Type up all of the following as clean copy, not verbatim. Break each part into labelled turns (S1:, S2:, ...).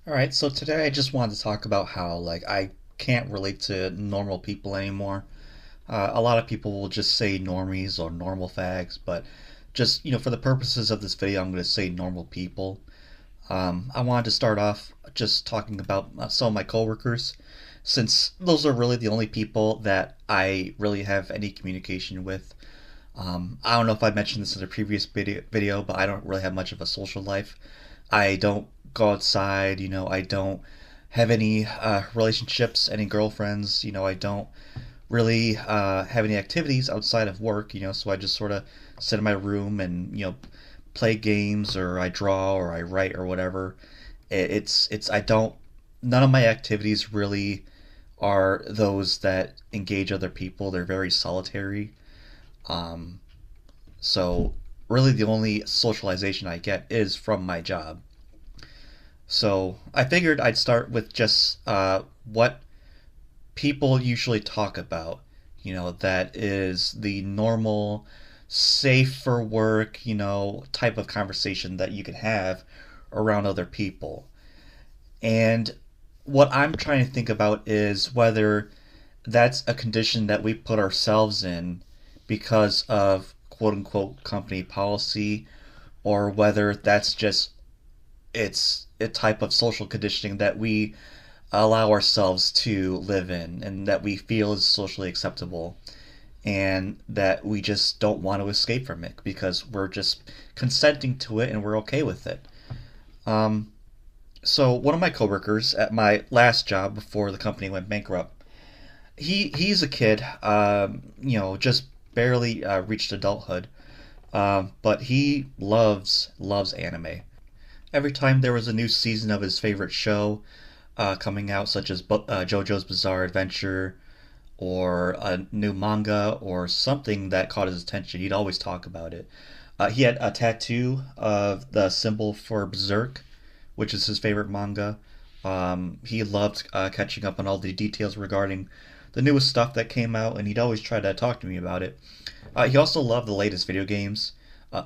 S1: All right, so today I just wanted to talk about how I can't relate to normal people anymore. A lot of people will just say normies or normal fags, but just for the purposes of this video, I'm going to say normal people. I wanted to start off just talking about some of my coworkers, since those are really the only people that I really have any communication with. I don't know if I mentioned this in a previous video, but I don't really have much of a social life. I don't go outside, I don't have any relationships, any girlfriends, I don't really have any activities outside of work, so I just sort of sit in my room and, play games or I draw or I write or whatever. I don't, none of my activities really are those that engage other people. They're very solitary. Um, so really the only socialization I get is from my job. So I figured I'd start with just what people usually talk about. That is the normal, safe for work, type of conversation that you can have around other people. And what I'm trying to think about is whether that's a condition that we put ourselves in because of quote unquote company policy, or whether that's just it's a type of social conditioning that we allow ourselves to live in and that we feel is socially acceptable, and that we just don't want to escape from it because we're just consenting to it and we're okay with it. Um, so one of my coworkers at my last job before the company went bankrupt, he's a kid, just barely reached adulthood, but he loves anime. Every time there was a new season of his favorite show coming out, such as JoJo's Bizarre Adventure or a new manga or something that caught his attention, he'd always talk about it. He had a tattoo of the symbol for Berserk, which is his favorite manga. He loved catching up on all the details regarding the newest stuff that came out, and he'd always try to talk to me about it. He also loved the latest video games.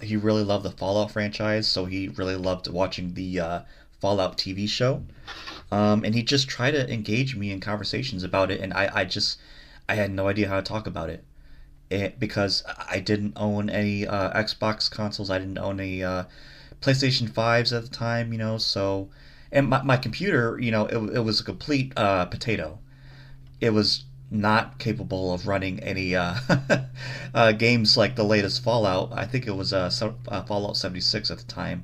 S1: He really loved the Fallout franchise, so he really loved watching the Fallout TV show. And he just tried to engage me in conversations about it, and I had no idea how to talk about because I didn't own any Xbox consoles. I didn't own any PlayStation 5s at the time, so. And my computer, it was a complete potato. It was not capable of running any games like the latest Fallout. I think it was Fallout 76 at the time.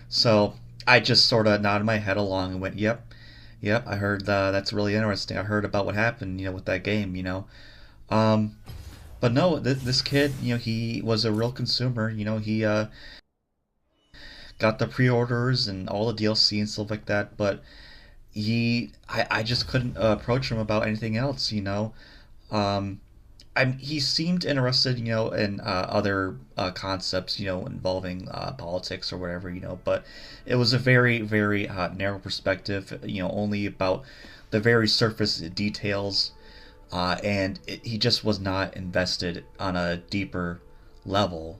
S1: So I just sort of nodded my head along and went, "Yep, yep. I heard that's really interesting. I heard about what happened, with that game, Um, but no, this kid, he was a real consumer. He got the pre-orders and all the DLC and stuff like that. But I just couldn't approach him about anything else. Um, he seemed interested, in other concepts, involving politics or whatever, but it was a very, very narrow perspective, only about the very surface details, and he just was not invested on a deeper level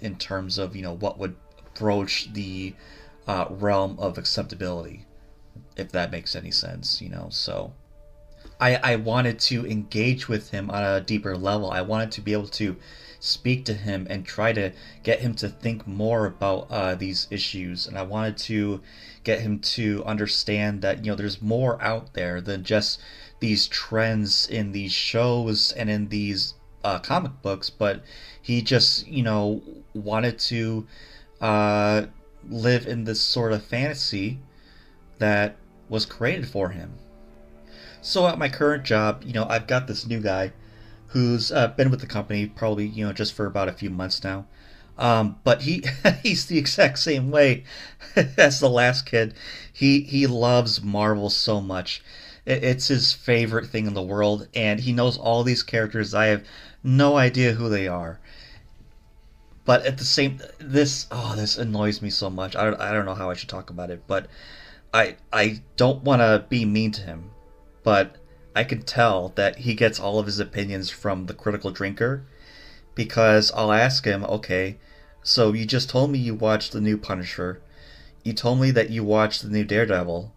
S1: in terms of, what would broach the realm of acceptability, if that makes any sense, so. I wanted to engage with him on a deeper level. I wanted to be able to speak to him and try to get him to think more about these issues. And I wanted to get him to understand that, there's more out there than just these trends in these shows and in these comic books. But he just, wanted to uh, live in this sort of fantasy that was created for him. So at my current job, I've got this new guy who's been with the company probably, just for about a few months now. But he's the exact same way as the last kid. He loves Marvel so much. It's his favorite thing in the world, and he knows all these characters. I have no idea who they are. But at the same, this annoys me so much. I don't know how I should talk about it, but I don't want to be mean to him, but I can tell that he gets all of his opinions from the Critical Drinker, because I'll ask him, okay, so you just told me you watched the new Punisher. You told me that you watched the new Daredevil,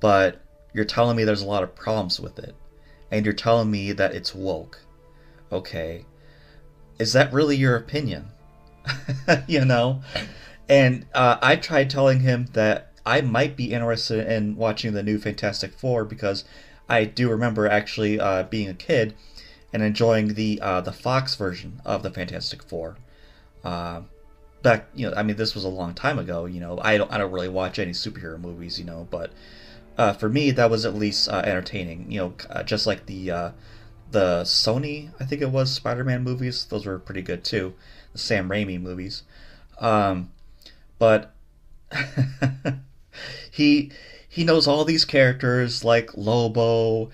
S1: but you're telling me there's a lot of problems with it. And you're telling me that it's woke. Okay. Is that really your opinion? you know? And I tried telling him that I might be interested in watching the new Fantastic Four because I do remember actually being a kid and enjoying the Fox version of the Fantastic Four. Uh, Back, I mean, this was a long time ago. I don't really watch any superhero movies, but for me, that was at least entertaining. Just like the Sony, I think it was, Spider-Man movies. Those were pretty good too. The Sam Raimi movies. Um, but he he knows all these characters like Lobo,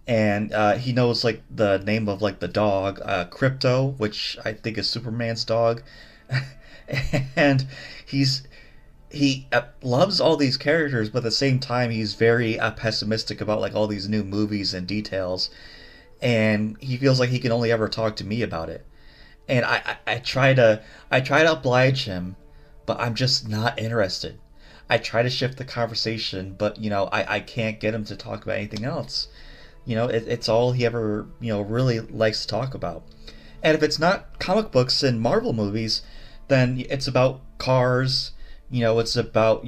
S1: and he knows like the name of like the dog, Crypto, which I think is Superman's dog, and he's he loves all these characters, but at the same time he's very pessimistic about like all these new movies and details, and he feels like he can only ever talk to me about it. And I try to oblige him, but I'm just not interested. I try to shift the conversation, but I can't get him to talk about anything else. It's all he ever really likes to talk about. And if it's not comic books and Marvel movies, then it's about cars. It's about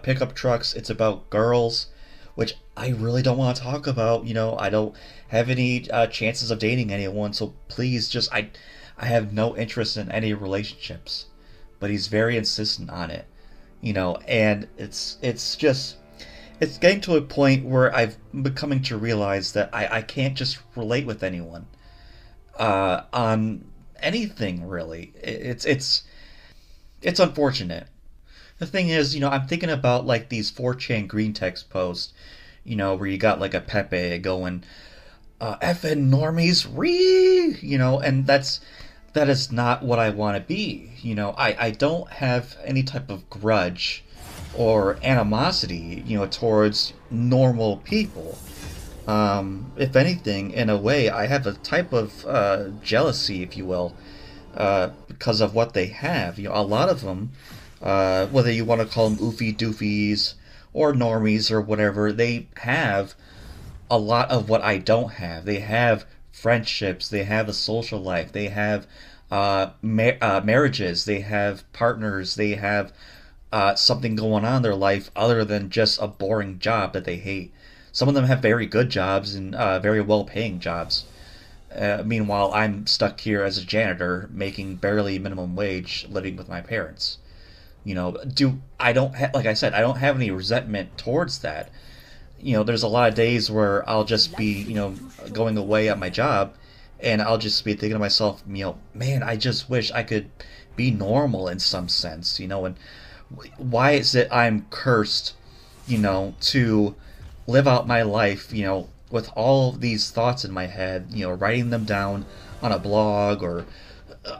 S1: pickup trucks. It's about girls, which I really don't want to talk about. I don't have any chances of dating anyone, so please just I have no interest in any relationships. But he's very insistent on it. And it's getting to a point where I've becoming to realize that I can't just relate with anyone on anything really. It's unfortunate. The thing is, I'm thinking about like these 4chan green text posts, where you got like a Pepe going, effing normies, and that is not what I want to be. I don't have any type of grudge or animosity, towards normal people. If anything, in a way, I have a type of jealousy, if you will, because of what they have. A lot of them, whether you want to call them oofy doofies or normies or whatever, they have a lot of what I don't have. They have friendships, they have a social life, they have marriages, they have partners, they have something going on in their life other than just a boring job that they hate. Some of them have very good jobs and very well paying jobs. Meanwhile, I'm stuck here as a janitor making barely minimum wage living with my parents. I don't like I said, I don't have any resentment towards that. There's a lot of days where I'll just be, going away at my job, and I'll just be thinking to myself, man, I just wish I could be normal in some sense, and why is it I'm cursed, to live out my life, with all these thoughts in my head, writing them down on a blog or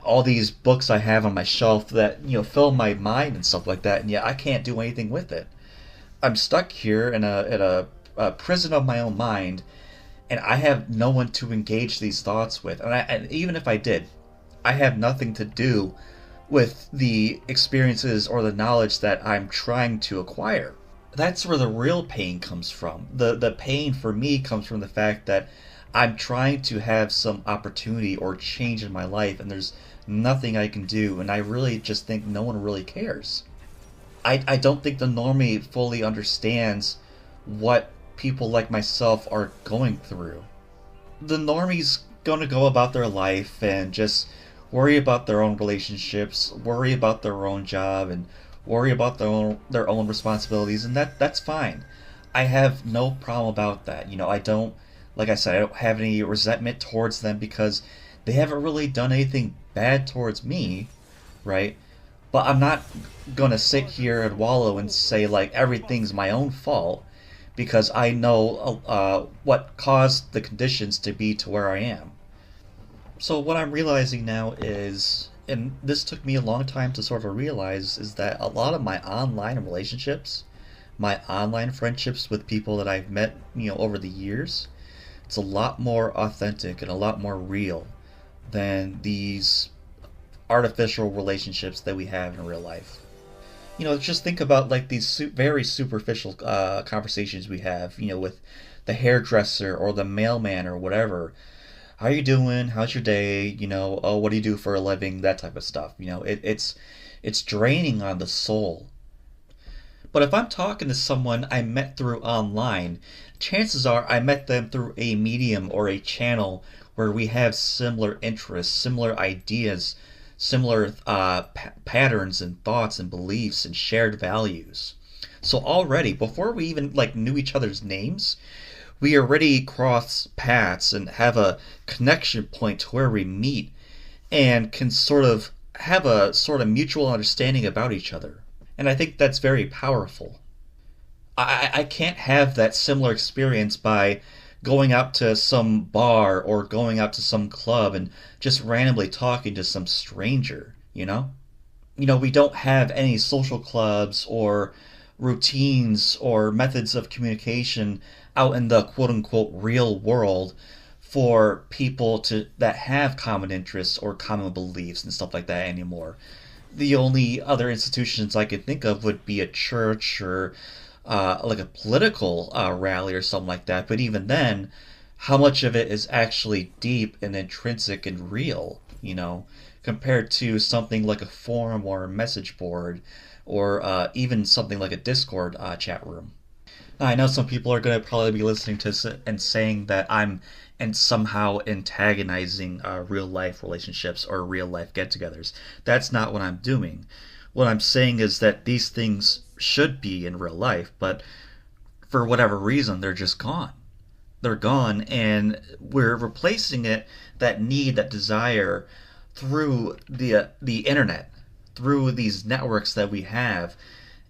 S1: all these books I have on my shelf that, fill my mind and stuff like that, and yet I can't do anything with it. I'm stuck here in a prison of my own mind, and I have no one to engage these thoughts with. And even if I did, I have nothing to do with the experiences or the knowledge that I'm trying to acquire. That's where the real pain comes from. The pain for me comes from the fact that I'm trying to have some opportunity or change in my life, and there's nothing I can do, and I really just think no one really cares. I don't think the normie fully understands what people like myself are going through. The normie's gonna go about their life and just worry about their own relationships, worry about their own job, and worry about their own responsibilities, and that's fine. I have no problem about that. I don't, like I said, I don't have any resentment towards them because they haven't really done anything bad towards me, right? But I'm not gonna sit here and wallow and say like everything's my own fault because I know what caused the conditions to be to where I am. So what I'm realizing now is, and this took me a long time to sort of realize, is that a lot of my online relationships, my online friendships with people that I've met, over the years, it's a lot more authentic and a lot more real than these artificial relationships that we have in real life. Just think about like these very superficial conversations we have, with the hairdresser or the mailman or whatever. How you doing? How's your day? Oh, what do you do for a living? That type of stuff. It's draining on the soul. But if I'm talking to someone I met through online, chances are I met them through a medium or a channel where we have similar interests, similar ideas, similar patterns and thoughts and beliefs and shared values. So already, before we even like knew each other's names, we already cross paths and have a connection point to where we meet and can sort of have a sort of mutual understanding about each other. And I think that's very powerful. I can't have that similar experience by going out to some bar or going out to some club and just randomly talking to some stranger, you know? We don't have any social clubs or routines or methods of communication out in the quote unquote real world for people to that have common interests or common beliefs and stuff like that anymore. The only other institutions I could think of would be a church or like a political rally or something like that. But even then, how much of it is actually deep and intrinsic and real, compared to something like a forum or a message board or even something like a Discord chat room? I know some people are going to probably be listening to this and saying that I'm and somehow antagonizing real life relationships or real life get togethers. That's not what I'm doing. What I'm saying is that these things should be in real life, but for whatever reason, they're just gone. They're gone, and we're replacing that need, that desire, through the internet, through these networks that we have,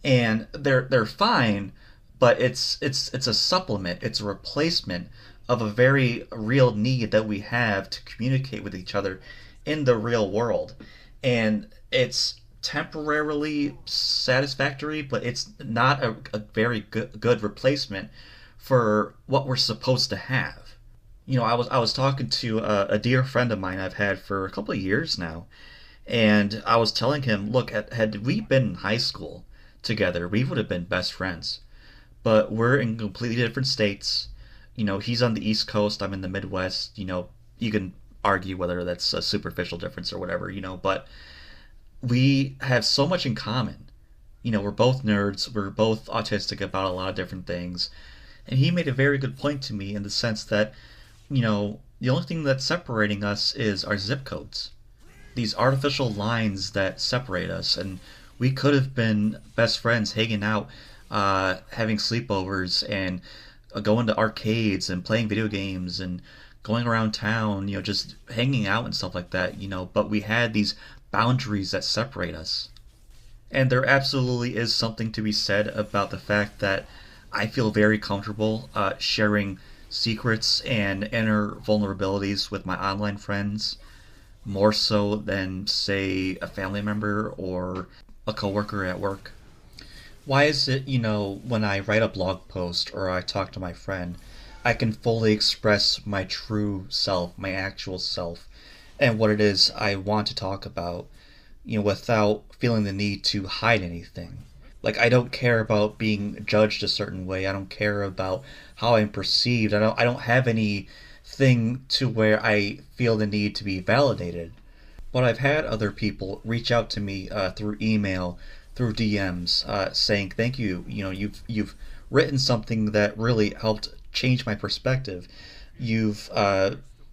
S1: and they're fine, but it's a supplement, it's a replacement of a very real need that we have to communicate with each other in the real world. And it's temporarily satisfactory, but it's not a very good replacement for what we're supposed to have. I was talking to a dear friend of mine I've had for a couple of years now, and I was telling him, look, had we been in high school together, we would have been best friends. But we're in completely different states. He's on the East Coast, I'm in the Midwest. You can argue whether that's a superficial difference or whatever, but we have so much in common. We're both nerds, we're both autistic about a lot of different things. And he made a very good point to me in the sense that, the only thing that's separating us is our zip codes. These artificial lines that separate us. And we could have been best friends hanging out, having sleepovers and going to arcades and playing video games and going around town, just hanging out and stuff like that, but we had these boundaries that separate us. And there absolutely is something to be said about the fact that I feel very comfortable sharing secrets and inner vulnerabilities with my online friends more so than, say, a family member or a coworker at work. Why is it, when I write a blog post or I talk to my friend, I can fully express my true self, my actual self, and what it is I want to talk about, without feeling the need to hide anything. Like, I don't care about being judged a certain way. I don't care about how I'm perceived. I don't have anything to where I feel the need to be validated. But I've had other people reach out to me through email, through DMs, saying thank you. You've written something that really helped change my perspective. You've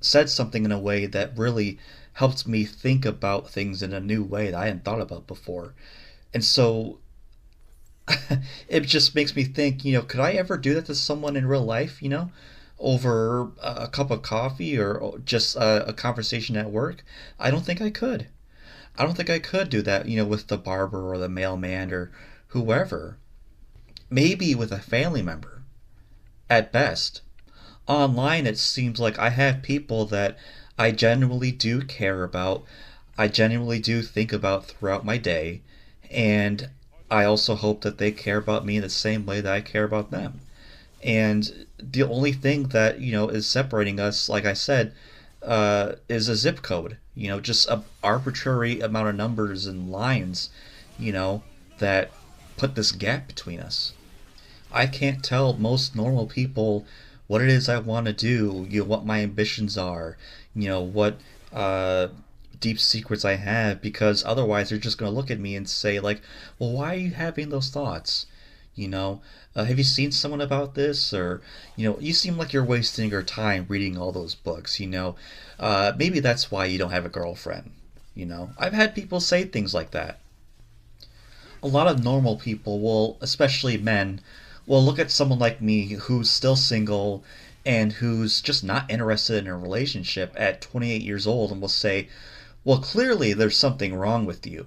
S1: said something in a way that really helped me think about things in a new way that I hadn't thought about before. And so it just makes me think, could I ever do that to someone in real life, over a cup of coffee or just a conversation at work? I don't think I could. I don't think I could do that, with the barber or the mailman or whoever. Maybe with a family member, at best. Online, it seems like I have people that I genuinely do care about, I genuinely do think about throughout my day, and I also hope that they care about me in the same way that I care about them. And the only thing that, is separating us, like I said, is a zip code. Just a arbitrary amount of numbers and lines, that put this gap between us. I can't tell most normal people what it is I want to do, what my ambitions are, what uh, deep secrets I have, because otherwise they're just going to look at me and say, like, well, why are you having those thoughts? You know, have you seen someone about this? Or, you seem like you're wasting your time reading all those books, maybe that's why you don't have a girlfriend. I've had people say things like that. A lot of normal people will, especially men, will look at someone like me who's still single and who's just not interested in a relationship at 28 years old and will say, well, clearly there's something wrong with you.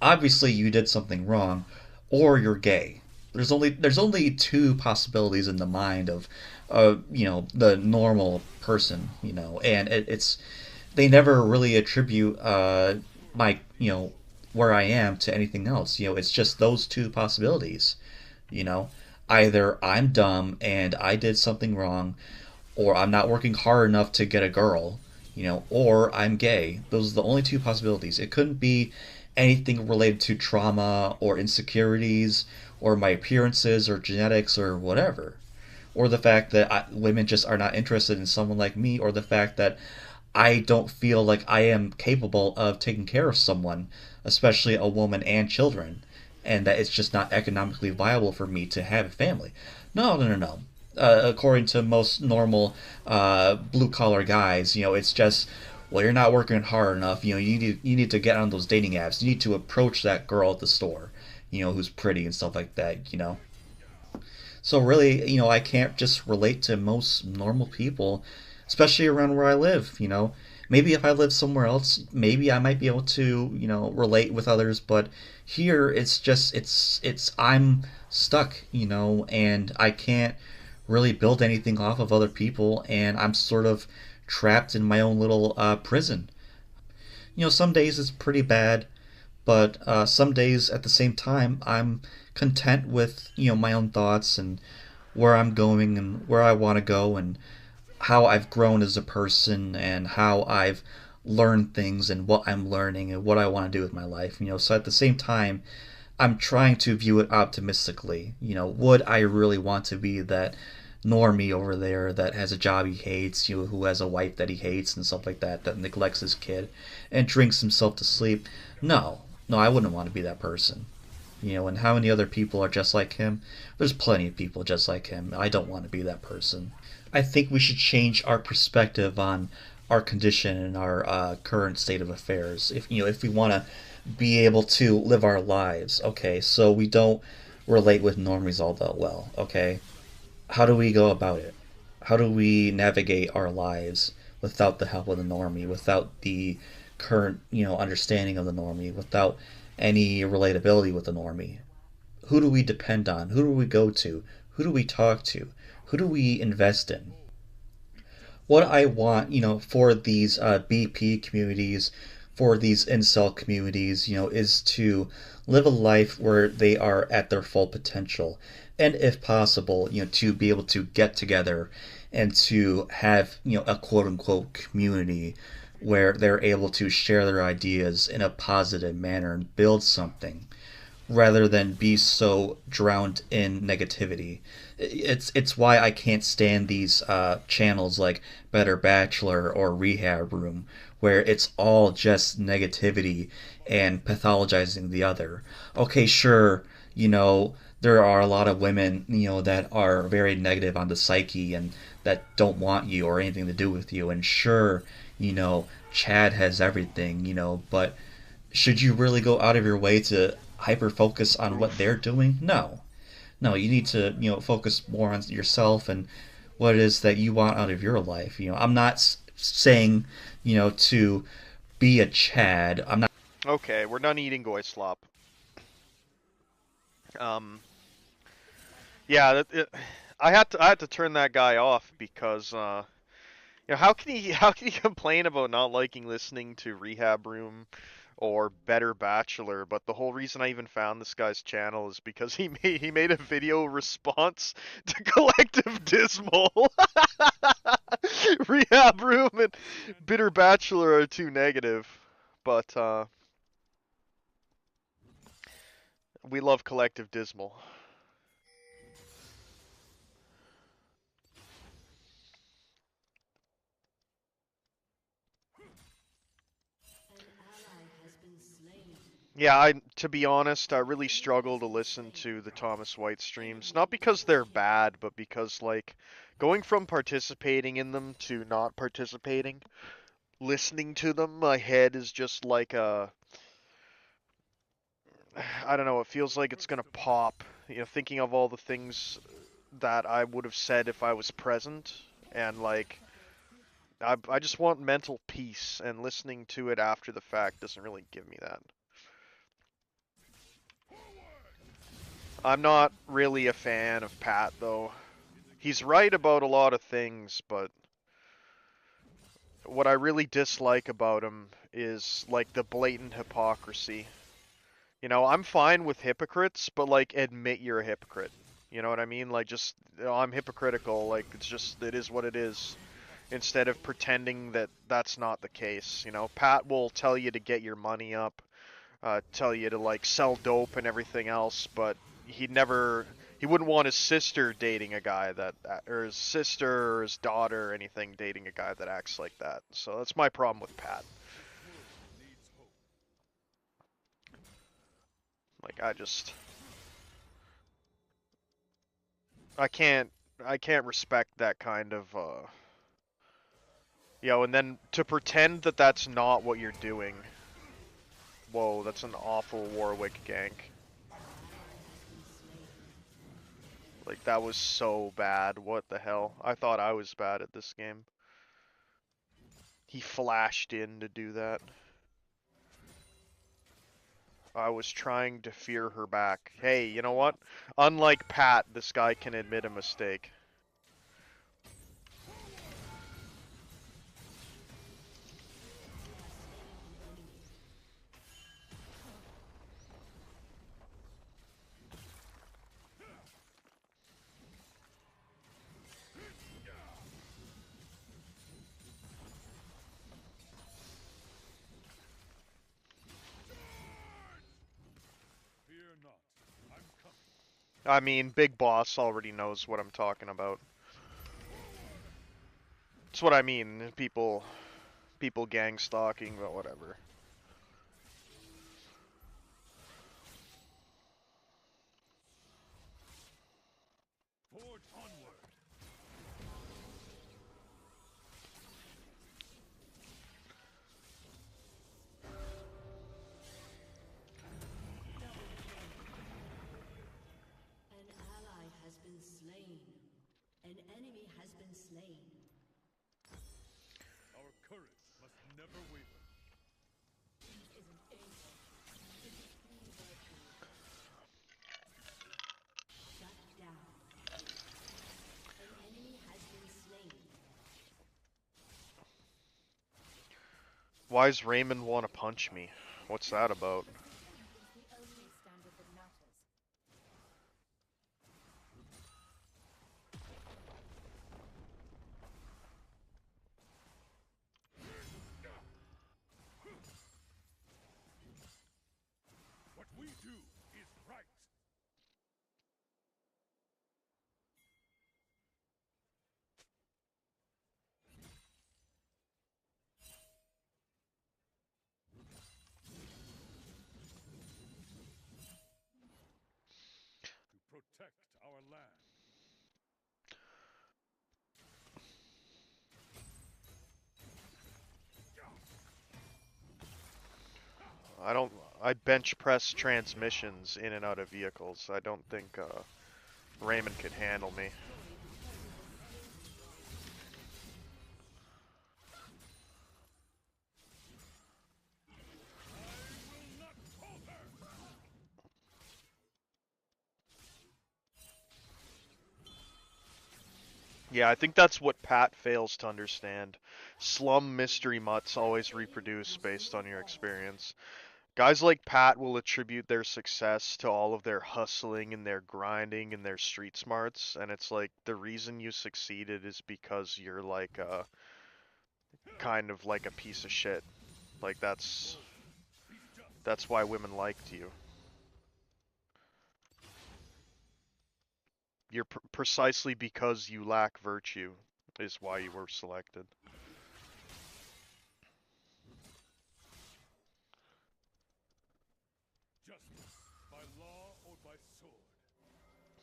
S1: Obviously you did something wrong, or you're gay. There's only two possibilities in the mind of the normal person, and it's they never really attribute my where I am to anything else. It's just those two possibilities. You know, either I'm dumb and I did something wrong, or I'm not working hard enough to get a girl, or I'm gay. Those are the only two possibilities. It couldn't be anything related to trauma or insecurities or my appearances or genetics or whatever. Or the fact that women just are not interested in someone like me, or the fact that I don't feel like I am capable of taking care of someone, especially a woman and children, and that it's just not economically viable for me to have a family. No, no, no, no. According to most normal blue collar guys, it's just, well, you're not working hard enough. You need to get on those dating apps. You need to approach that girl at the store, who's pretty and stuff like that. So really, I can't just relate to most normal people, especially around where I live. Maybe if I lived somewhere else, maybe I might be able to, relate with others. But here, it's just it's I'm stuck, and I can't really build anything off of other people, and I'm sort of trapped in my own little prison. Some days it's pretty bad, but some days at the same time I'm content with my own thoughts and where I'm going and where I want to go and how I've grown as a person and how I've learned things and what I'm learning and what I want to do with my life. So at the same time, I'm trying to view it optimistically. Would I really want to be that normie over there that has a job he hates, who has a wife that he hates and stuff like that, that neglects his kid and drinks himself to sleep? No, no, I wouldn't want to be that person. And how many other people are just like him? There's plenty of people just like him. I don't want to be that person. I think we should change our perspective on our condition and our current state of affairs. If we want to be able to live our lives, okay, so we don't relate with normies all that well, okay. How do we go about it? How do we navigate our lives without the help of the normie, without the current, understanding of the normie, without any relatability with the normie? Who do we depend on? Who do we go to? Who do we talk to? Who do we invest in? What I want, for these BP communities, for these incel communities, is to live a life where they are at their full potential. And if possible, to be able to get together and to have, a quote unquote community where they're able to share their ideas in a positive manner and build something rather than be so drowned in negativity. It's why I can't stand these channels like Better Bachelor or Rehab Room, where it's all just negativity and pathologizing the other. Okay, sure, there are a lot of women, that are very negative on the psyche and that don't want you or anything to do with you. And sure, Chad has everything, but should you really go out of your way to hyper focus on what they're doing? No. No, you need to, focus more on yourself and what it is that you want out of your life. I'm not saying, to be a Chad. I'm not.
S2: Okay, we're done eating goy slop. Um, yeah, I had to turn that guy off because how can he complain about not liking listening to Rehab Room or Better Bachelor? But the whole reason I even found this guy's channel is because he made a video response to Collective Dismal. Rehab Room and Bitter Bachelor are too negative, but We love Collective Dismal. Yeah, to be honest, I really struggle to listen to the Thomas White streams. Not because they're bad, but because like going from participating in them to not participating, listening to them, my head is just like a I don't know, it feels like it's gonna pop. You know, thinking of all the things that I would have said if I was present, and like I just want mental peace, and listening to it after the fact doesn't really give me that. I'm not really a fan of Pat though. He's right about a lot of things, but what I really dislike about him is like the blatant hypocrisy. You know, I'm fine with hypocrites, but like admit you're a hypocrite. You know what I mean? Like just I'm hypocritical, like it's just it is what it is. Instead of pretending that that's not the case, you know, Pat will tell you to get your money up, tell you to like sell dope and everything else, but he wouldn't want his sister dating a guy that or his sister or his daughter or anything dating a guy that acts like that. So that's my problem with Pat. Like I can't I can't respect that kind of and then to pretend that that's not what you're doing. Whoa, that's an awful Warwick gank. Like, that was so bad. What the hell? I thought I was bad at this game. He flashed in to do that. I was trying to fear her back. Hey, you know what? Unlike Pat, this guy can admit a mistake. I mean, Big Boss already knows what I'm talking about. That's what I mean. People gang stalking, but whatever.
S3: Forge onward.
S4: An ally has been slain. An enemy has been slain.
S3: Our courage must never waver.
S4: Is an angel. It is true virtue. Shut down. An enemy has been slain.
S2: Why's Raymond want to punch me? What's that about?
S4: Is the only standard that matters.
S3: What we do is right. To protect our land.
S2: I bench press transmissions in and out of vehicles. I don't think Raymond could handle me. Yeah, I think that's what Pat fails to understand. Slum mystery mutts always reproduce based on your experience. Guys like Pat will attribute their success to all of their hustling and their grinding and their street smarts, and it's like the reason you succeeded is because you're like kind of like a piece of shit. Like that's why women liked you. You're precisely because you lack virtue is why you were selected.
S3: Justice, by law or by sword.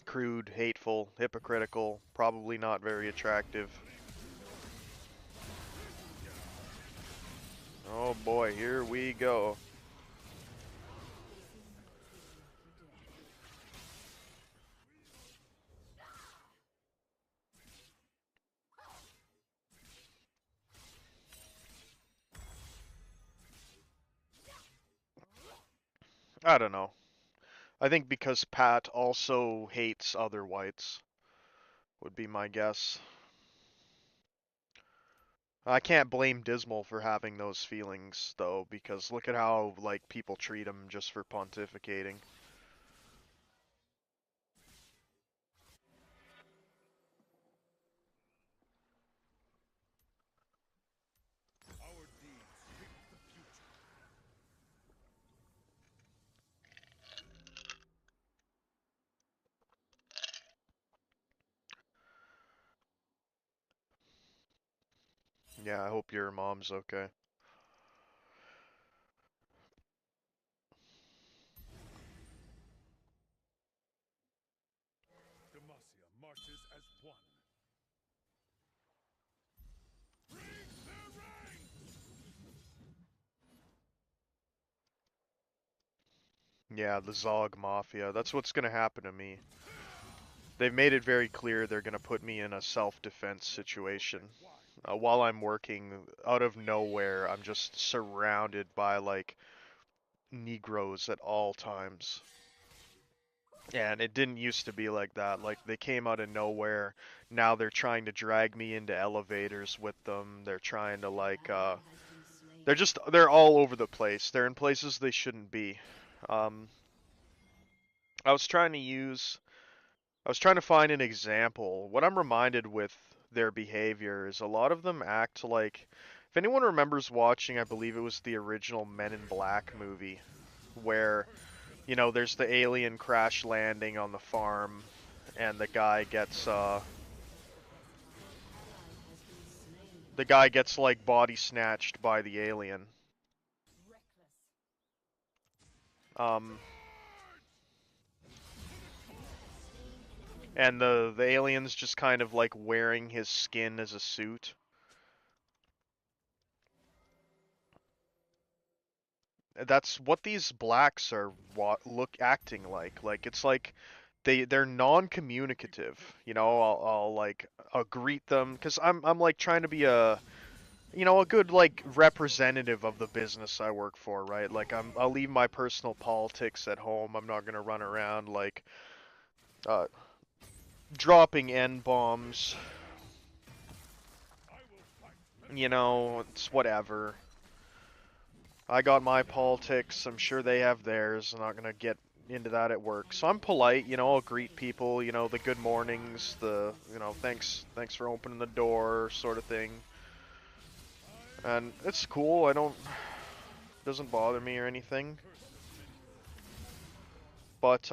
S2: Crude, hateful, hypocritical, probably not very attractive. Oh boy, here we go. I don't know. I think because Pat also hates other whites, would be my guess. I can't blame Dismal for having those feelings, though, because look at how, like, people treat him just for pontificating.
S3: Our deeds shape the future.
S2: Yeah, I hope your mom's okay.
S3: Demacia marches as one. Bring their ranks!
S2: Yeah, the Zog Mafia. That's what's gonna happen to me. They've made it very clear they're gonna put me in a self-defense situation. While I'm working, out of nowhere, I'm just surrounded by, like, Negroes at all times. And it didn't used to be like that. Like, they came out of nowhere. Now they're trying to drag me into elevators with them. They're trying to, like, they're all over the place. They're in places they shouldn't be. Um, I was trying to use, I was trying to find an example. What I'm reminded with their behavior is a lot of them act like, if anyone remembers watching, I believe it was the original Men in Black movie, where, you know, there's the alien crash landing on the farm, and the guy gets like body snatched by the alien. Um, and the alien's just kind of like wearing his skin as a suit. That's what these blacks are acting like. Like, it's like they're non-communicative. You know, I'll greet them because I'm like trying to be a good like representative of the business I work for, right? Like, I'll leave my personal politics at home. I'm not gonna run around like uh, dropping N bombs.
S3: I will fight.
S2: You know, it's whatever. I got my politics. I'm sure they have theirs. I'm not gonna get into that at work. So I'm polite. You know, I'll greet people. You know, the good mornings, the thanks for opening the door, sort of thing. And it's cool. Doesn't bother me or anything. But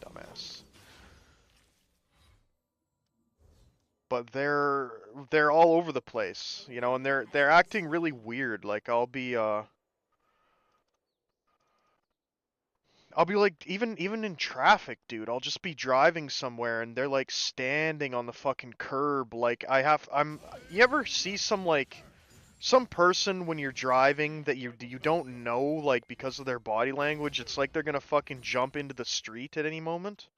S2: dumbass. But they're all over the place, you know, and they're acting really weird. Like, I'll be like, even in traffic, dude, I'll just be driving somewhere and they're like standing on the fucking curb. Like, you ever see some person when you're driving that you don't know, like, because of their body language, it's like they're gonna fucking jump into the street at any moment?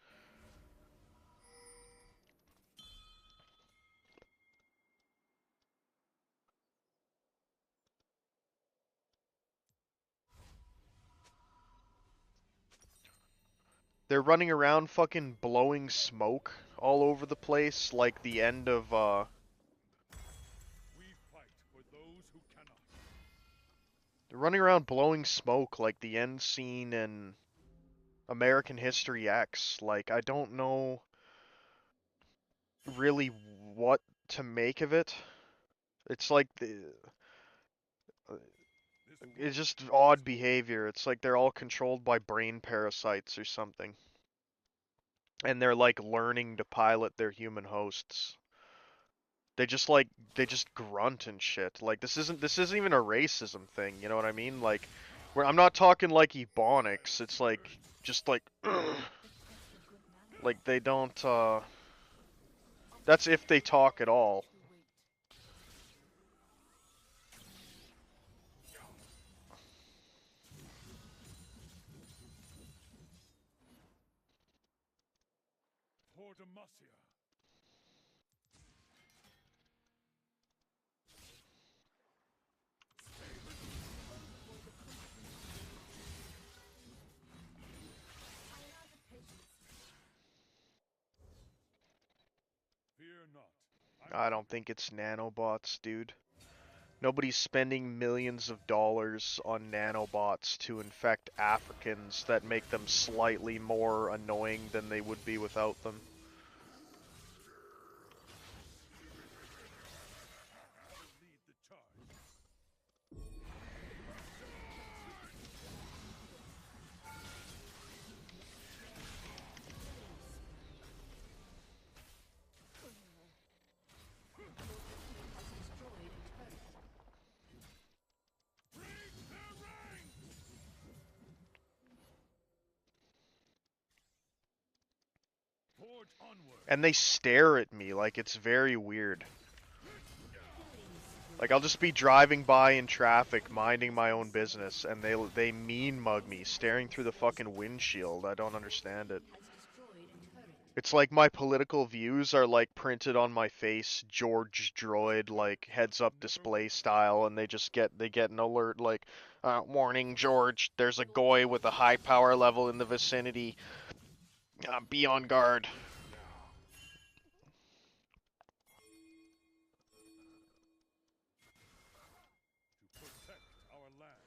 S2: They're running around fucking blowing smoke all over the place like the end of
S3: We fight for those who cannot.
S2: they're running around blowing smoke like the end scene in American History X. Like, I don't know really what to make of it. It's like
S3: This
S2: It's just odd behavior. It's like they're all controlled by brain parasites or something. And they're like learning to pilot their human hosts. They just grunt and shit. Like this isn't even a racism thing, you know what I mean? Like where I'm not talking like ebonics. It's like just like like they don't that's if they talk at all.
S3: For Demacia. Fear not.
S2: I don't think it's nanobots, dude. Nobody's spending millions of dollars on nanobots to infect Africans that make them slightly more annoying than they would be without them.
S3: Lead the charge. Forge onward.
S2: And they stare at me like it's very weird. Like I'll just be driving by in traffic, minding my own business, and they mean mug me, staring through the fucking windshield. I don't understand it. It's like my political views are like printed on my face, George Droid, like heads up display style, and they get an alert like, warning George, there's a goy with a high power level in the vicinity. Be on guard.
S3: To protect our land.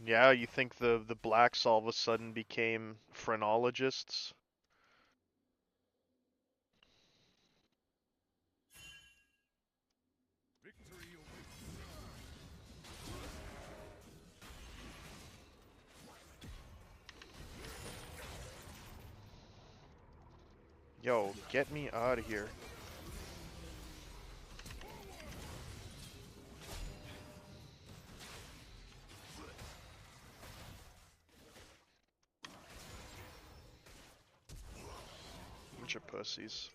S2: Yeah, you think the blacks all of a sudden became phrenologists?
S3: Victory awaits.
S2: Yo, get me out of here. Bunch of pussies.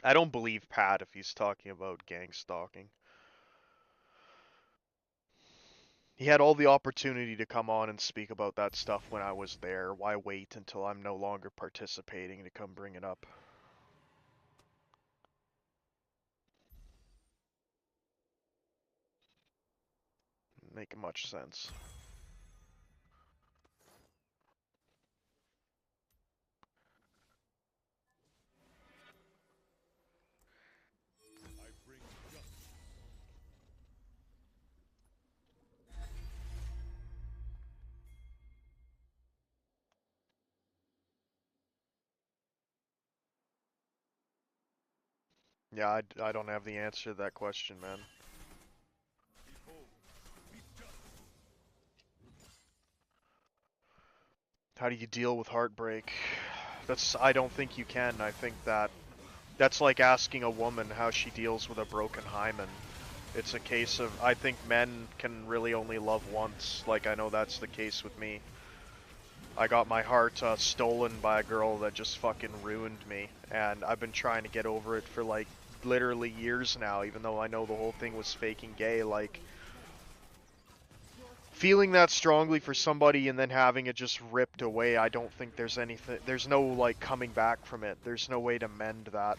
S2: I don't believe Pat if he's talking about gang stalking. He had all the opportunity to come on and speak about that stuff when I was there. Why wait until I'm no longer participating to come bring it up? Make much sense.
S3: I bring justice.
S2: Yeah, I don't have the answer to that question, man.
S3: Behold, be just.
S2: How do you deal with heartbreak? I don't think you can. I think that's like asking a woman how she deals with a broken hymen. It's a case of, I think men can really only love once. Like, I know that's the case with me. I got my heart stolen by a girl that just fucking ruined me, and I've been trying to get over it for like literally years now, even though I know the whole thing was faking gay. Like, feeling that strongly for somebody and then having it just ripped away, I don't think there's no like coming back from it. There's no way to mend that.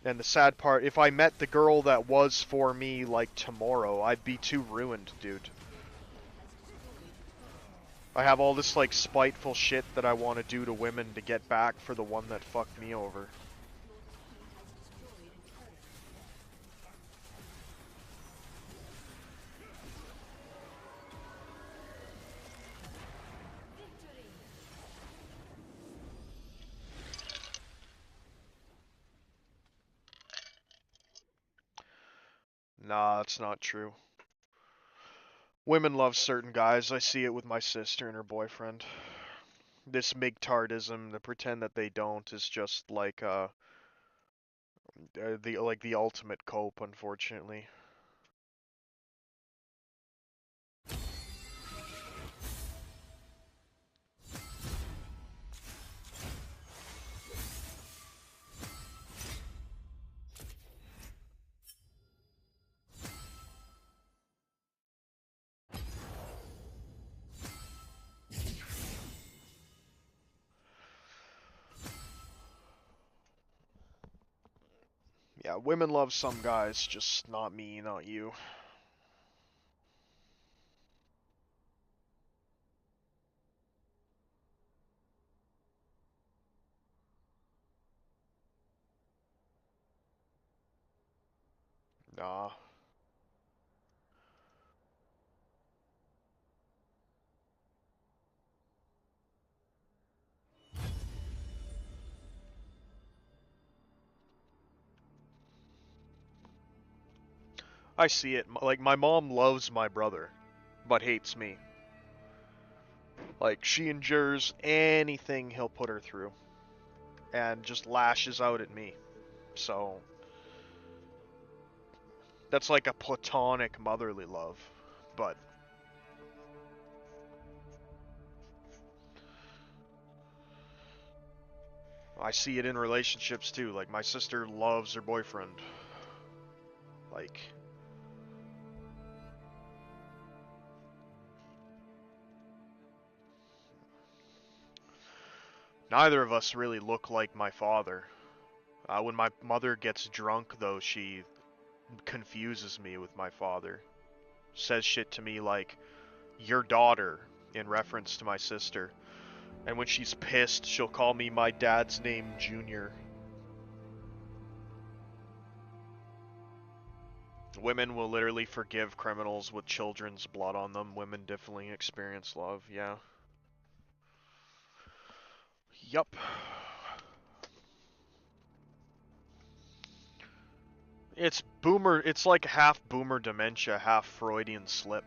S2: And the sad part, if I met the girl that was for me like tomorrow, I'd be too ruined, dude. I have all this like spiteful shit that I want to do to women to get back for the one that fucked me over. Nah, that's not true. Women love certain guys. I see it with my sister and her boyfriend. This MGTOWism, to pretend that they don't, is just like the ultimate cope, unfortunately. Yeah, women love some guys, just not me, not you. Nah. I see it. Like, my mom loves my brother, but hates me. Like, she endures anything he'll put her through, and just lashes out at me. So, that's like a platonic motherly love, but I see it in relationships too. Like, my sister loves her boyfriend. Like, neither of us really look like my father. When my mother gets drunk, though, she confuses me with my father. Says shit to me like, your daughter, in reference to my sister. And when she's pissed, she'll call me my dad's name, Junior. Women will literally forgive criminals with children's blood on them. Women definitely experience love, yeah. Yup. It's like half boomer dementia, half Freudian slip.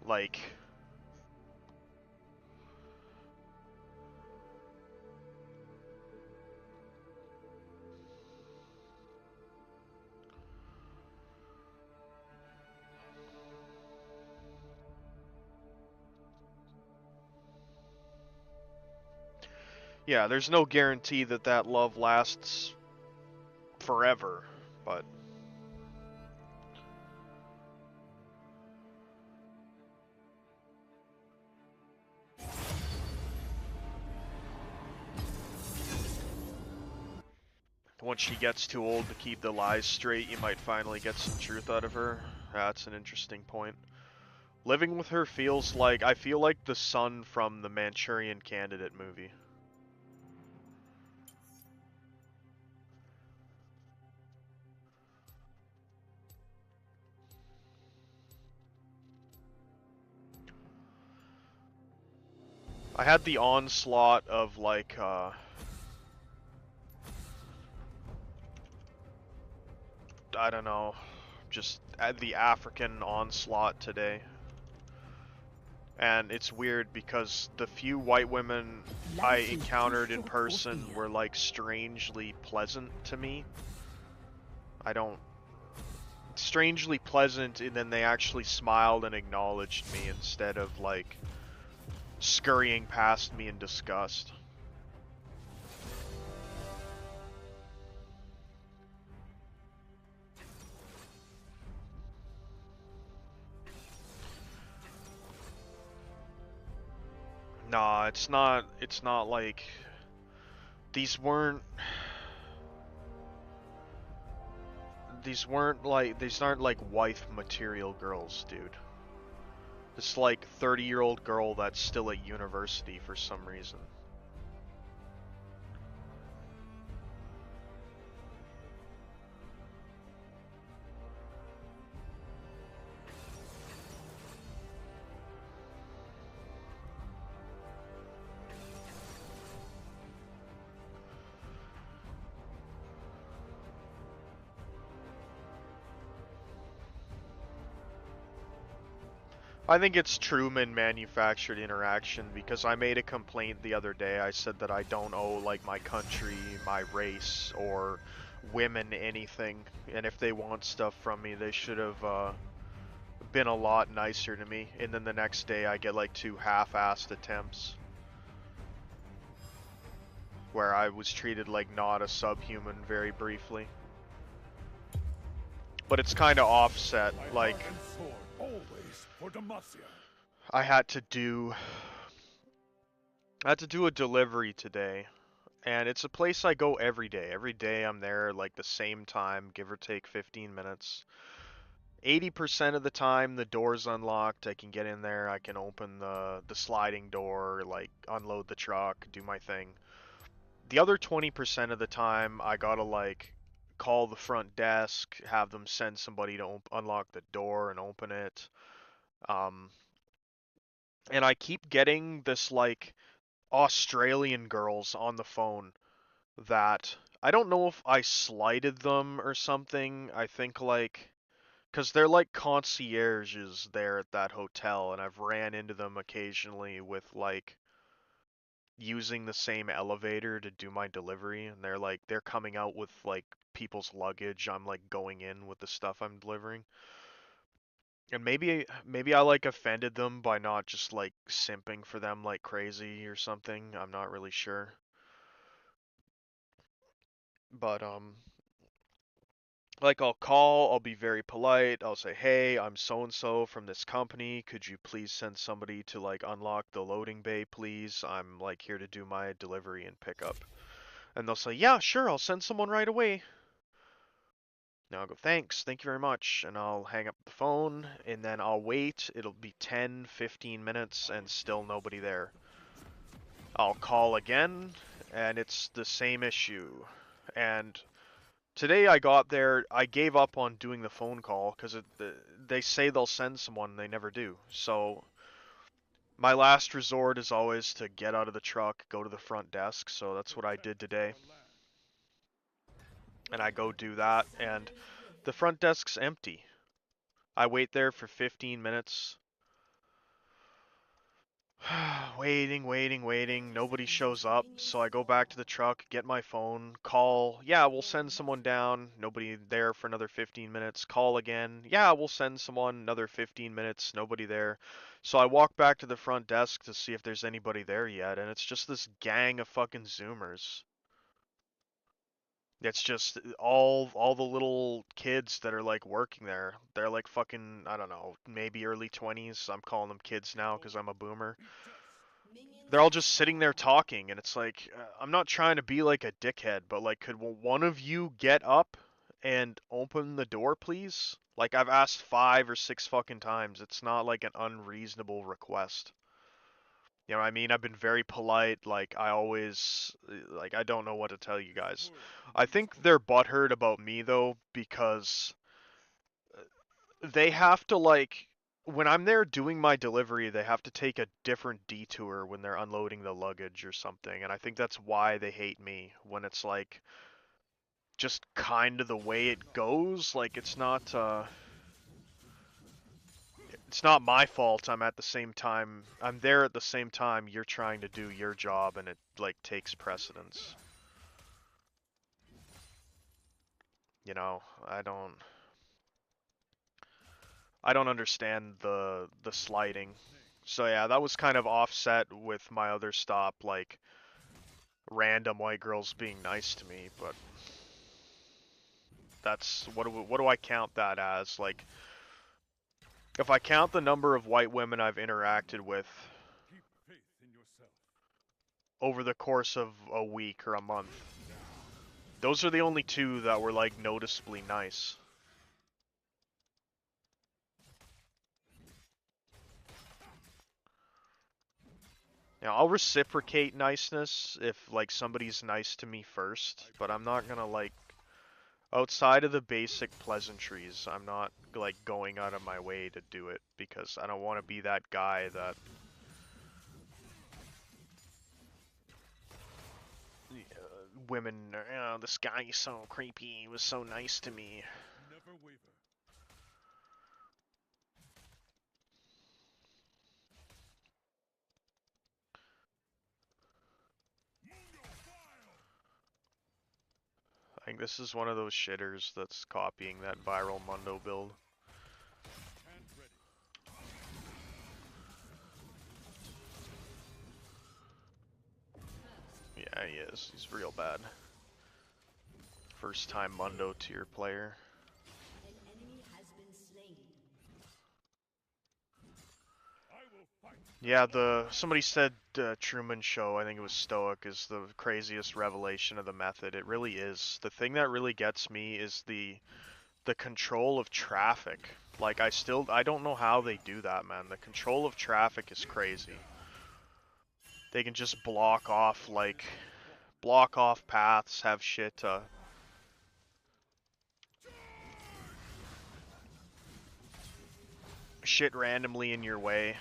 S2: Like, yeah, there's no guarantee that that love lasts forever, but once she gets too old to keep the lies straight, you might finally get some truth out of her. That's an interesting point. Living with her feels like, I feel like the son from the Manchurian Candidate movie. I had the onslaught of like, I don't know, just the African onslaught today. And it's weird because the few white women I encountered in person were like strangely pleasant to me. Strangely pleasant, and then they actually smiled and acknowledged me instead of like scurrying past me in disgust. Nah, it's not like these weren't these aren't like wife material girls, dude. This like 30-year-old girl that's still at university for some reason. I think it's Truman manufactured interaction because I made a complaint the other day. I said that I don't owe like my country, my race, or women anything, and if they want stuff from me, they should have been a lot nicer to me. And then the next day, I get like 2 half-assed attempts where I was treated like not a subhuman very briefly. But it's kind of offset, like.
S3: And sword, always for Demacia.
S2: I had to do a delivery today, and it's a place I go every day. Every day I'm there like the same time, give or take 15 minutes. 80% of the time the door's unlocked. I can get in there, I can open the sliding door, like unload the truck, do my thing. The other 20% of the time I gotta like call the front desk, have them send somebody to unlock the door and open it. And I keep getting this like Australian girls on the phone that I don't know if I slighted them or something. I think like because they're like concierges there at that hotel, and I've ran into them occasionally with like using the same elevator to do my delivery, and they're coming out with like people's luggage. I'm like going in with the stuff I'm delivering. And maybe I like offended them by not just like simping for them like crazy or something. I'm not really sure. But like I'll call, I'll be very polite. I'll say, "Hey, I'm so and so from this company. Could you please send somebody to like unlock the loading bay, please? I'm like here to do my delivery and pickup." And they'll say, "Yeah, sure, I'll send someone right away." Now I'll go, thank you very much, and I'll hang up the phone, and then I'll wait. It'll be 10, 15 minutes, and still nobody there. I'll call again, and it's the same issue. And today I got there, I gave up on doing the phone call, because they say they'll send someone, and they never do. So, my last resort is always to get out of the truck, go to the front desk, so that's what I did today. And I go do that, and the front desk's empty. I wait there for 15 minutes. Waiting. Nobody shows up. So I go back to the truck, get my phone, call. Yeah, we'll send someone down. Nobody there for another 15 minutes. Call again. Yeah, we'll send someone another 15 minutes. Nobody there. So I walk back to the front desk to see if there's anybody there yet, and it's just this gang of fucking Zoomers. It's just all the little kids that are like working there. They're like fucking, I don't know, maybe early 20s. I'm calling them kids now because I'm a boomer. They're all just sitting there talking, and it's like, I'm not trying to be like a dickhead, but like, could one of you get up and open the door, please? Like, I've asked 5 or 6 fucking times. It's not like an unreasonable request. You know what I mean? I've been very polite. Like, I don't know what to tell you guys. I think they're butthurt about me, though, because they have to, like, when I'm there doing my delivery, they have to take a different detour when they're unloading the luggage or something. And I think that's why they hate me, when it's, like, just kind of the way it goes. Like, it's not my fault. I'm there at the same time you're trying to do your job, and it like takes precedence. You know, I don't understand the sliding. So yeah, that was kind of offset with my other stop, like random white girls being nice to me, but that's what do I count that as? Like, if I count the number of white women I've interacted with
S3: Keep faith in yourself.
S2: over the course of a week or a month, those are the only 2 that were like noticeably nice. You know, I'll reciprocate niceness if like somebody's nice to me first, but I'm not gonna like outside of the basic pleasantries. I'm not like going out of my way to do it because I don't want to be that guy that women, oh, this guy is so creepy. He was so nice to me.
S3: Never waver.
S2: I think this is one of those shitters that's copying that viral Mundo build.
S3: And ready.
S2: Yeah, he is. He's real bad. First time Mundo tier player.
S4: An enemy has been slain.
S3: I will fight.
S2: Yeah, somebody said Truman Show, I think it was Stoic, is the craziest revelation of the method. It really is. The thing that really gets me is the control of traffic. Like I don't know how they do that, man. The control of traffic is crazy. They can just block off paths, have shit randomly in your way.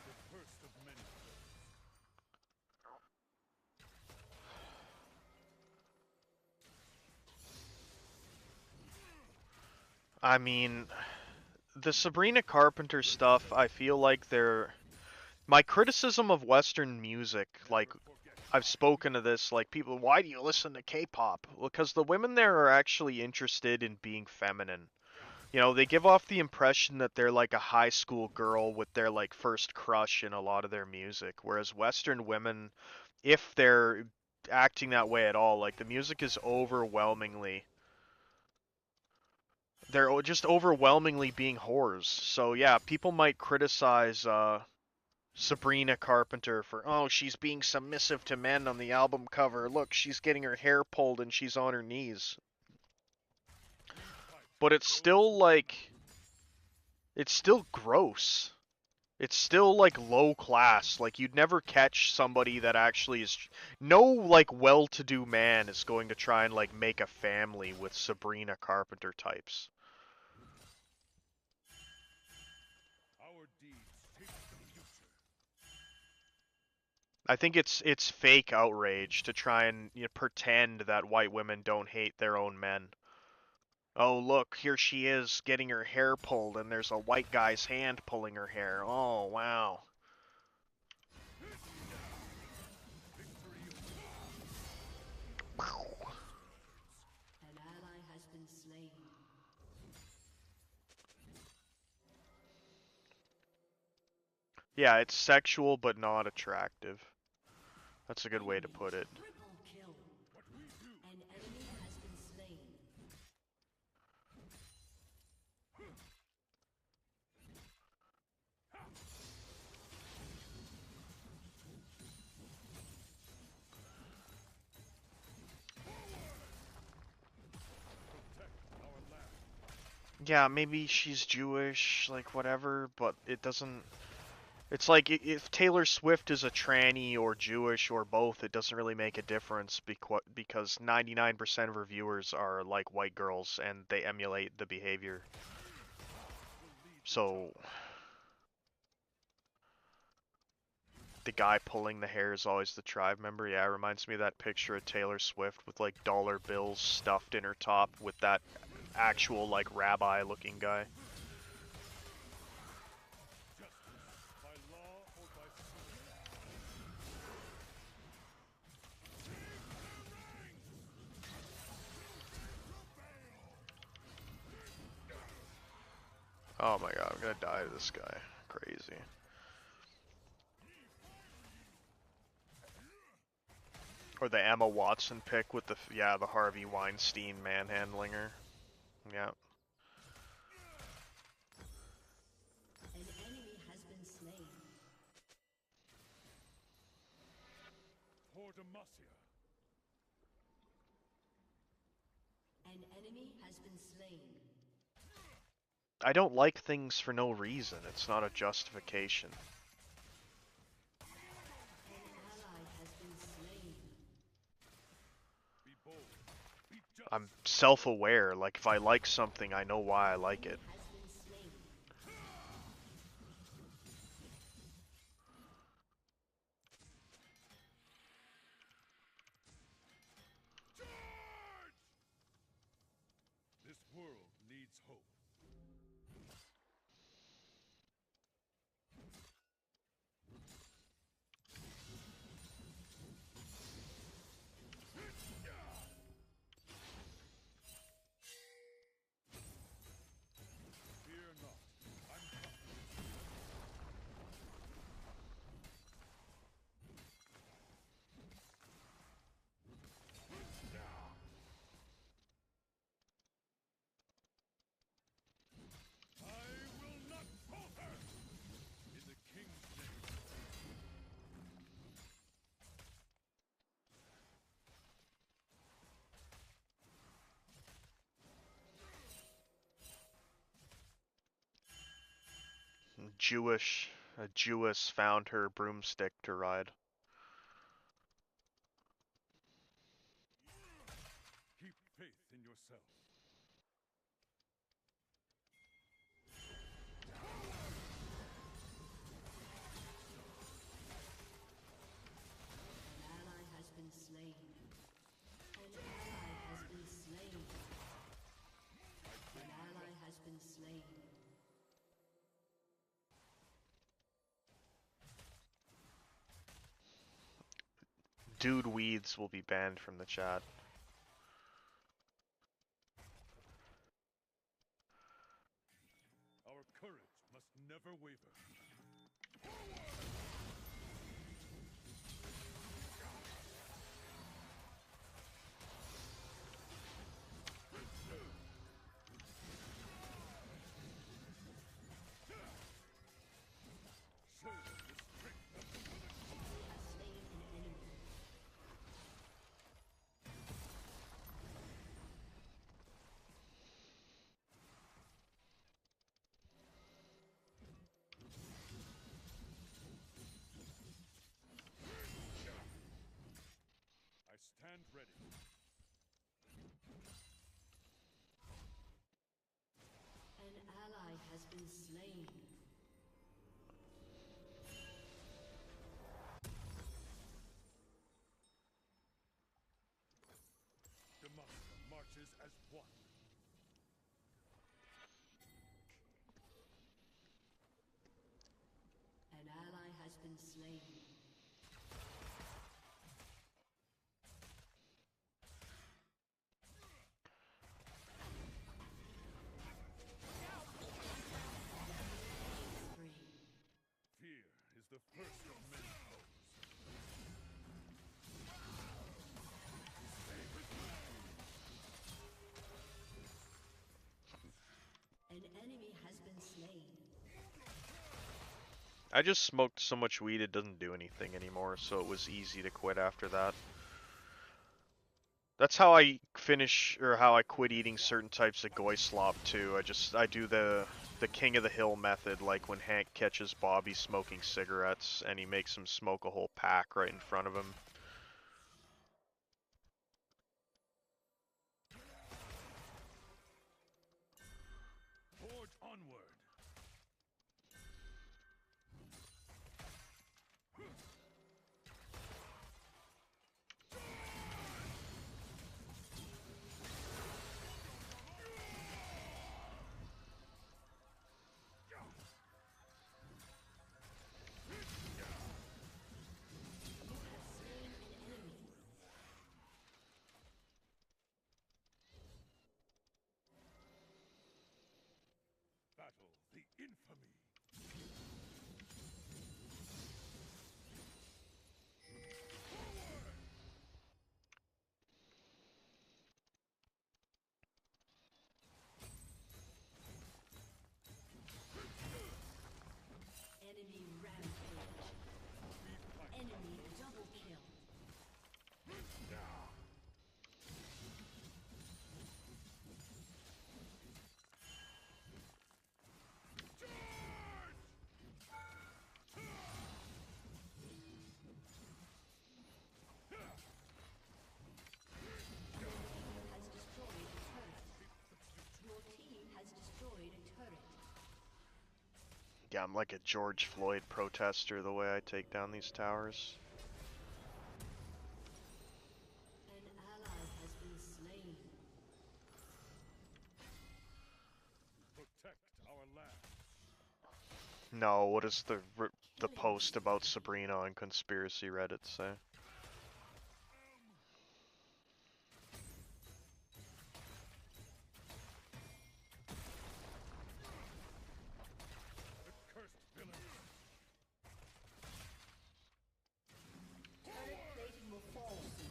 S3: The first of many.
S2: I mean, the Sabrina Carpenter stuff, I feel like my criticism of Western music, like, I've spoken to this, like, people, why do you listen to K-pop? Well, because the women there are actually interested in being feminine. You know, they give off the impression that they're like a high school girl with their, like, first crush in a lot of their music, whereas Western women, if they're acting that way at all, like, the music is they're just overwhelmingly being whores. So yeah, people might criticize Sabrina Carpenter for, oh, she's being submissive to men on the album cover. Look, she's getting her hair pulled and she's on her knees. But it's still gross. It's still like low class. Like you'd never catch somebody that actually is no like well-to-do man is going to try and like make a family with Sabrina Carpenter types.
S3: Our deeds shape the future.
S2: I think it's fake outrage to try and pretend that white women don't hate their own men. Oh, look, here she is getting her hair pulled and there's a white guy's hand pulling her hair. Oh, wow.
S4: An ally has been slain.
S2: Yeah, it's sexual but not attractive. That's a good way to put it.
S4: Triple kill. An enemy has been slain.
S3: Protect our land.
S2: Yeah, maybe she's Jewish, like whatever, but it doesn't. It's like if Taylor Swift is a tranny or Jewish or both, it doesn't really make a difference because 99% of her viewers are like white girls and they emulate the behavior. So the guy pulling the hair is always the tribe member. Yeah, it reminds me of that picture of Taylor Swift with like dollar bills stuffed in her top with that actual like rabbi looking guy.
S3: By law or by sword.
S2: Oh my god, I'm gonna die to this guy. Crazy. Or the Emma Watson pick with the Harvey Weinstein manhandling her. Yeah.
S4: An enemy has been slain.
S3: For Demacia.
S4: An enemy has been slain.
S2: I don't like things for no reason. It's not a justification.
S4: An ally has been slain.
S3: Be bold. Be just.
S2: I'm self-aware. Like, if I like something, I know why I like it.
S4: Has been slain.
S3: Charge! This world needs hope. Fear not. I'm coming. I will not falter! In the King's name.
S2: A Jewess found her broomstick to ride.
S3: Keep faith in yourself.
S4: An ally has been slain. An ally has been slain. An ally has been slain.
S2: Dude Weeds will be banned from the chat.
S3: Our courage must never waver. Show them the strength of the
S4: Has slain an enemy.
S3: I stand ready.
S4: An ally has been slain.
S3: Demacia marches as one.
S4: An ally has been slain. Spree.
S3: Fear is the first of many foes.
S4: An enemy has been slain.
S2: I just smoked so much weed it doesn't do anything anymore, so it was easy to quit after that. That's how I finish, or how I quit eating certain types of goy slop too. I do the King of the Hill method, like when Hank catches Bobby smoking cigarettes and he makes him smoke a whole pack right in front of him.
S3: Forge onward.
S4: Slain
S2: Yeah, I'm like a George Floyd protester the way I take down these towers.
S4: An ally has been slain.
S3: Protect our land.
S2: No, what does the post about Sabrina on conspiracy Reddit say?
S3: The cursed villain.
S4: Turret plating will fall soon.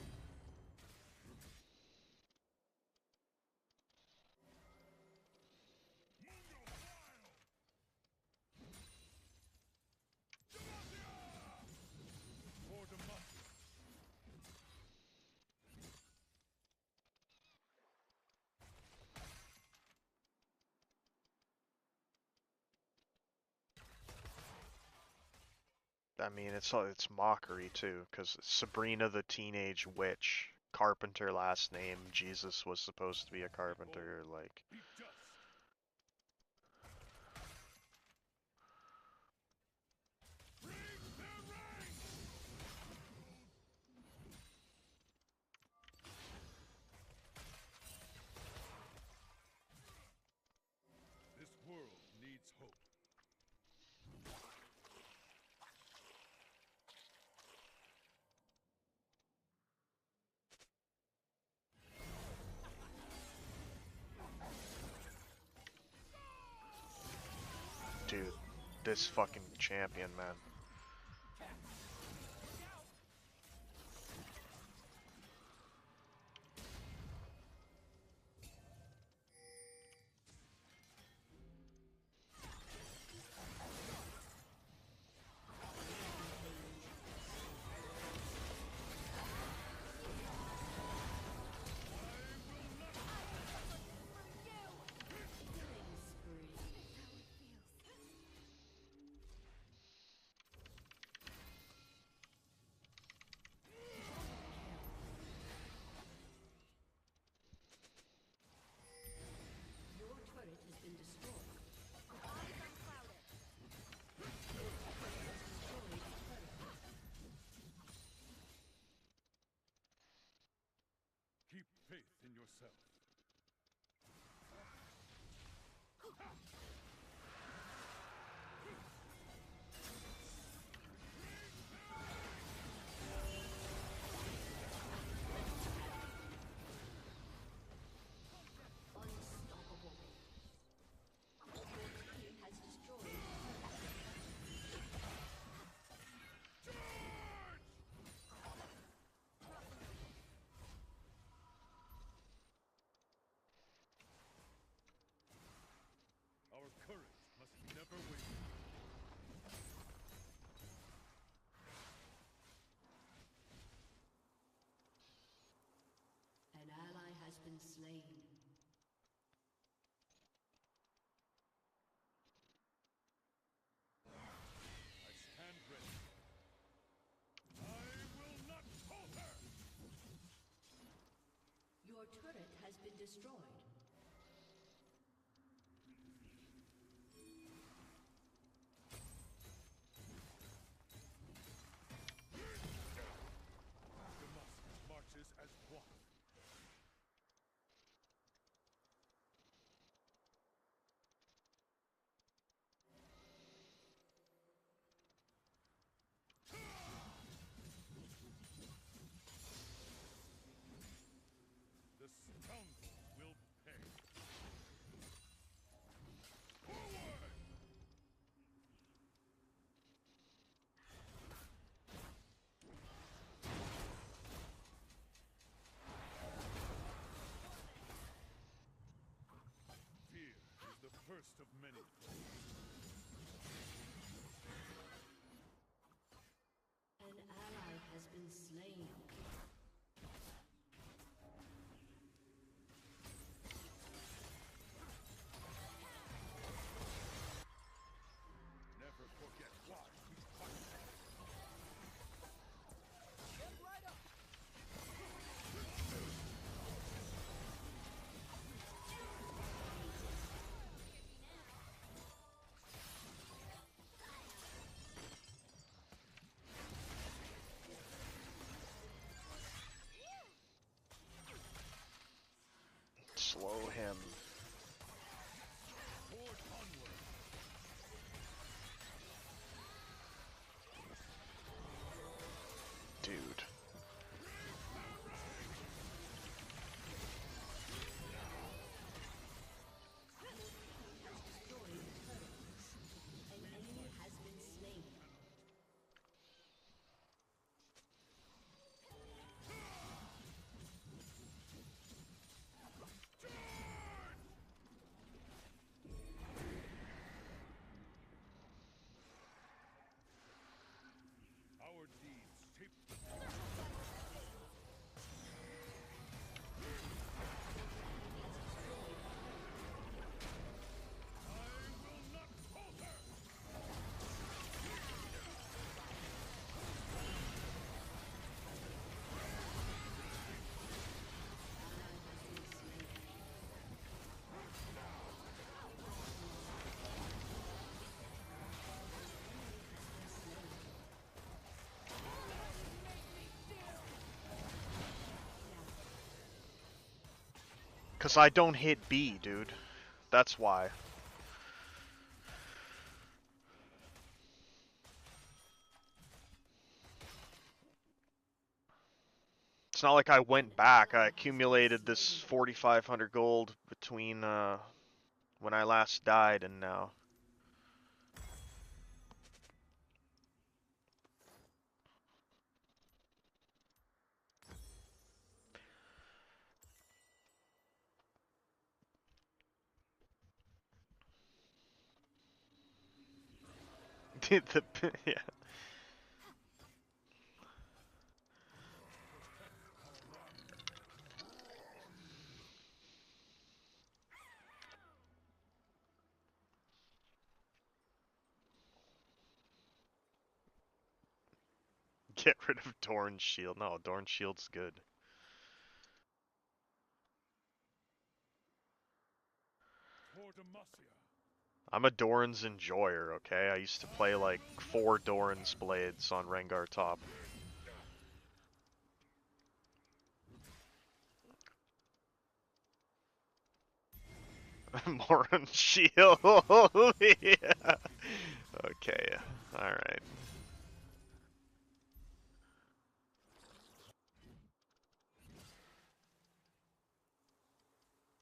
S3: For democracy.
S2: I mean, it's mockery too, because Sabrina the Teenage Witch, Carpenter last name, Jesus was supposed to be a carpenter, like.
S3: Be just. Bring their ranks. This world needs hope.
S2: Dude, this fucking champion, man.
S4: Killing spree. Your turret has been destroyed.
S3: Keep faith in yourself.
S4: Unstoppable. Your team has destroyed.
S3: Our courage must never waver.
S4: An ally has been slain.
S3: I stand ready. I will not falter!
S4: Your turret has been destroyed.
S3: Damascus marches as one. The scoundrel will pay. Forward! Fear is the first of many plagues.
S4: An ally has been slain.
S3: Never forget why we fight.
S2: 'Cause I don't hit B, dude. That's why. It's not like I went back. I accumulated this 4,500 gold between when I last died and now. Yeah. Get rid of Dorn's shield. No, Dorn's shield's good.
S3: For Demacia.
S2: I'm a Doran's enjoyer, okay? I used to play like 4 Doran's blades on Rengar top. Moron shield. Yeah. Okay. Alright.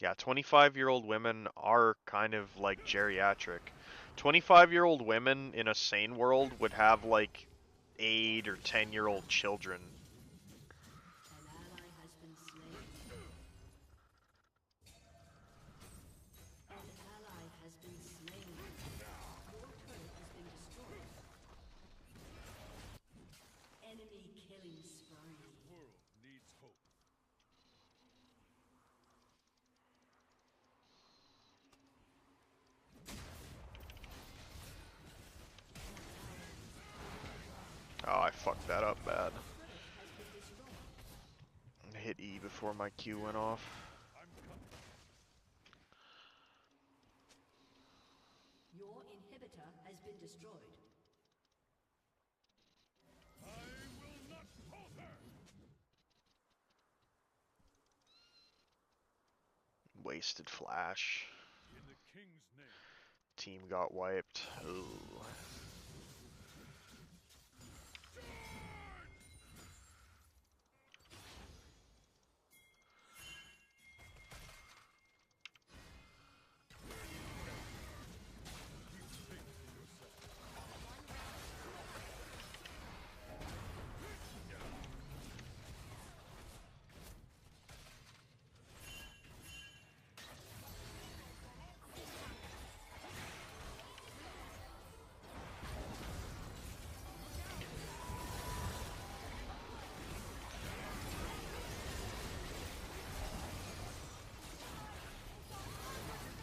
S2: Yeah, 25-year-old women are kind of like geriatric. 25-year-old women in a sane world would have like 8 or 10-year-old children.
S4: An ally has been slain. An ally has been slain. Your turret has been destroyed. Enemy killing spree.
S3: World needs hope.
S2: Oh, I fucked that up bad. I hit E before my Q went off.
S3: I'm coming.
S4: Your inhibitor has been destroyed.
S3: I will not falter.
S2: Wasted flash.
S3: In the king's name.
S2: Team got wiped. Ooh.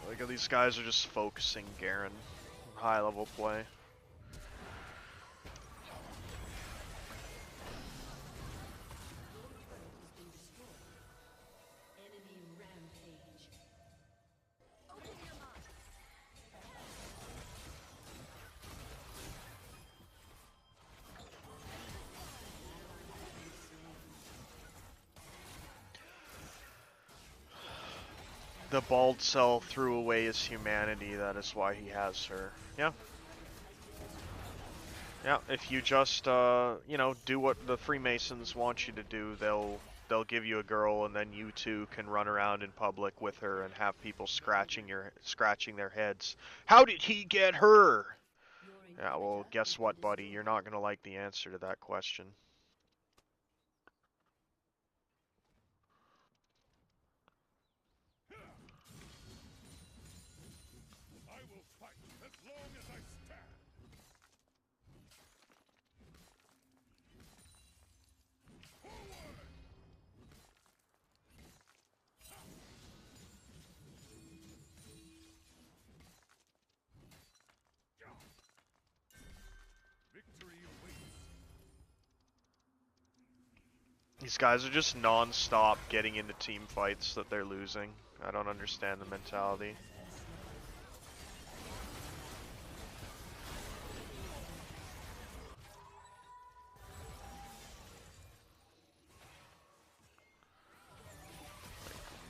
S2: Like, these guys are just focusing Garen. High level play.
S4: Enemy rampage.
S2: The bald cell threw away his humanity, that is why he has her. Yeah. Yeah, if you just, you know, do what the Freemasons want you to do, they'll give you a girl, and then you two can run around in public with her and have people scratching their heads. How did he get her? Yeah, well, guess what, buddy? You're not gonna like the answer to that question.
S3: I will fight as long as I stand. Victory awaits.
S2: These guys are just non-stop getting into team fights that they're losing. I don't understand the mentality.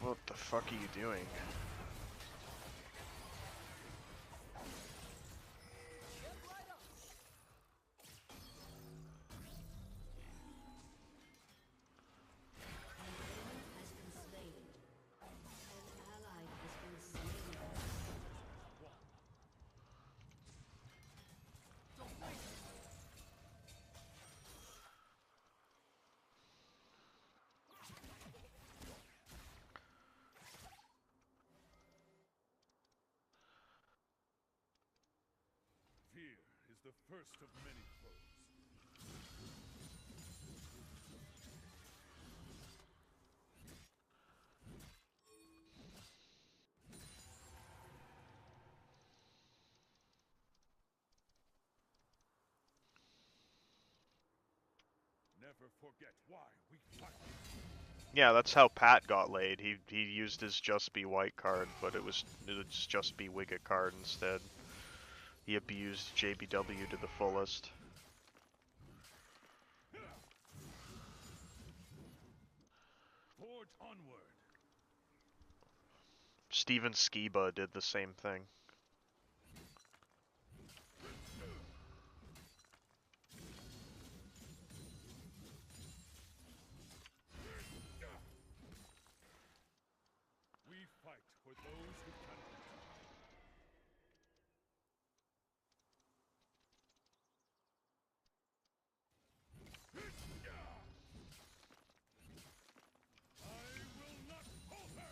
S2: What the fuck are you doing?
S4: Has been slain. An ally has been slain.
S3: Fear is the first of many foes. Never forget why we fight.
S2: Yeah, that's how Pat got laid. He used his Just Be White card, but it was Just Be Wicked card instead. He abused JBW to the fullest.
S3: Forge onward.
S2: Steven Skiba did the same thing.
S3: We fight for those who cannot. I will not falter.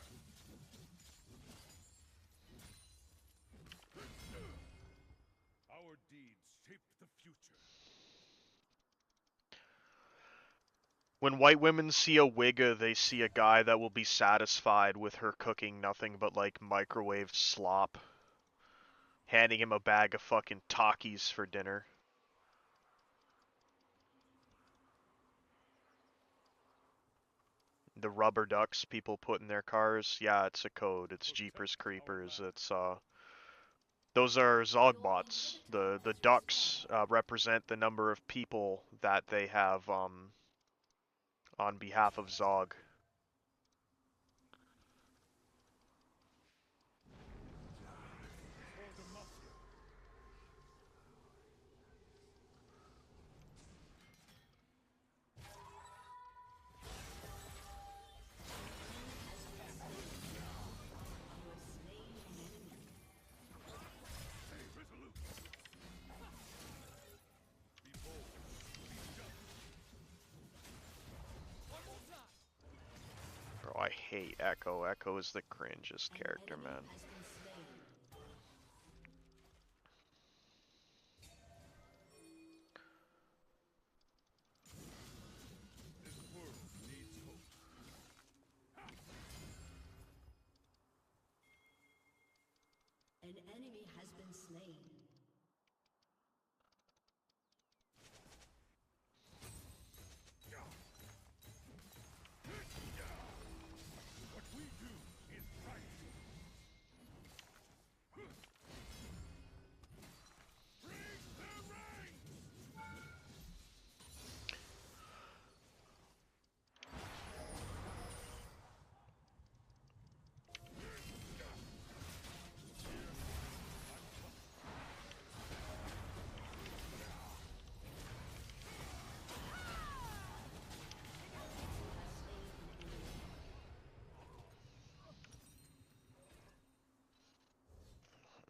S3: Our deeds shape the future.
S2: When white women see a Wigga, they see a guy that will be satisfied with her cooking nothing but like microwave slop. Handing him a bag of fucking Takis for dinner. The rubber ducks people put in their cars, yeah, it's a code. It's Jeepers Creepers. It's those are Zogbots. The ducks represent the number of people that they have on behalf of Zog.
S3: For the Mafia.
S4: You have slain an enemy.
S3: Stay resolute. Be bold. Be just.
S2: Bro, I hate Echo. Echo is the cringest character,
S4: Enemy
S2: man.
S4: has been slain.
S3: This world needs hope.
S4: An enemy has been slain.
S3: What we do is right. Break their ranks!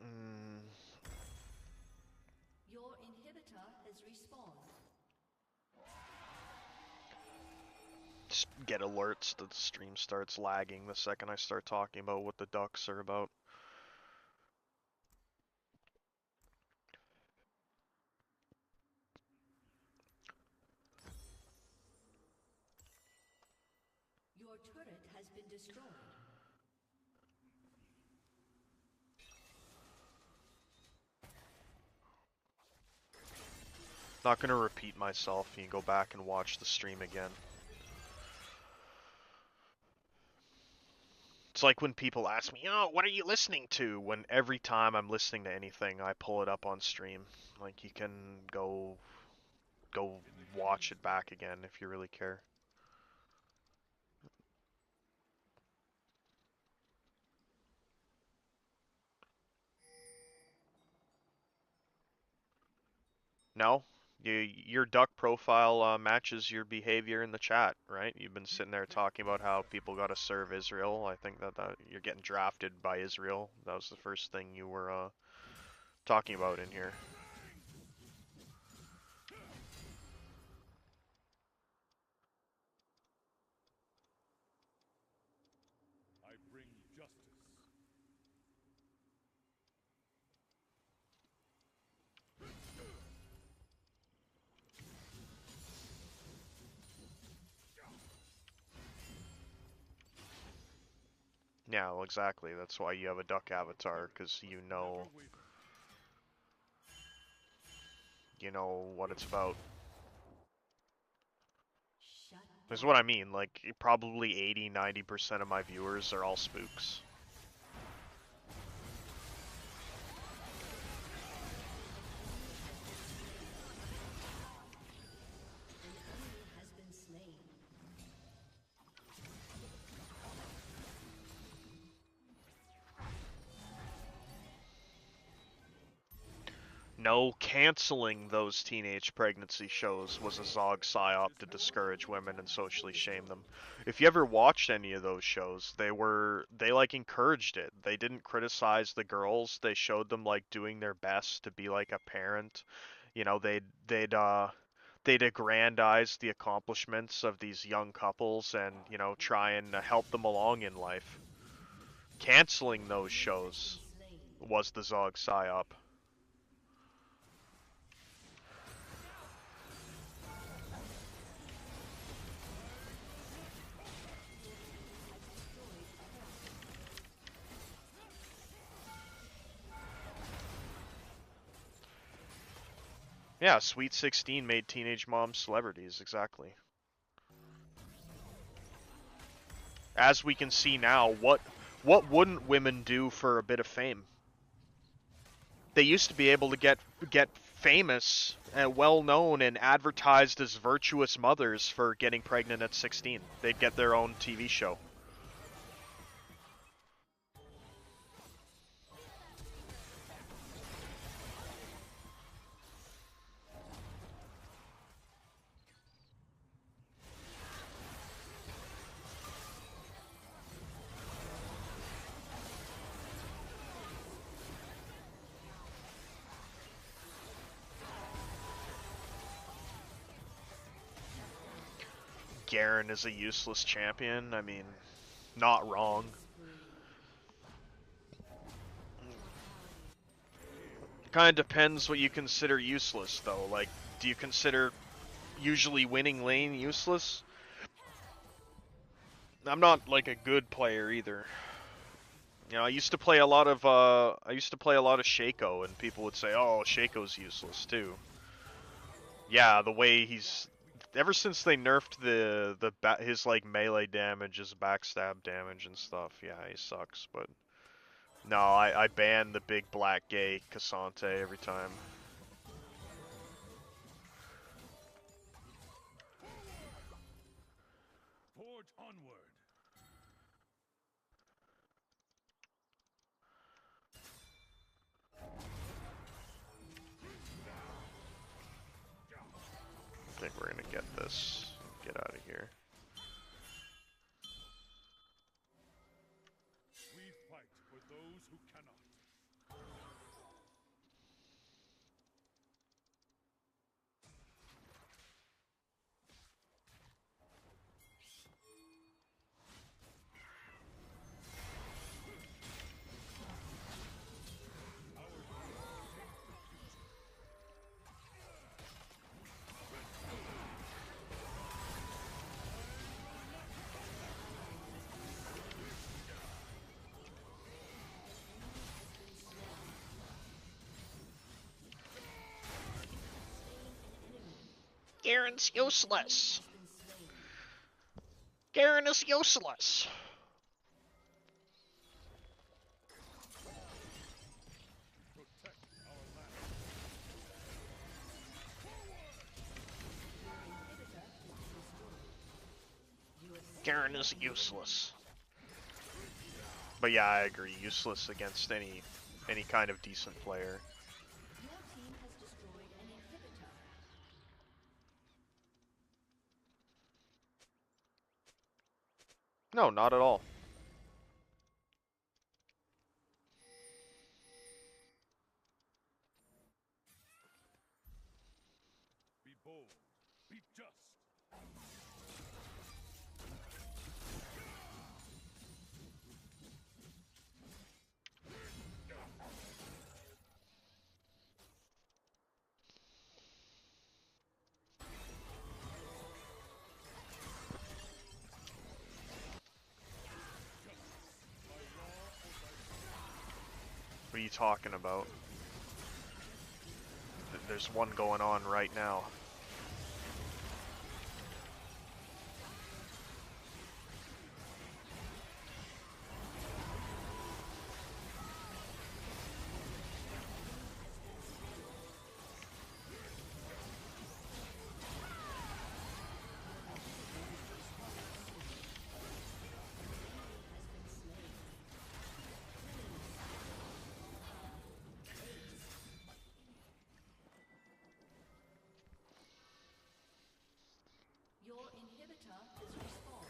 S2: Mm,
S4: Your inhibitor has respawned.
S2: just get alerts that the stream starts lagging the second I start talking about what the ducks are about.
S4: Your turret has been destroyed.
S2: Not gonna repeat myself. You can go back and watch the stream again. It's like when people ask me, "Oh, what are you listening to?" When every time I'm listening to anything, I pull it up on stream. Like you can go watch it back again if you really care. No? Your duck profile matches your behavior in the chat, right? You've been sitting there talking about how people got to serve Israel. I think that you're getting drafted by Israel. That was the first thing you were talking about in here.
S3: I bring justice.
S2: Yeah, well, exactly. That's why you have a duck avatar, because
S3: Never waver.
S2: you know what it's about.
S4: Shut
S2: This is
S4: down.
S2: what I mean. Like, probably 80-90% of my viewers are all spooks.
S4: An enemy has been slain.
S2: No, canceling those teenage pregnancy shows was a Zog psyop to discourage women and socially shame them. If you ever watched any of those shows, they like encouraged it. They didn't criticize the girls. They showed them like doing their best to be like a parent. You know, they'd aggrandize the accomplishments of these young couples and, you know, try and help them along in life. Canceling those shows
S4: Slain.
S2: was the Zog psyop. Yeah, Sweet 16 made teenage moms celebrities, exactly. As we can see now, what wouldn't women do for a bit of fame? They used to be able to get famous and well known and advertised as virtuous mothers for getting pregnant at 16. They'd get their own TV show. Garen is a useless champion. I mean, not wrong. Kind of depends what you consider useless, though. Like, do you consider usually winning lane useless? I'm not like a good player either. You know, I used to play a lot of Shaco, and people would say, "Oh, Shaco's useless too." Yeah, the way he's ever since they nerfed his like melee damage, his backstab damage and stuff. Yeah, he sucks. But no, I ban the big black gay Cassante every time.
S3: Forge onward.
S2: I think we're gonna get this. Get out of here.
S3: We fight for those who cannot.
S2: Garen's useless.
S4: Been slain.
S2: Garen is useless.
S3: Protect our land.
S2: Garen is useless. But yeah, I agree. Useless against any kind of decent player.
S4: Your team has destroyed an inhibitor.
S2: No, not at all.
S3: Be bold. Be just.
S2: What are you talking about? There's one going on right now.
S4: Your inhibitor is respawned.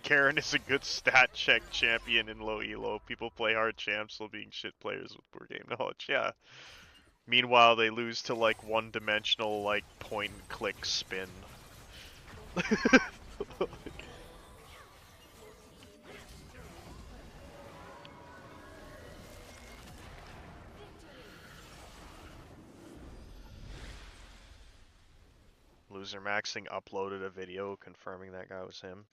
S2: Garen is a good stat check champion in low elo. People play hard champs while being shit players with poor game knowledge. Yeah. Meanwhile, they lose to like one-dimensional, like point and click spin. Loser Maxing uploaded a video confirming that guy was him.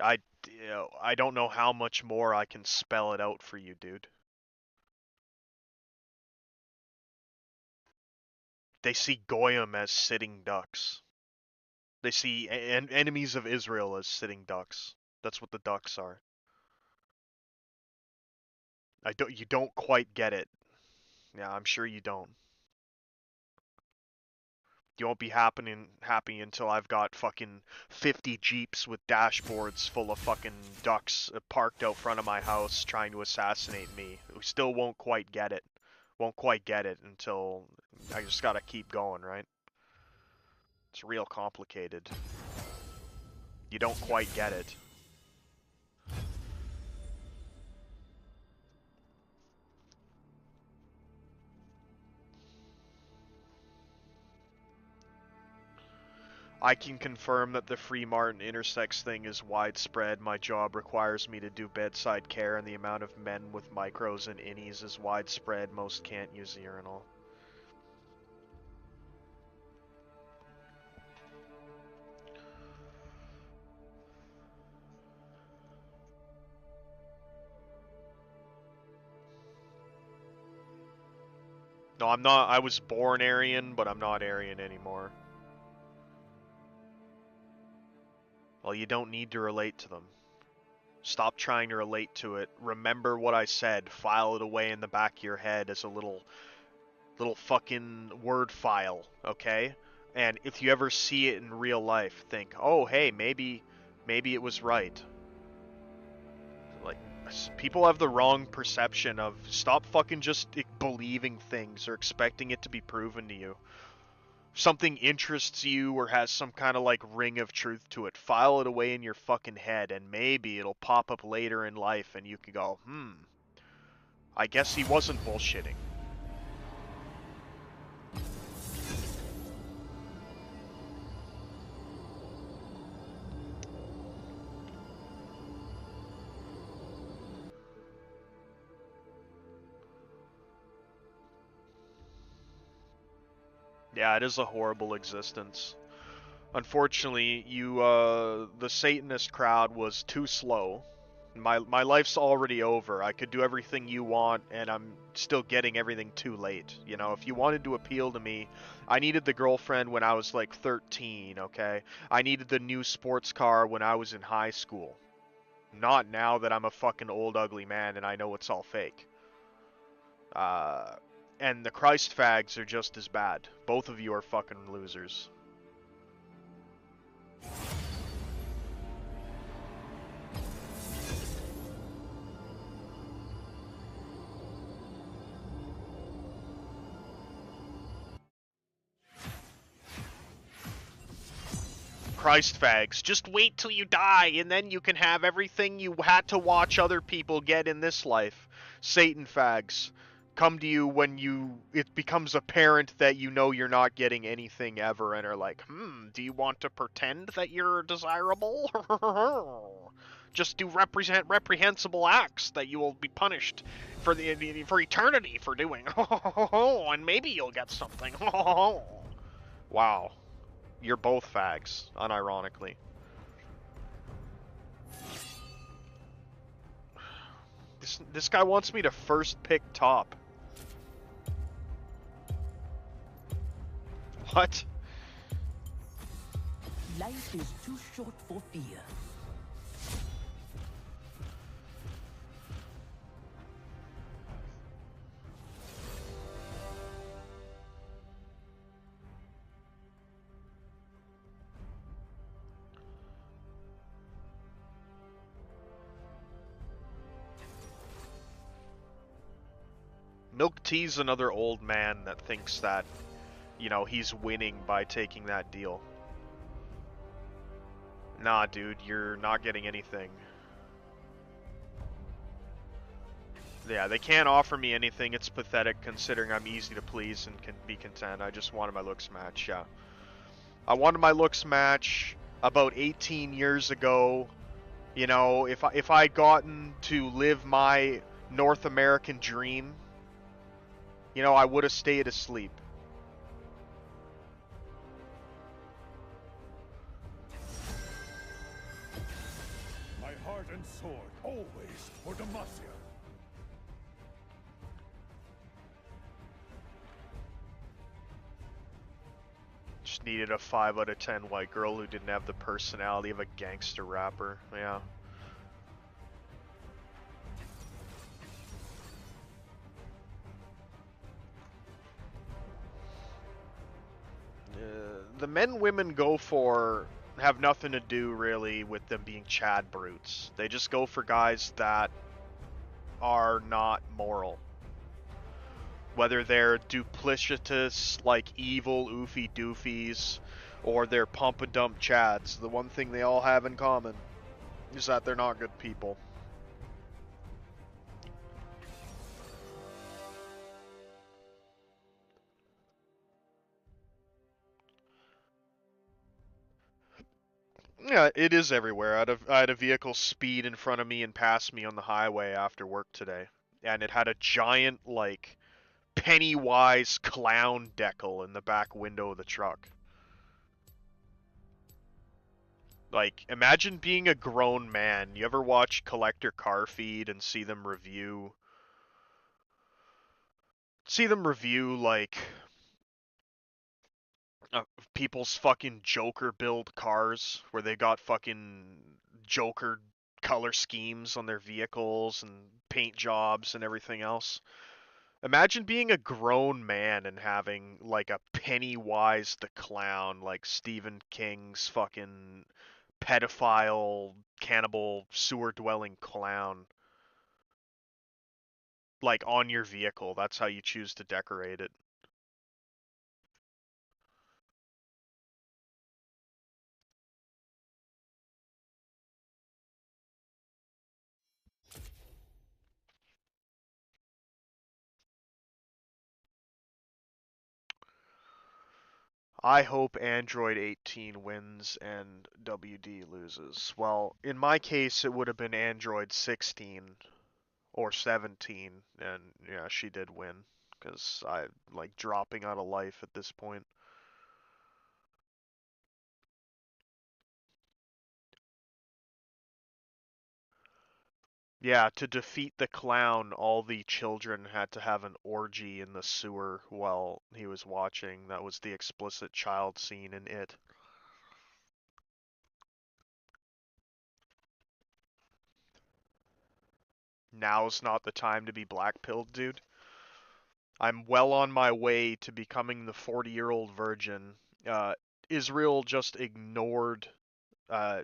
S2: I don't know how much more I can spell it out for you, dude. They see Goyim as sitting ducks. They see enemies of Israel as sitting ducks. That's what the ducks are. You don't quite get it. Yeah, I'm sure you don't. You won't be happy until I've got fucking 50 Jeeps with dashboards full of fucking ducks parked out front of my house trying to assassinate me. We still won't quite get it. Won't quite get it until I just gotta keep going, right? It's real complicated. You don't quite get it. I can confirm that the Free Martin intersex thing is widespread. My job requires me to do bedside care, and the amount of men with micros and innies is widespread. Most can't use the urinal. No, I'm not. I was born Aryan, but I'm not Aryan anymore. Well, you don't need to relate to them. Stop trying to relate to it. Remember what I said. File it away in the back of your head as a little fucking word file, okay? And if you ever see it in real life, think, oh, hey, maybe it was right. Like, people have the wrong perception of stop fucking just believing things or expecting it to be proven to you. If something interests you or has some kind of like ring of truth to it, file it away in your fucking head and maybe it'll pop up later in life and you can go, I guess he wasn't bullshitting. Yeah, it is a horrible existence. Unfortunately, the Satanist crowd was too slow. My life's already over. I could do everything you want, and I'm still getting everything too late. You know, if you wanted to appeal to me, I needed the girlfriend when I was like 13, okay? I needed the new sports car when I was in high school. Not now that I'm a fucking old ugly man and I know it's all fake. And the Christ fags are just as bad. Both of you are fucking losers. Christ, fags, just wait till you die, and then you can have everything you had to watch other people get in this life. Satan fags come to you when it becomes apparent that you know you're not getting anything ever, and are like, do you want to pretend that you're desirable? Just do reprehensible acts that you will be punished for eternity for doing. And maybe you'll get something. Wow. You're both fags, unironically. This guy wants me to first pick top. What?
S5: Life is too short for fear.
S2: Milk Tea's another old man that thinks that, you know, he's winning by taking that deal. Nah, dude, you're not getting anything. Yeah, they can't offer me anything. It's pathetic considering I'm easy to please and can be content. I just wanted my looks match, yeah. I wanted my looks match about 18 years ago. You know, if I gotten to live my North American dream, you know, I would have stayed asleep.
S3: My heart and sword, always for Demacia.
S2: Just needed a 5 out of 10 white girl who didn't have the personality of a gangster rapper. Yeah. The men women go for have nothing to do really with them being Chad brutes. They just go for guys that are not moral. Whether they're duplicitous, like evil oofy doofies, or they're pump and dump Chads, the one thing they all have in common is that they're not good people. Yeah, it is everywhere. I had a vehicle speed in front of me and pass me on the highway after work today. And it had a giant, like, Pennywise clown decal in the back window of the truck. Like, imagine being a grown man. You ever watch Collector Car Feed and see them review, like, people's fucking Joker build cars where they got fucking Joker color schemes on their vehicles and paint jobs and everything else. Imagine being a grown man and having like a Pennywise the Clown, like Stephen King's fucking pedophile, cannibal, sewer dwelling clown, like on your vehicle. That's how you choose to decorate it. I hope Android 18 wins and WD loses. Well, in my case, it would have been Android 16 or 17, and yeah, she did win because I like dropping out of life at this point. Yeah, to defeat the clown, all the children had to have an orgy in the sewer while he was watching. That was the explicit child scene in it. Now's not the time to be black-pilled, dude. I'm well on my way to becoming the 40-year-old virgin. Israel just ignored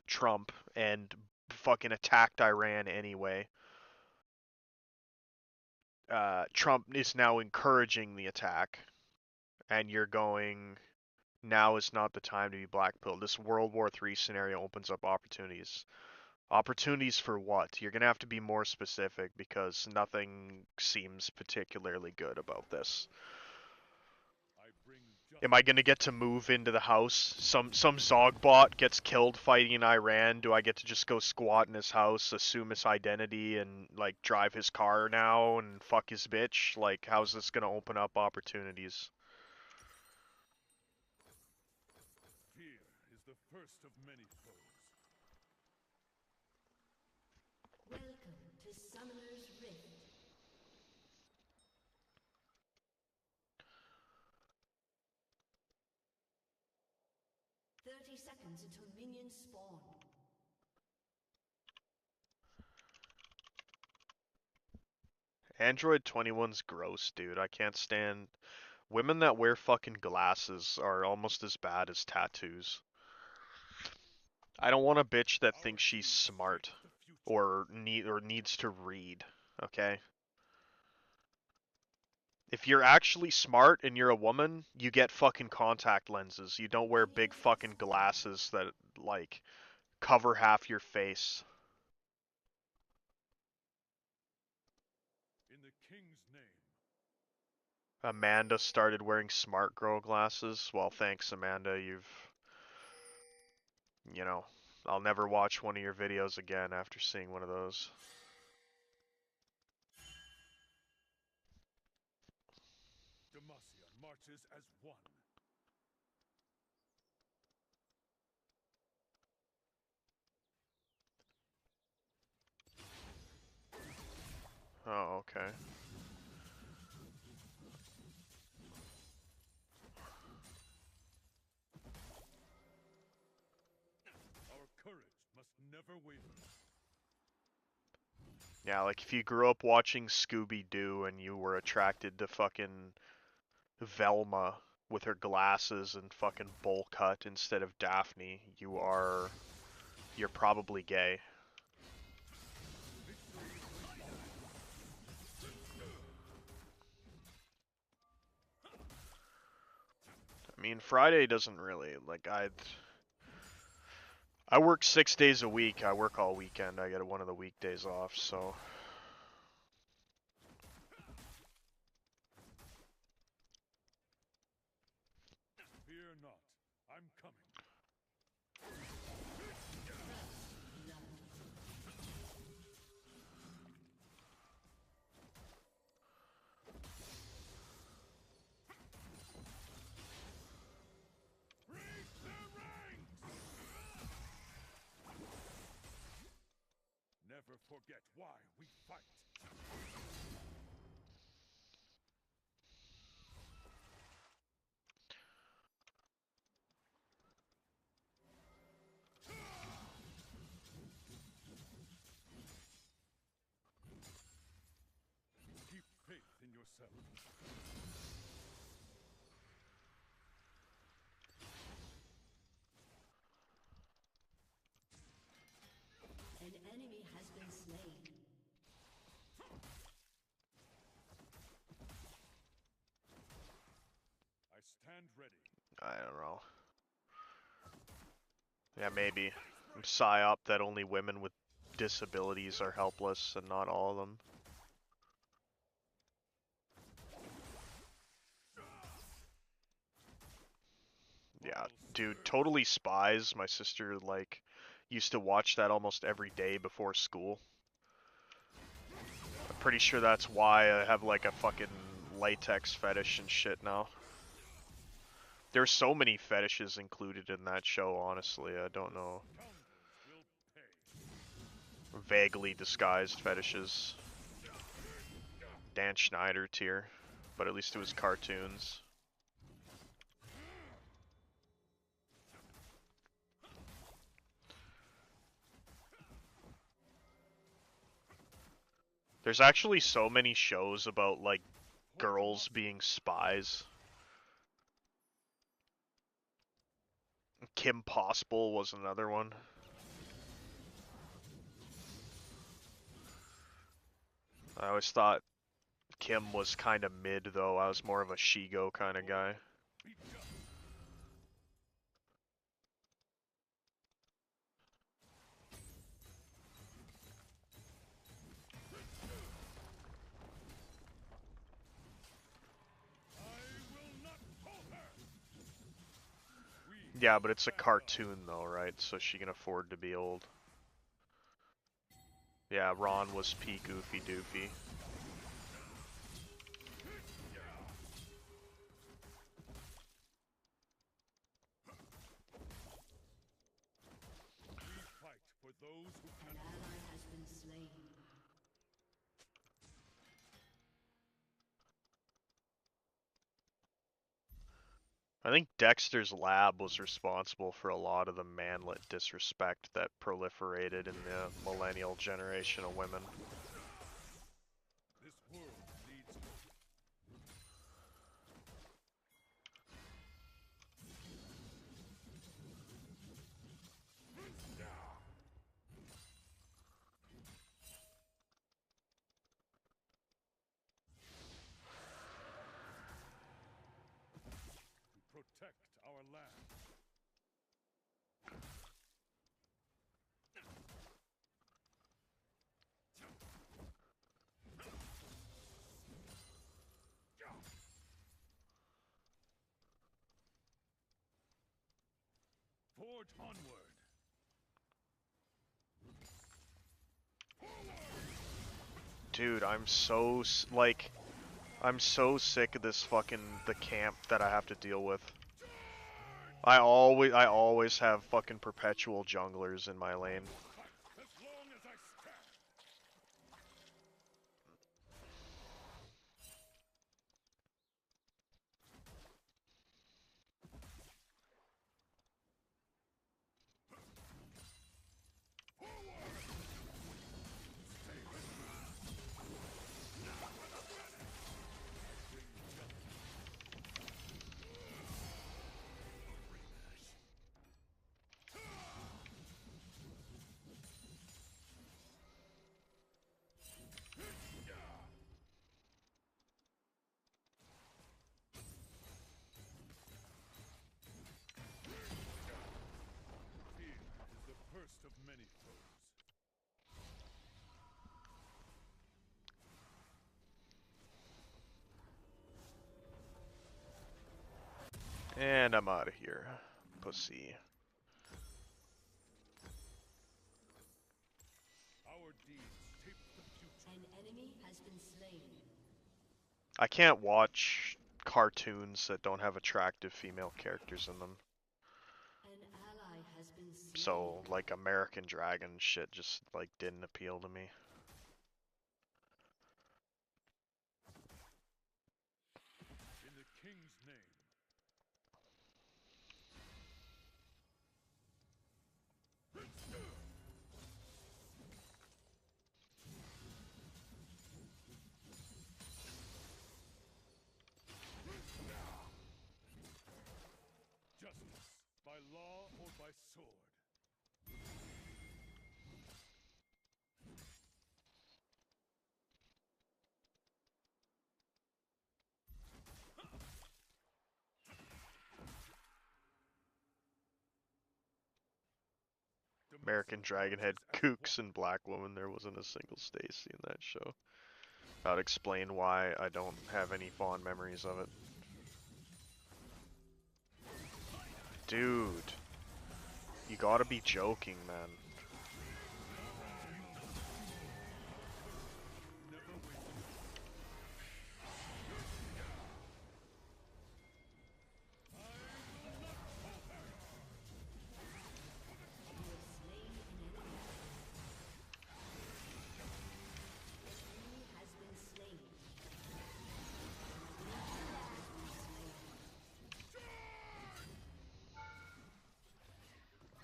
S2: Trump and fucking attacked Iran anyway. Trump is now encouraging the attack, and you're going, now is not the time to be blackpilled. This World War III scenario opens up opportunities. Opportunities for what? You're gonna have to be more specific because nothing seems particularly good about this.
S3: I bring
S2: Am I gonna get to move into the house? Some Zogbot gets killed fighting in Iran. Do I get to just go squat in his house, assume his identity, and like drive his car now and fuck his bitch? Like, how's this gonna open up opportunities?
S3: fear is the first of many foes.
S4: Welcome to Summoner's Rift. Seconds until minions spawn.
S2: Android 21's gross, dude. I can't stand women that wear fucking glasses are almost as bad as tattoos. I don't want a bitch that thinks she's smart or needs to read, okay? If you're actually smart and you're a woman, you get fucking contact lenses. You don't wear big fucking glasses that like cover half your face.
S3: In the king's name.
S2: Amanda started wearing smart girl glasses. Well, thanks, Amanda. You know, I'll never watch one of your videos again after seeing one of those.
S3: Demacia marches as one.
S2: Oh, okay.
S3: Our courage must never waver.
S2: Yeah, like if you grew up watching Scooby-Doo and you were attracted to fucking Velma with her glasses and fucking bowl cut instead of Daphne, you're probably gay. I mean, Friday doesn't really, like, I work 6 days a week. I work all weekend. I get one of the weekdays off, so.
S3: Fear not. I'm coming. Break the ranks! Never forget why we fight. Keep faith in yourself.
S4: An enemy has been slain.
S3: I stand ready.
S2: I don't know. Yeah, maybe. PsyOp that only women with disabilities are helpless and not all of them. Yeah, dude, Totally Spies. My sister, like, used to watch that almost every day before school. I'm pretty sure that's why I have, like, a fucking latex fetish and shit now. There's so many fetishes included in that show, honestly. I don't know.
S3: Will pay.
S2: Vaguely disguised fetishes. Dan Schneider tier. But at least it was cartoons. There's actually so many shows about, like, girls being spies. Kim Possible was another one. I always thought Kim was kind of mid, though. I was more of a Shigo kind of guy. Yeah, but it's a cartoon though, right? So she can afford to be old. Yeah, Ron was P Goofy Doofy.
S3: We fight for those who
S4: An
S3: cannot.
S4: ally has been slain.
S2: I think Dexter's lab was responsible for a lot of the manlet disrespect that proliferated in the millennial generation of women.
S3: This world needs hope. To protect our land. Forge onward.
S2: Dude, I'm so sick of this fucking the camp that I have to deal with. I always have fucking perpetual junglers in my lane.
S3: As long as I stand. Fear is the first of many foes.
S2: And I'm out of here. Pussy.
S3: Our deeds shape the future.
S4: An enemy has been slain.
S2: I can't watch cartoons that don't have attractive female characters in them.
S4: An ally has been slain.
S2: So, like, American Dragon shit just, like, didn't appeal to me.
S3: In the king's name. Justice, by law or by sword.
S2: American Dragon had kooks and black woman. There wasn't a single Stacy in that show. That'd explain why I don't have any fond memories of it. Dude. You gotta be joking, man.
S4: Has been slain.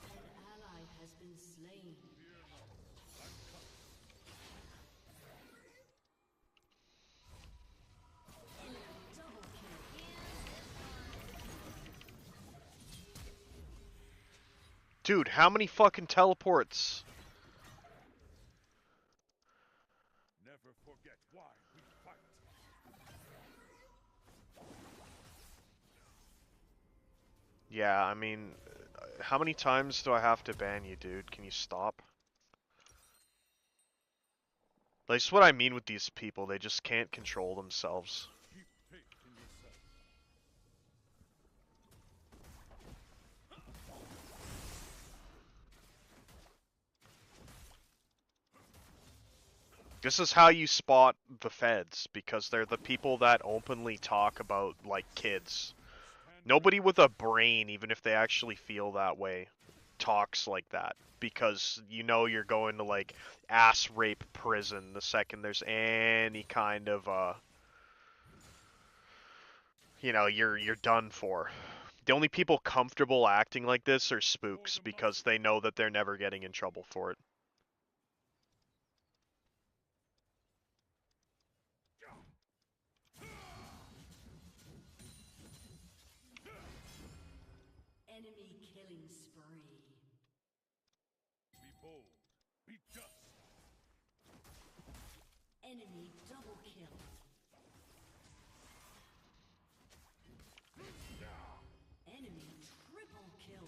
S4: An ally has been slain.
S2: Dude, how many fucking teleports?
S3: Never forget why we fight.
S2: Yeah, I mean, how many times do I have to ban you, dude? Can you stop? Like, that's what I mean with these people. They just can't control themselves.
S3: Keep faith in yourself.
S2: This is how you spot the feds, because they're the people that openly talk about, like, kids. Nobody with a brain, even if they actually feel that way, talks like that. Because you know you're going to, like, ass rape prison the second there's any kind of, you know, you're done for. The only people comfortable acting like this are spooks, because they know that they're never getting in trouble for it.
S4: Enemy killing spree.
S3: Be bold. Be just.
S4: Enemy double kill. Enemy triple kill.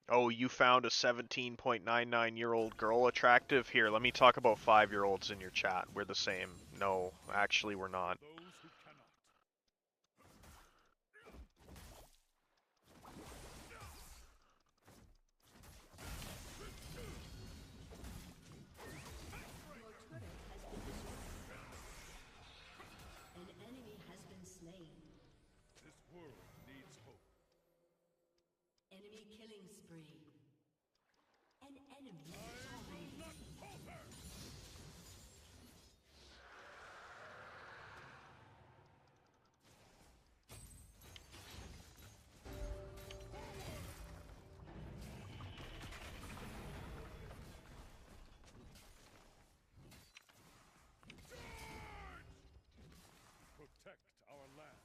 S2: Oh, you found a 17.99-year-old girl attractive? Here, let me talk about 5-year-olds in your chat. We're the same. No, actually we're not.
S3: Those who cannot.
S4: Your turret has been destroyed. An enemy has been slain.
S3: This world needs hope.
S4: Enemy killing spree. An enemy
S3: Not falter! Protect our land.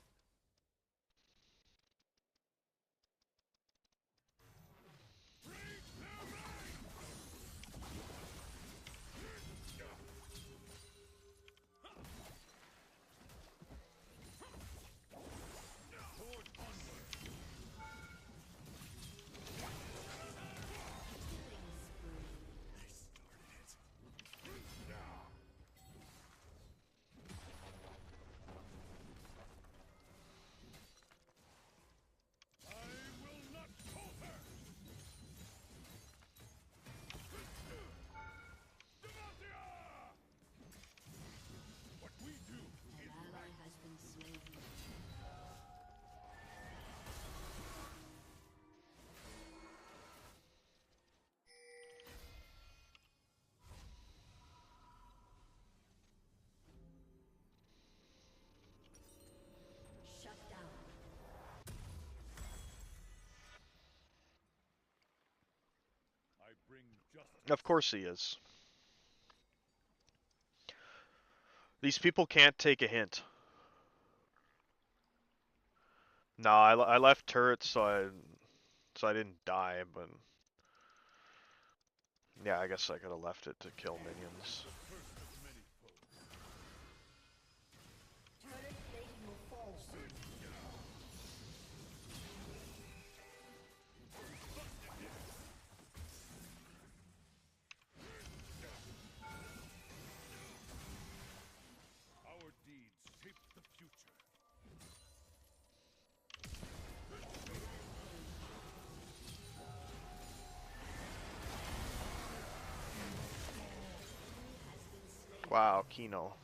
S3: I will not falter! Demacia! What we do
S4: An
S3: is
S4: ally
S3: right.
S4: has been slain. Shut down.
S3: I bring justice.
S2: Of course he is. These people can't take a hint. No, I left turrets so I didn't die, but yeah, I guess I could have left it to kill minions.
S3: First of many foes.
S4: Turret plating will fall soon.
S3: Our deeds shape the future.
S2: Wow, Kino.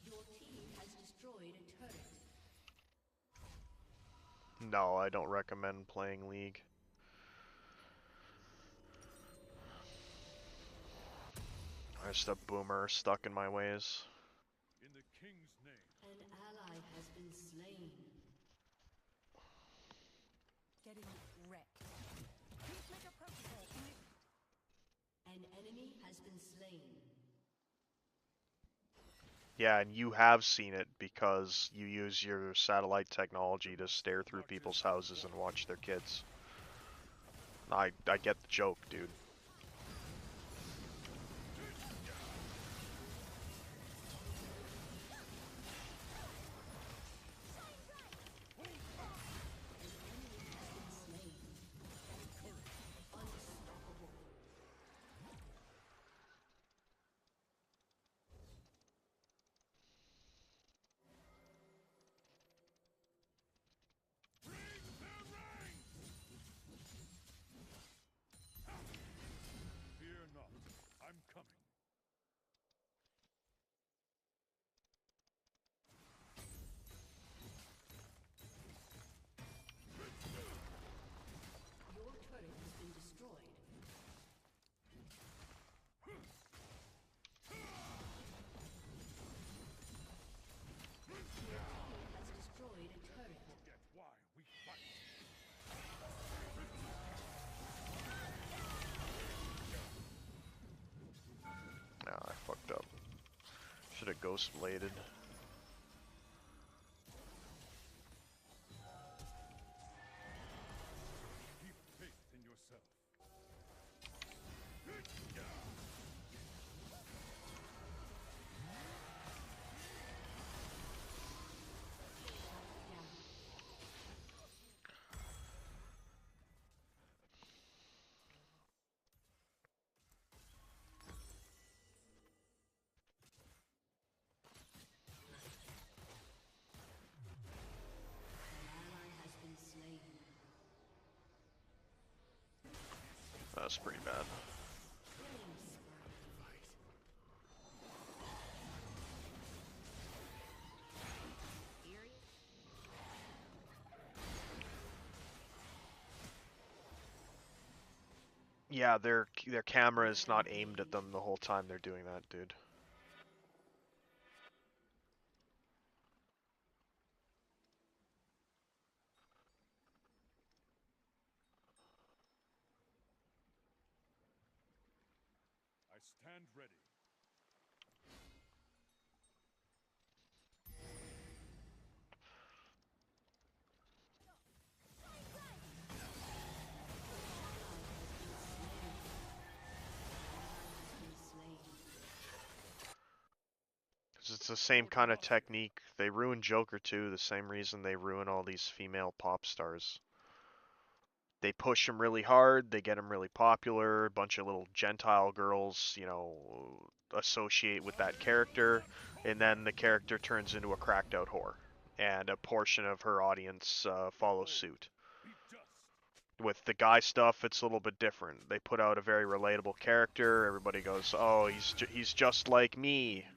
S4: Your team has destroyed a turret.
S2: No, I don't recommend playing League. I'm just a boomer stuck in my ways.
S3: In the king's name.
S4: An ally has been slain.
S5: Getting wrecked. Peacemaker protocol.
S4: An enemy has been slain.
S2: Yeah, and you have seen it because you use your satellite technology to stare through people's houses and watch their kids. I get the joke, dude.
S4: Unstoppable.
S2: should have ghost bladed.
S3: Keep faith in yourself.
S4: An ally has been slain.
S2: That's pretty bad.
S4: Killing spree.
S2: Yeah, their camera is not aimed at them the whole time they're doing that, dude.
S3: I stand ready.
S4: Slain.
S2: 'Cause it's the same kind of technique. They ruin Joker too, the same reason they ruin all these female pop stars. They push him really hard, they get him really popular, a bunch of little Gentile girls, you know, associate with that character, and then the character turns into a cracked out whore. And a portion of her audience follows suit.
S3: Be just.
S2: With the guy stuff, it's a little bit different. They put out a very relatable character, everybody goes, oh, he's just like me.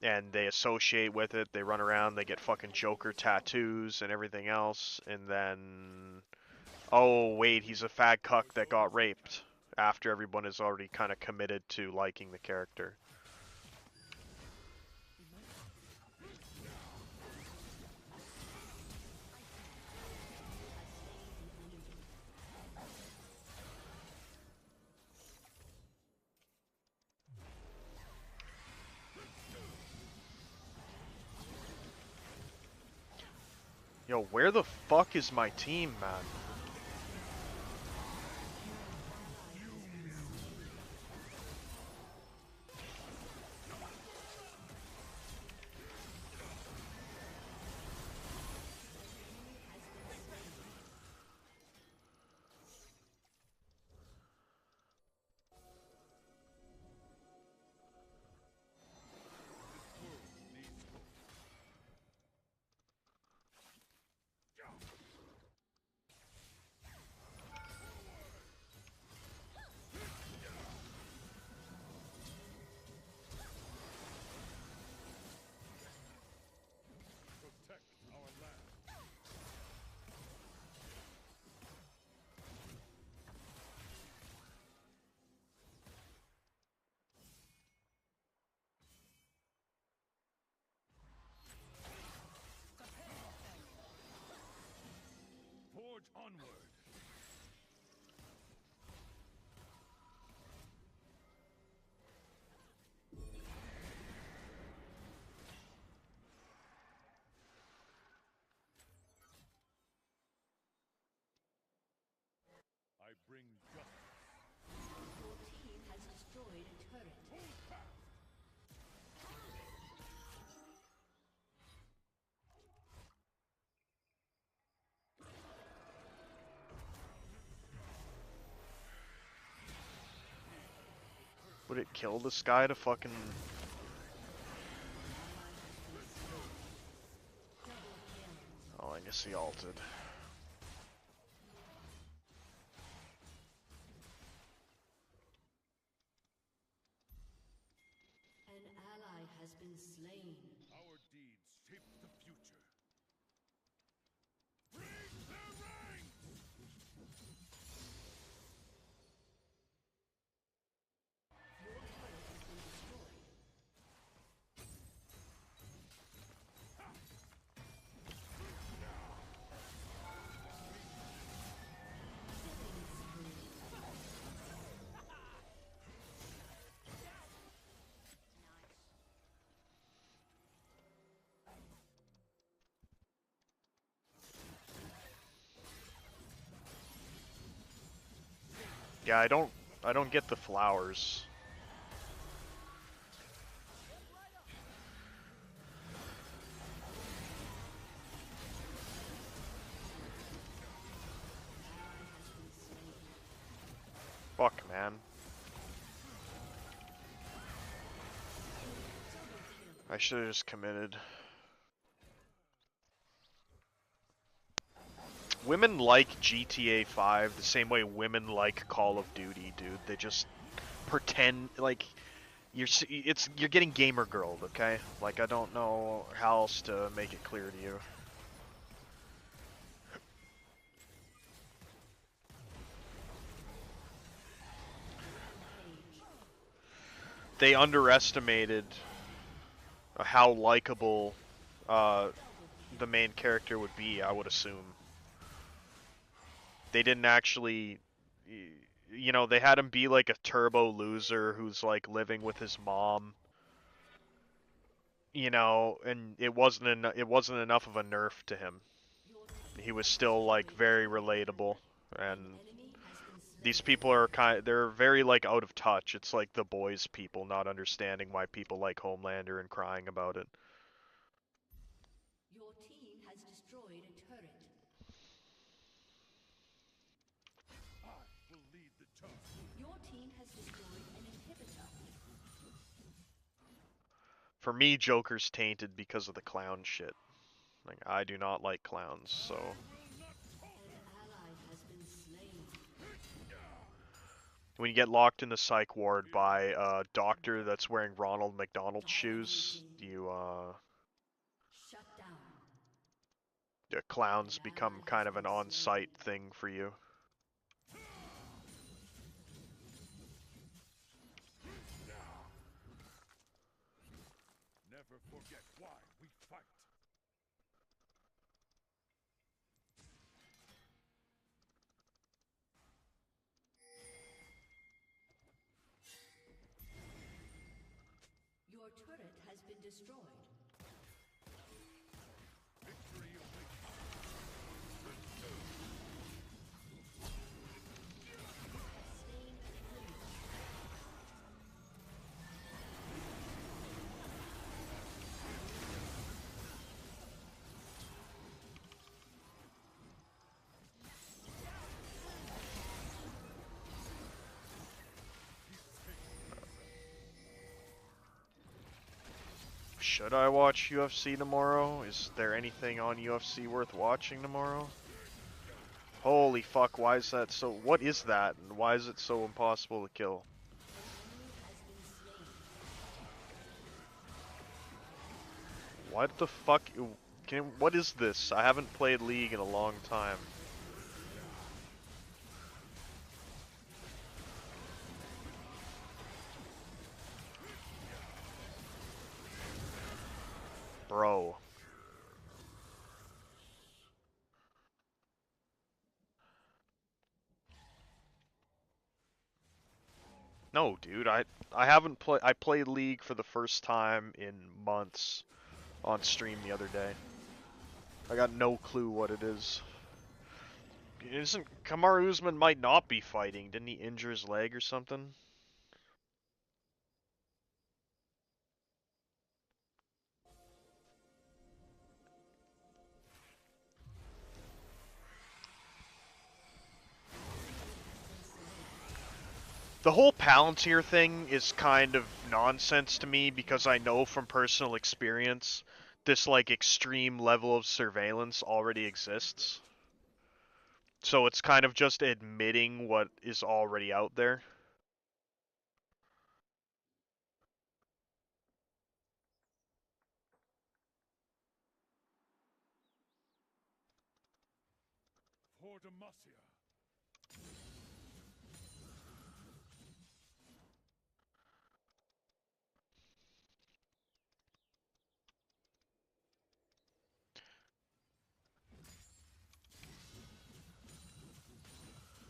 S2: And they associate with it, they run around, they get fucking Joker tattoos and everything else, and then... oh, wait, he's a fag cuck that got raped. After everyone is already kind of committed to liking the character. Yo, where the fuck is my team, man?
S3: Protect our land. Forge onward. I bring justice.
S4: Your team has destroyed a turret.
S2: Would it kill this guy to fucking... oh, I guess he ulted.
S4: An ally has been slain.
S3: Our deeds shape the future. Bring their ranks!
S4: Your turret has been destroyed. Killing spree.
S2: Yeah, I don't get the flowers. Fuck, man. I should have just committed. Women like GTA 5 the same way women like Call of Duty, dude. They just pretend like you're getting gamer girled, okay? Like I don't know how else to make it clear to you. They underestimated how likable the main character would be, I would assume. They didn't actually, you know, they had him be like a turbo loser who's like living with his mom, you know, and it wasn't enough of a nerf to him. He was still like very relatable, and these people are they're very like out of touch. It's like the boys people not understanding why people like Homelander and crying about it.
S4: Your team has destroyed a turret.
S3: I will lead the charge.
S4: Your team has destroyed an inhibitor.
S2: For me, Joker's tainted because of the clown shit. Like I do not like clowns, so
S4: An ally has been slain.
S2: when you get locked in the psych ward by a doctor that's wearing Ronald McDonald shoes, you
S4: Shut down.
S2: the clowns become kind of an on-site thing for you.
S3: Never forget why we fight.
S4: Your turret has been destroyed.
S3: Victory awaits.
S4: Slain an enemy.
S2: Should I watch UFC tomorrow? Is there anything on UFC worth watching tomorrow? Holy fuck, why is that so... What is that, and why is it so impossible to kill? What the fuck... what is this? I haven't played League in a long time. Bro. No, dude, I haven't played... I played League for the first time in months on stream the other day. I got no clue what it is. Isn't... Kamaru Usman might not be fighting. Didn't he injure his leg or something? The whole Palantir thing is kind of nonsense to me because I know from personal experience this like extreme level of surveillance already exists. So it's kind of just admitting what is already out there.
S3: For Demacia.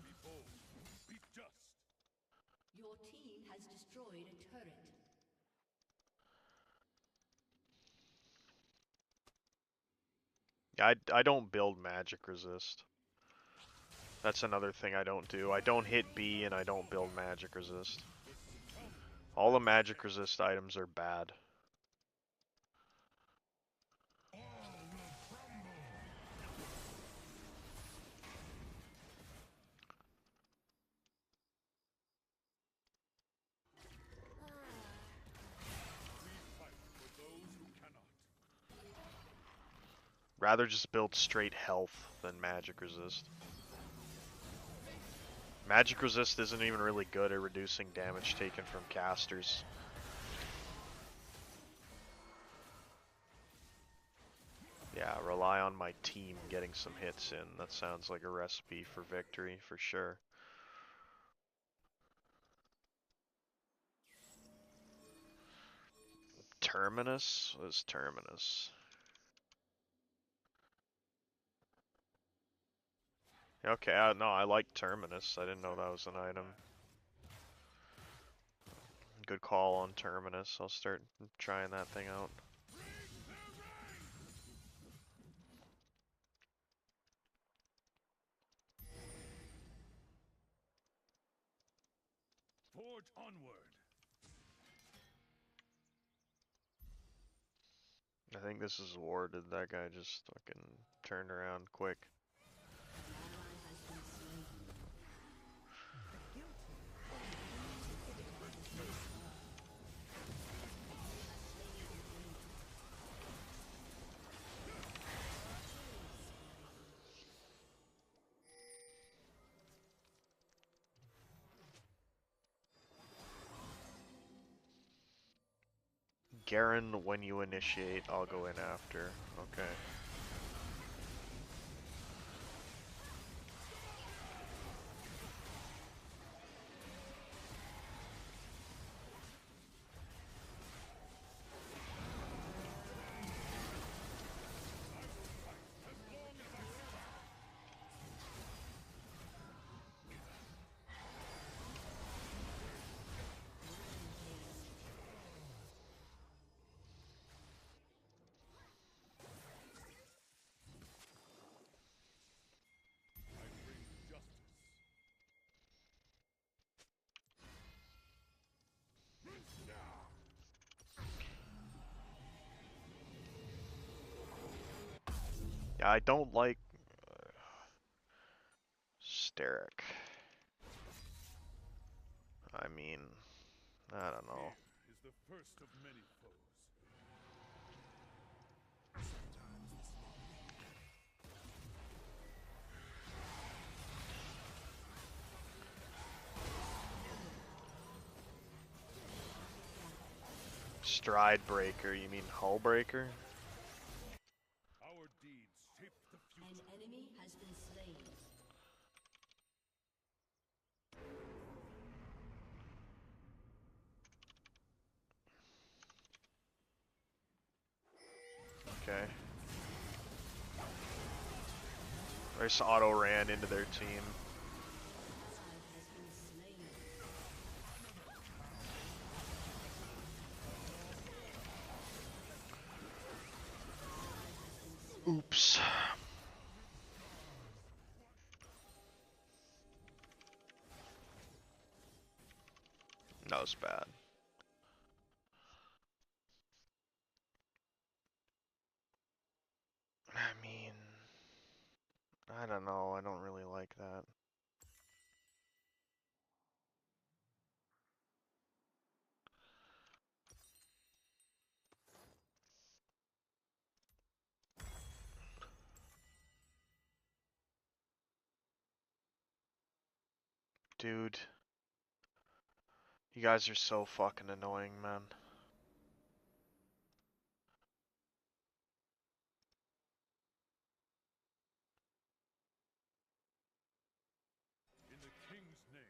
S3: Be bold. Be just.
S4: Your team has destroyed a turret.
S2: I don't build magic resist. That's another thing I don't do. I don't hit B and I don't build magic resist. All the magic resist items are bad.
S3: Fight for those who cannot.
S2: Rather just build straight health than magic resist. Magic resist isn't even really good at reducing damage taken from casters. Yeah, rely on my team getting some hits in. That sounds like a recipe for victory, for sure. Terminus? What is Terminus? Okay, no, I like Terminus. I didn't know that was an item. Good call on Terminus. I'll start trying that thing out.
S3: Forge onward.
S2: I think this is warded. That guy just fucking turned around quick. Garen, when you initiate, I'll go in after. Okay.
S3: I bring justice.
S2: Yeah, I don't like Steric. I mean, I don't know.
S3: Fear is the first of many foes.
S2: Stride breaker, you mean hull breaker?
S3: Our deeds shape the
S4: An
S3: future.
S4: enemy has been slain.
S2: Okay. I just auto ran into their team.
S4: Has been slain.
S2: Oops. That was bad. I mean, I don't know. I don't really like that. Dude. You guys are so fucking annoying, man.
S3: In the king's name.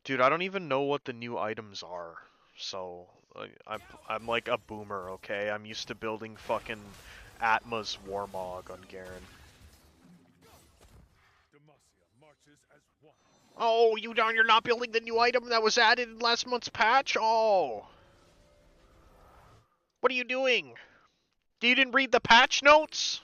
S2: Dude, I don't even know what the new items are. So, I'm like a boomer, okay? I'm used to building fucking Atma's Warmog on Garen.
S3: Demacia marches as one.
S2: Oh, you're not building the new item that was added in last month's patch? Oh. What are you doing? You didn't read the patch notes?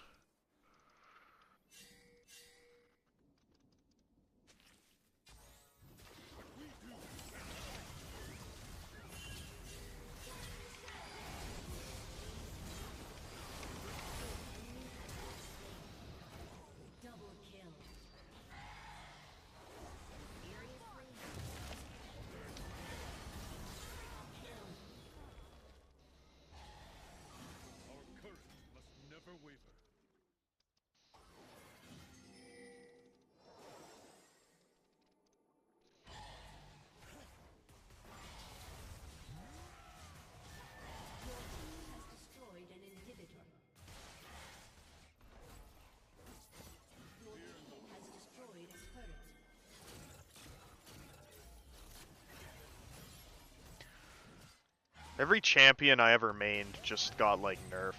S4: Double kill.
S3: Our courage must never waver.
S4: Your team has destroyed an inhibitor. Your team has destroyed a turret.
S2: Every champion I ever mained just got, like, nerfed.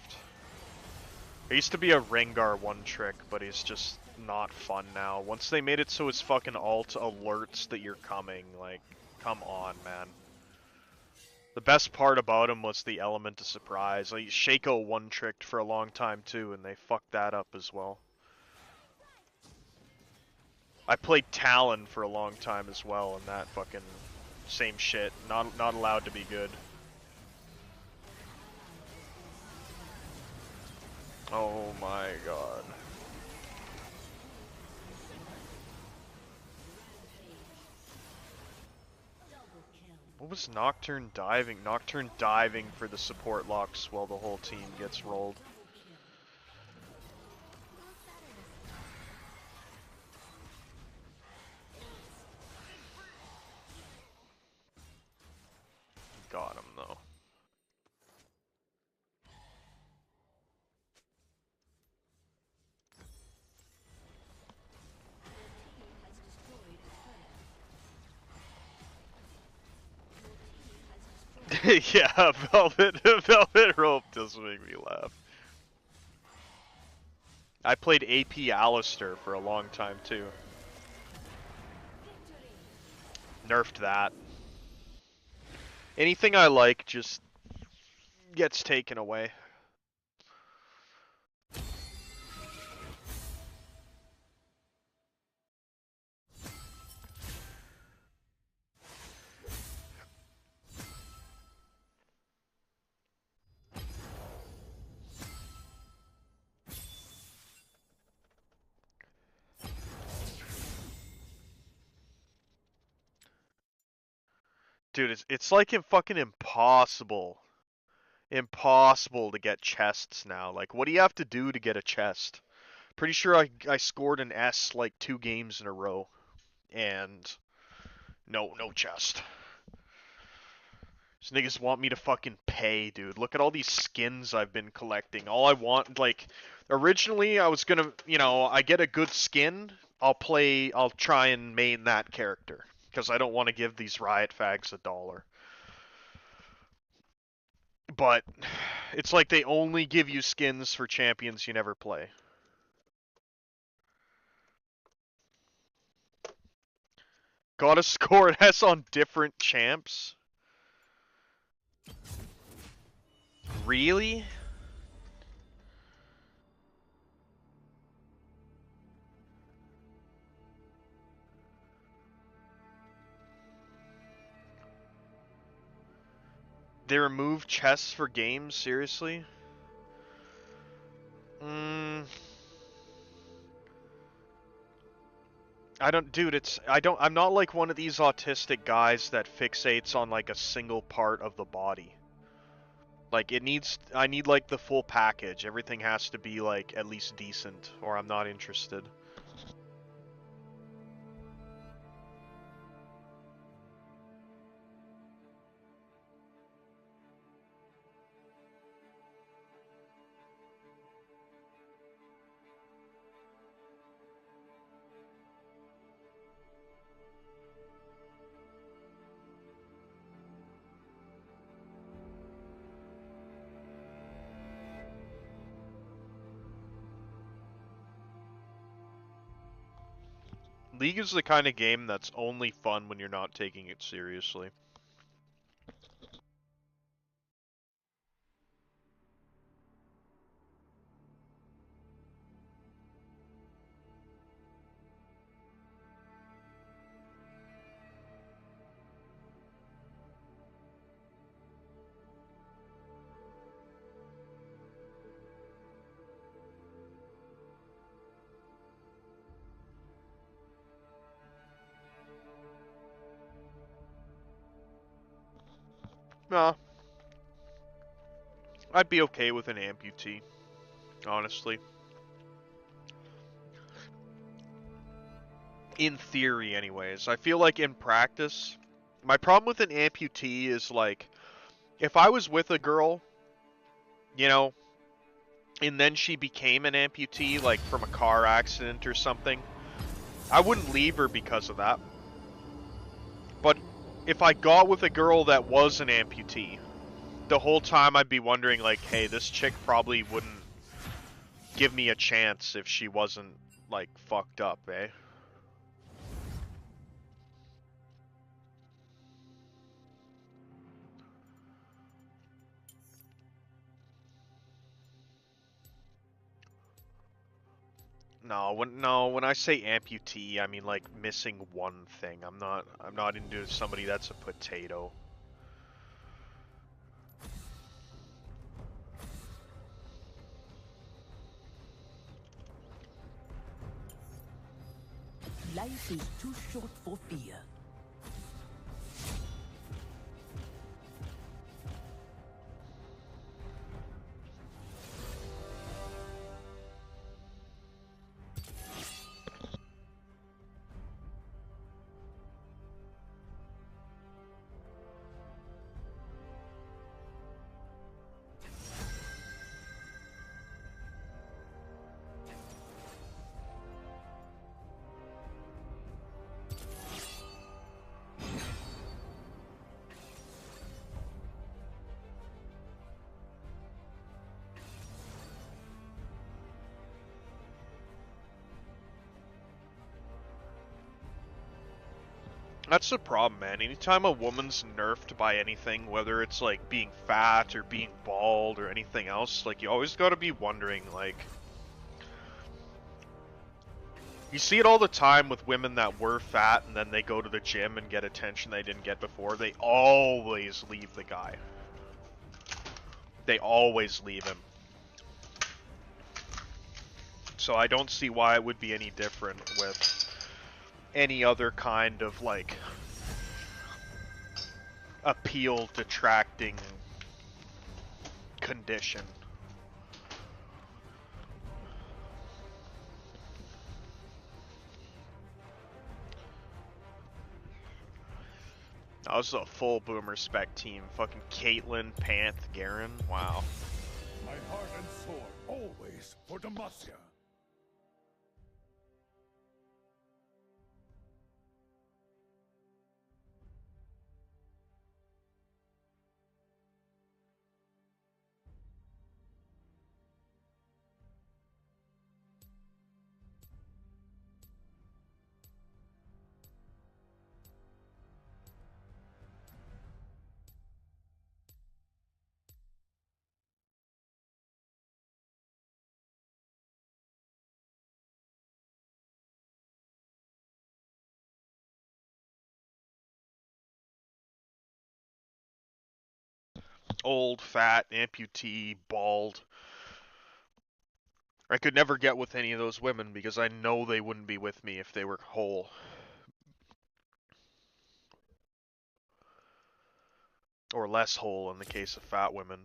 S2: There used to be a Rengar one-trick, but he's just not fun now. Once they made it so his fucking ult alerts that you're coming, like, come on, man. The best part about him was the element of surprise. Like, Shaco one-tricked for a long time, too, and they fucked that up as well. I played Talon for a long time as well, and that fucking same shit. Not allowed to be good. Oh my god.
S4: Double kill.
S2: What was Nocturne diving? Nocturne diving for the support locks while the whole team gets rolled. Got him though.
S4: Your team has destroyed a turret. Your team has destroyed.
S2: Yeah, Velvet Rope does make me laugh. I played AP Alistair for a long time too. Nerfed that. Anything I like just gets taken away. Dude, it's like fucking impossible. Impossible to get chests now. Like, what do you have to do to get a chest? Pretty sure I scored an S like 2 games in a row. And no chest. These niggas want me to fucking pay, dude. Look at all these skins I've been collecting. All I want, like, originally I was gonna, I get a good skin, I'll try and main that character. Because I don't want to give these Riot fags $1. But it's like they only give you skins for champions you never play. Gotta score an S on different champs? Really? They remove chests for games? Seriously? I'm not like one of these autistic guys that fixates on like a single part of the body. Like I need like the full package. Everything has to be like at least decent or I'm not interested. League is the kind of game that's only fun when you're not taking it seriously. No, I'd be okay with an amputee, honestly. In theory, anyways. I feel like in practice, my problem with an amputee is like, if I was with a girl, you know, and then she became an amputee, like from a car accident or something, I wouldn't leave her because of that. But if I got with a girl that was an amputee, the whole time I'd be wondering, like, hey, this chick probably wouldn't give me a chance if she wasn't, like, fucked up, eh? No, when I say amputee, I mean like missing one thing. I'm not into somebody that's a potato.
S6: Life is too short for fear.
S2: That's the problem, man. Anytime a woman's nerfed by anything, whether it's like being fat or being bald or anything else, like you always gotta be wondering, like, you see it all the time with women that were fat and then they go to the gym and get attention they didn't get before. They always leave the guy. They always leave him. So I don't see why it would be any different with any other kind of, like, appeal detracting condition. That was a full boomer spec team. Fucking Caitlyn, Panth, Garen. Wow.
S3: My heart and sword always for Demacia.
S2: Old, fat, amputee, bald. I could never get with any of those women because I know they wouldn't be with me if they were whole. Or less whole in the case of fat women.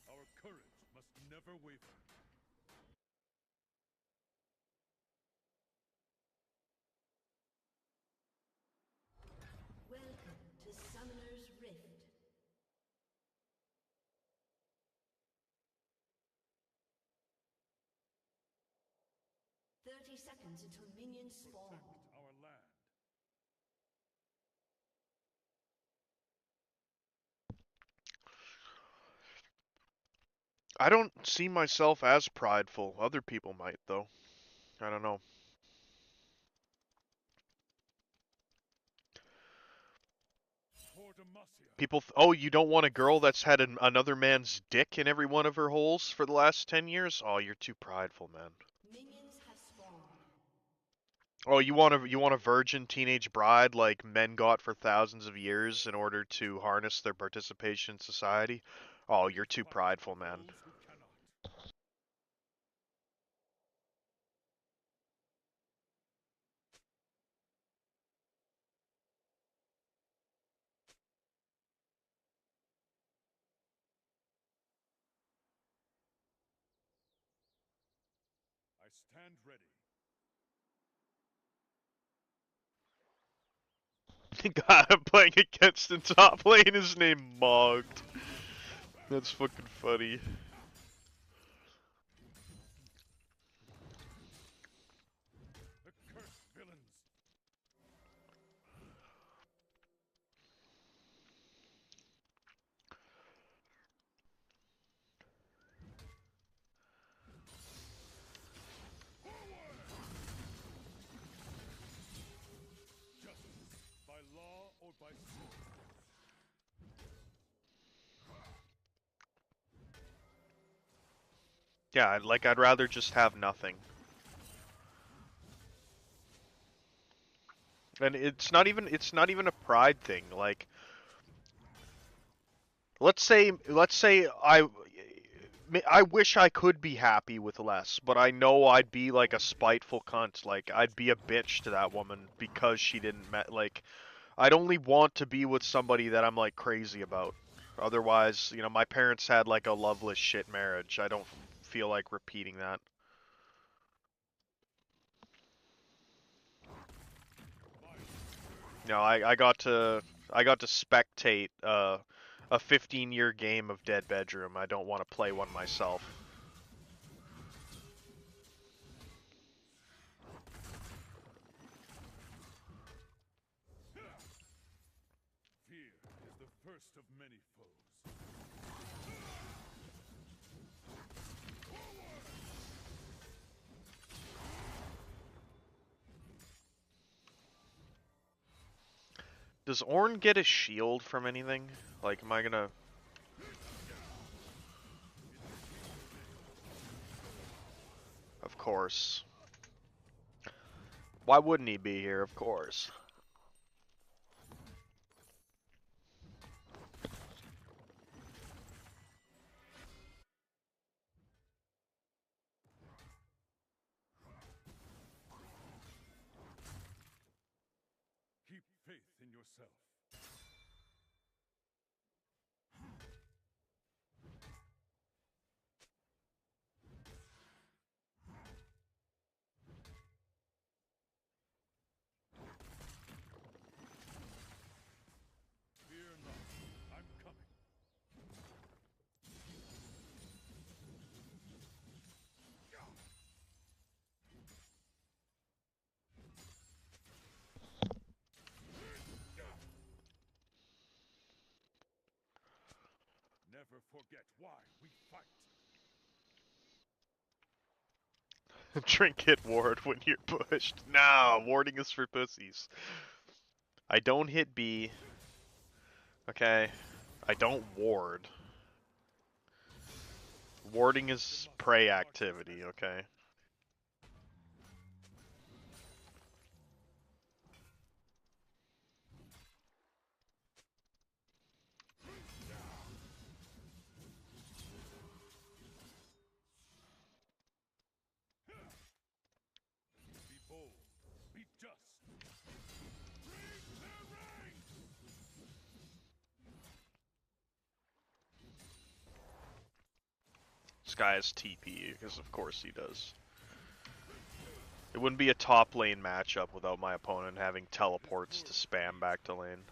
S3: Our courage must never waver.
S4: Welcome to Summoner's Rift. Seconds until minions spawn.
S3: Protect our land.
S2: I don't see myself as prideful. Other people might, though. I don't know.
S3: For Demacia.
S2: People, oh, you don't want a girl that's had another man's dick in every one of her holes for the last 10 years? Oh, you're too prideful, man.
S4: Minions have spawned.
S2: Oh, you want a virgin teenage bride like men got for thousands of years in order to harness their participation in society? Oh, you're too prideful, man.
S3: Those who cannot. I stand ready.
S2: The guy I'm playing against in top lane is named Mogged. That's fucking funny.
S3: The cursed villains. Justice, by law or by sword.
S2: Yeah, like I'd rather just have nothing. And it's not even a pride thing. Like let's say I wish I could be happy with less, but I know I'd be like a spiteful cunt. Like I'd be a bitch to that woman because she didn't like I'd only want to be with somebody that I'm like crazy about. Otherwise, you know, my parents had like a loveless shit marriage. I don't feel like repeating that. No, I got to spectate a 15-year game of Dead Bedroom. I don't want to play one myself.
S3: Fear is the first of many foes.
S2: Does Ornn get a shield from anything? Like, am I gonna... Of course. Why wouldn't he be here? Of course.
S3: Keep faith in yourself. Fear not. I'm coming. Never forget why we fight.
S2: Trinket ward when you're pushed. Nah, warding is for pussies. I don't hit B. Okay. I don't ward. Warding is prey activity, okay?
S3: Be bold. Be just. Bring their reign!
S2: This guy has TP, because of course he does. It wouldn't be a top lane matchup without my opponent having teleports to spam back to lane.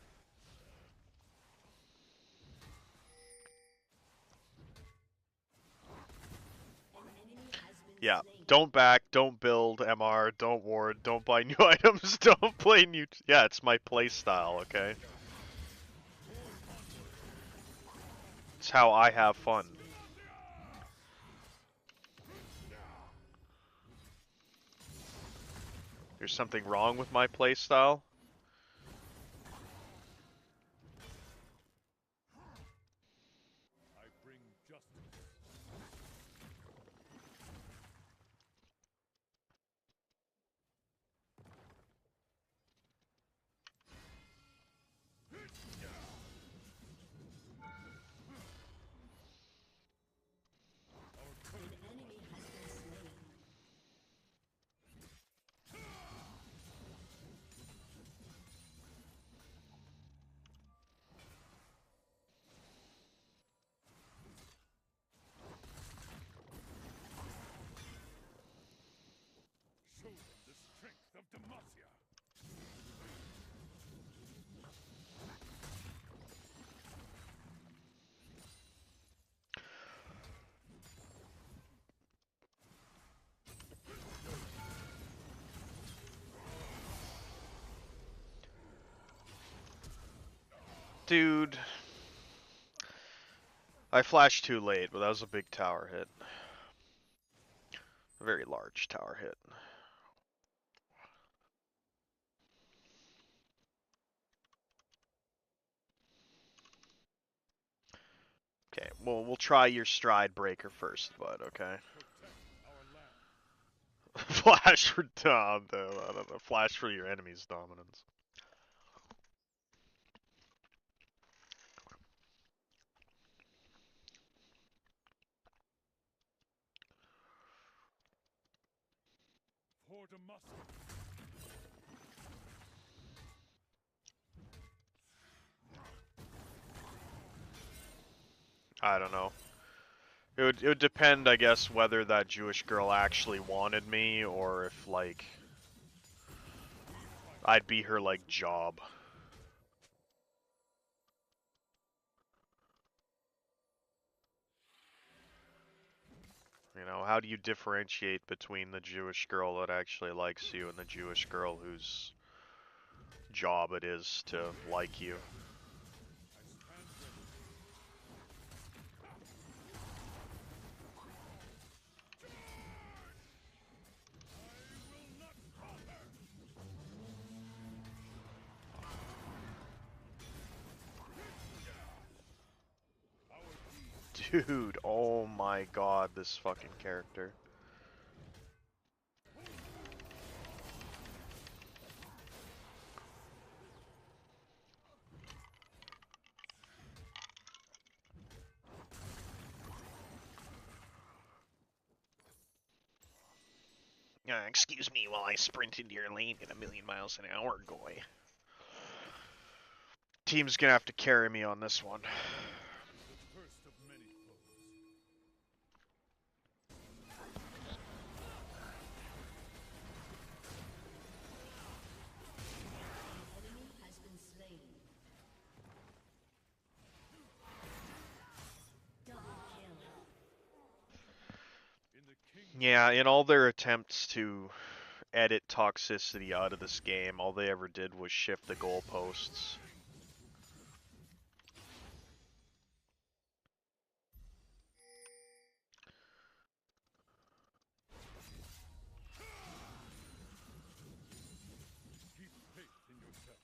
S2: Yeah, don't back, don't build MR, don't ward, don't buy new items, don't play new... Yeah, it's my playstyle, okay? It's how I have fun. There's something wrong with my playstyle?
S3: I bring justice.
S2: Dude, I flashed too late, but that was a big tower hit. A very large tower hit. Okay, well, we'll try your stride breaker first, bud, okay? Flash for flash for your enemy's dominance.
S3: For Demacia.
S2: I don't know. It would depend, I guess, whether that Jewish girl actually wanted me or if, like, I'd be her, like, job. You know, how do you differentiate between the Jewish girl that actually likes you and the Jewish girl whose job it is to like you? Dude, oh my god, this fucking character. Excuse me while I sprint into your lane at 1,000,000 miles an hour, goy. Team's gonna have to carry me on this one.
S3: The first of many foes.
S4: An enemy has been slain. Double kill.
S3: In the king
S2: Yeah, in all their attempts to edit toxicity out of this game, all they ever did was shift the goalposts.
S3: keep faith in yourself.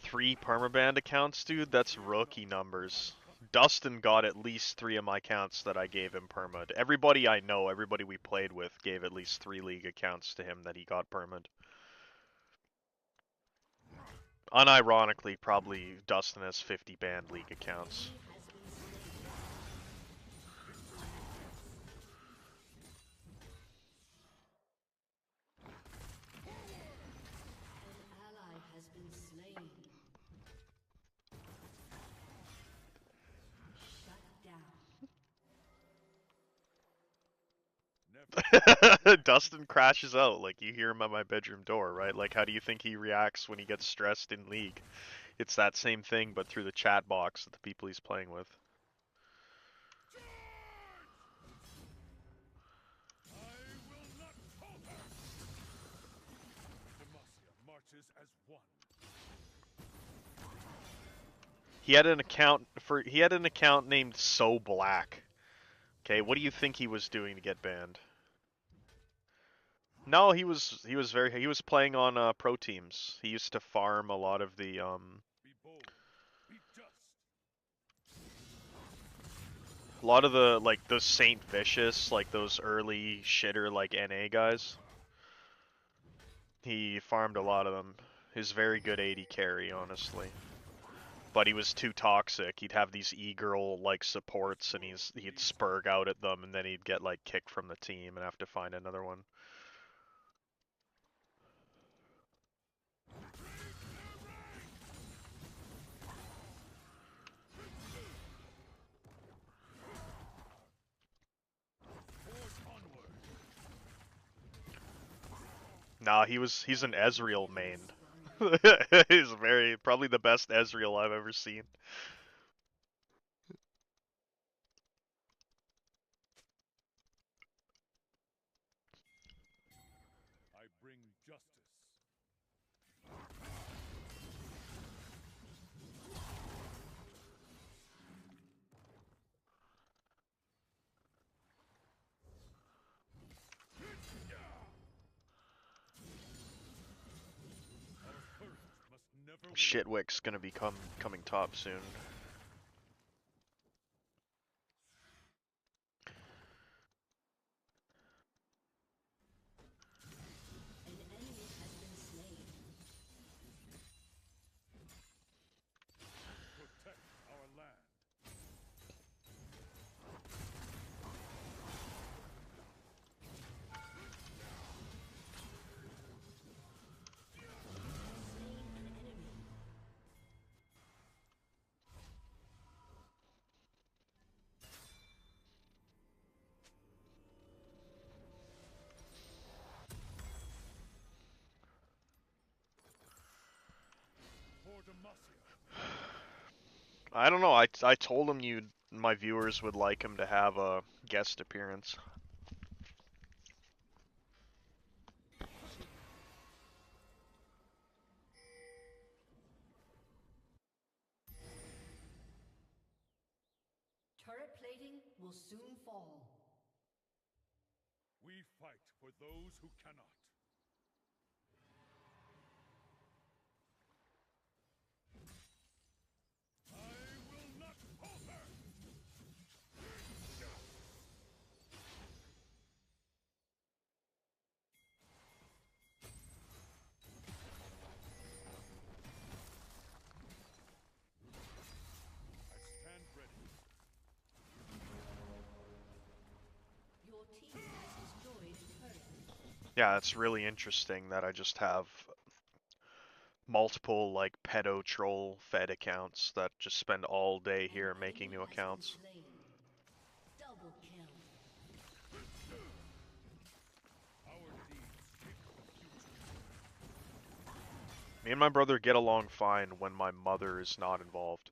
S2: Three permaband accounts, dude? That's rookie numbers. Dustin got at least 3 of my accounts that I gave him permad. Everybody I know, everybody we played with, gave at least 3 league accounts to him that he got permad. Unironically, probably Dustin has 50 banned league accounts.
S4: An ally has been slain. Shut down.
S3: Never.
S2: Dustin crashes out, like you hear him at my bedroom door, right? Like, how do you think he reacts when he gets stressed in League? It's that same thing, but through the chat box with the people he's playing with.
S3: I will not falter. Demacia marches as one.
S2: He had an account named So Black. Okay, what do you think he was doing to get banned? No, he was playing on pro teams. He used to farm a lot of the
S3: Be bold. Be just.
S2: a lot of the like those Saint Vicious, like those early shitter like NA guys. He farmed a lot of them. He's very good AD carry, honestly. But he was too toxic. He'd have these e-girl like supports and he'd spurg out at them and then he'd get like kicked from the team and have to find another one.
S3: Forge onward.
S2: Nah, he's an Ezreal main. He's probably the best Ezreal I've ever seen.
S3: I bring justice. Our first must never wither.
S2: Shitwick's gonna be coming top soon.
S4: An enemy has been slain.
S3: Protect our land.
S4: Slain an enemy.
S3: For Demacia.
S2: I don't know. I told him my viewers would like him to have a guest appearance.
S4: Turret plating will soon fall.
S3: We fight for those who cannot. I will not falter! I stand ready.
S4: Your team has destroyed a turret.
S2: Yeah, it's really interesting that I just have multiple like pedo troll fed accounts that just spend all day here
S4: An
S2: making new
S4: enemy has been
S2: accounts.
S4: slain. Double kill.
S3: Our deeds shape the future.
S2: Me and my brother get along fine when my mother is not involved.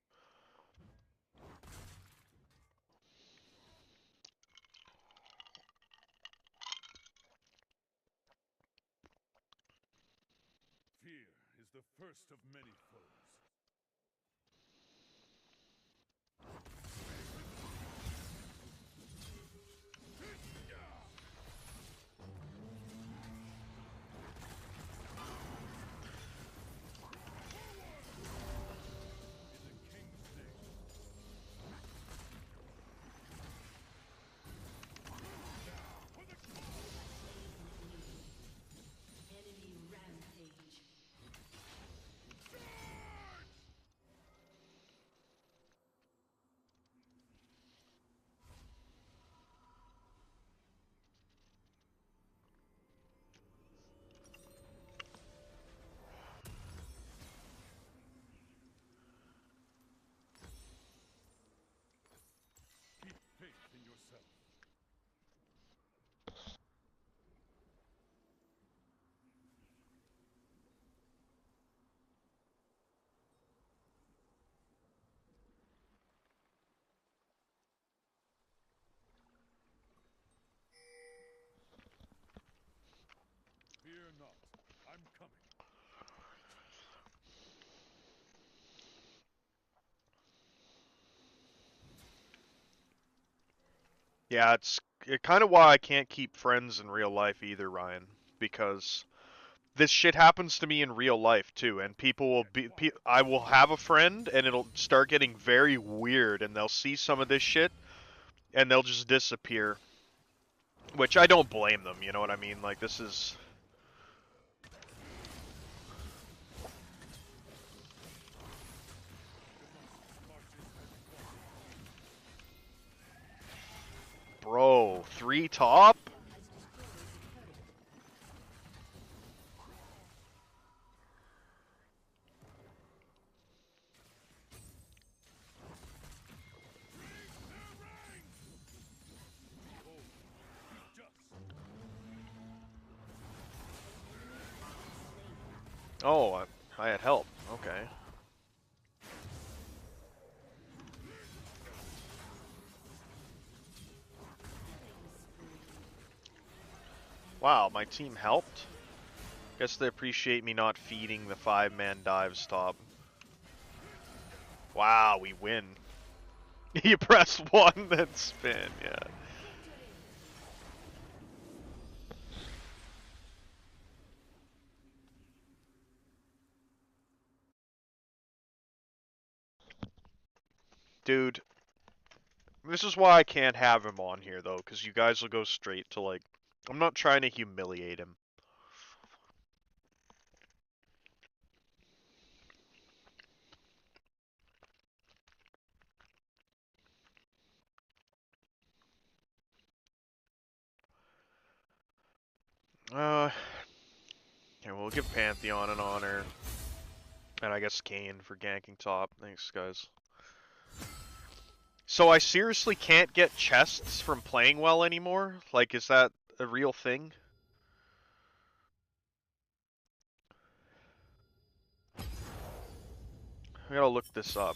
S3: Fear is the first of many foes. In the king's name.
S4: Enemy rampage.
S3: Keep faith in yourself. Fear not. I'm coming.
S2: Yeah, it's kind of why I can't keep friends in real life either, Ryan, because this shit happens to me in real life too, and people will I will have a friend and it'll start getting very weird and they'll see some of this shit and they'll just disappear. Which I don't blame them, you know what I mean? Like this is Bro, 3 top? Oh, I had help. Okay. Wow, my team helped? Guess they appreciate me not feeding the 5-man dives top. Wow, we win. You press 1, then spin, yeah. Dude, this is why I can't have him on here, though, because you guys will go straight to, like... I'm not trying to humiliate him. Yeah, we'll give Pantheon an honor. And I guess Kane for ganking top. Thanks, guys. So I seriously can't get chests from playing well anymore? Like, is that a real thing? I gotta look this up.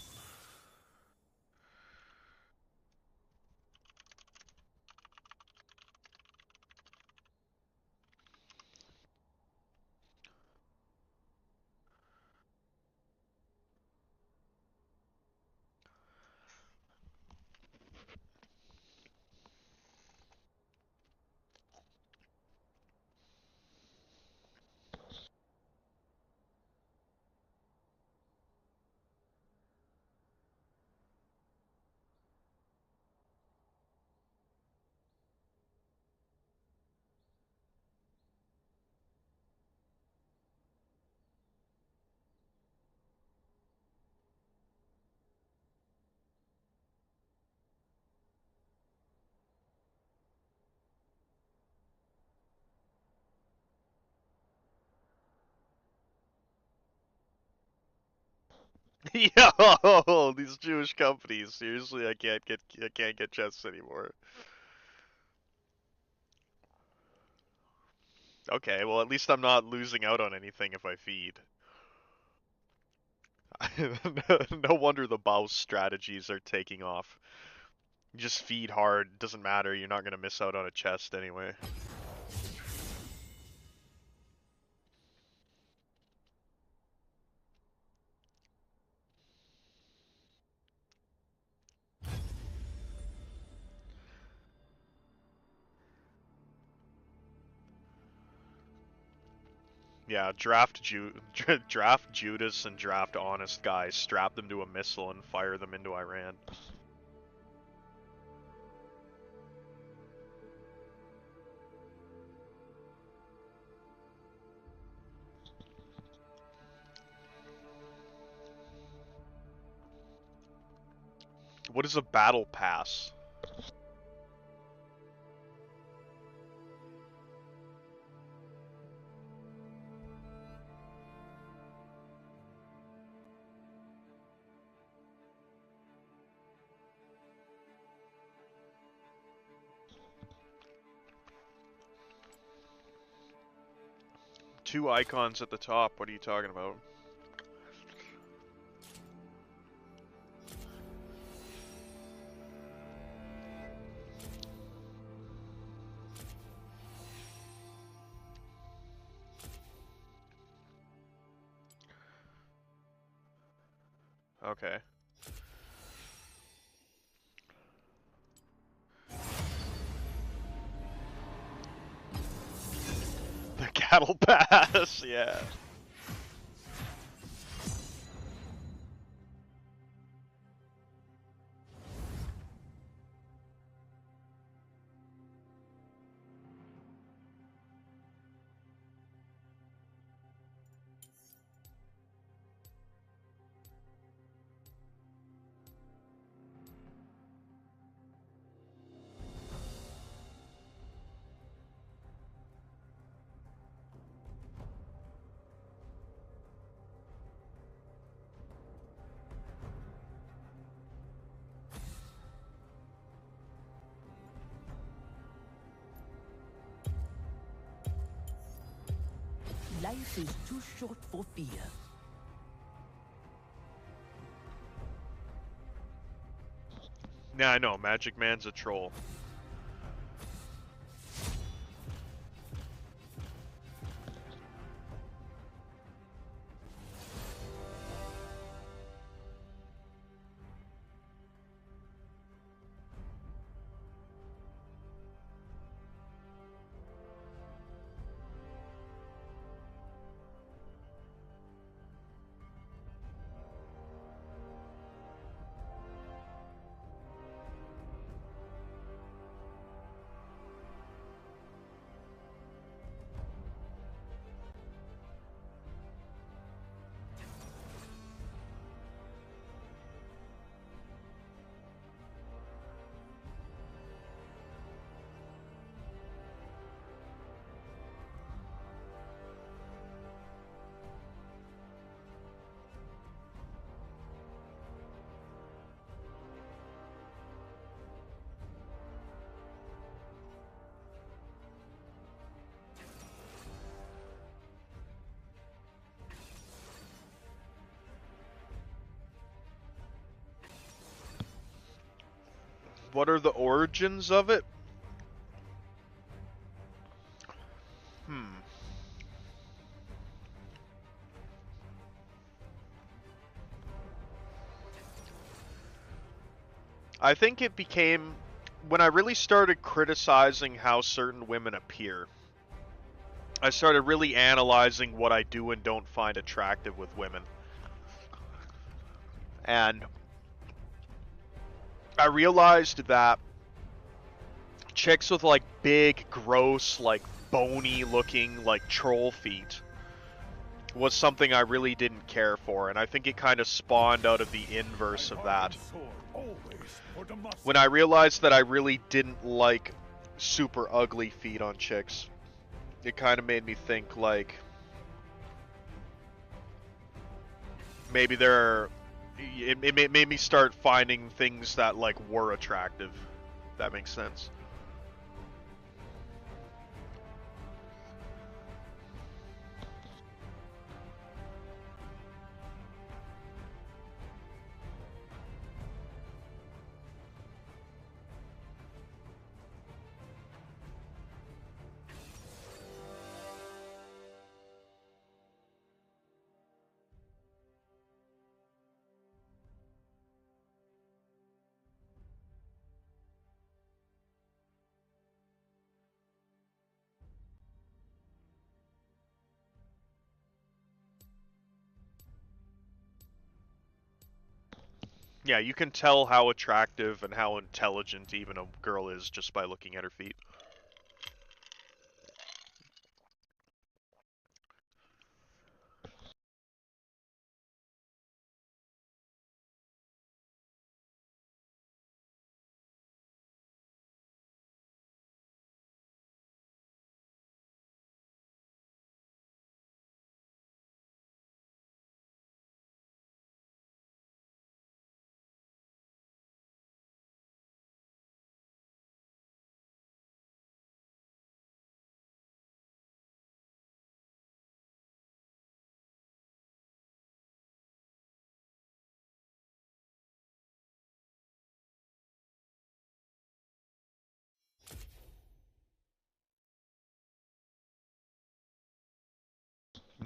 S2: Yo, these Jewish companies. Seriously, I can't get chests anymore. Okay, well at least I'm not losing out on anything if I feed. No wonder the Baus strategies are taking off. You just feed hard, doesn't matter, you're not gonna miss out on a chest anyway. Yeah, draft Judas and draft honest guys, strap them to a missile and fire them into Iran. What is a battle pass? Two icons at the top, what are you talking about? Okay. The cattle pass, yeah.
S6: Life is too short for fear.
S2: Nah, I know, Magic Man's a troll. What are the origins of it? Hmm. I think it became when I really started criticizing how certain women appear. I started really analyzing what I do and don't find attractive with women. And I realized that chicks with like big, gross, like bony looking like troll feet was something I really didn't care for, and I think it kind of spawned out of the inverse of that. When I realized that I really didn't like super ugly feet on chicks, it kind of made me think like maybe it made me start finding things that like were attractive. If that makes sense. Yeah, you can tell how attractive and how intelligent even a girl is just by looking at her feet.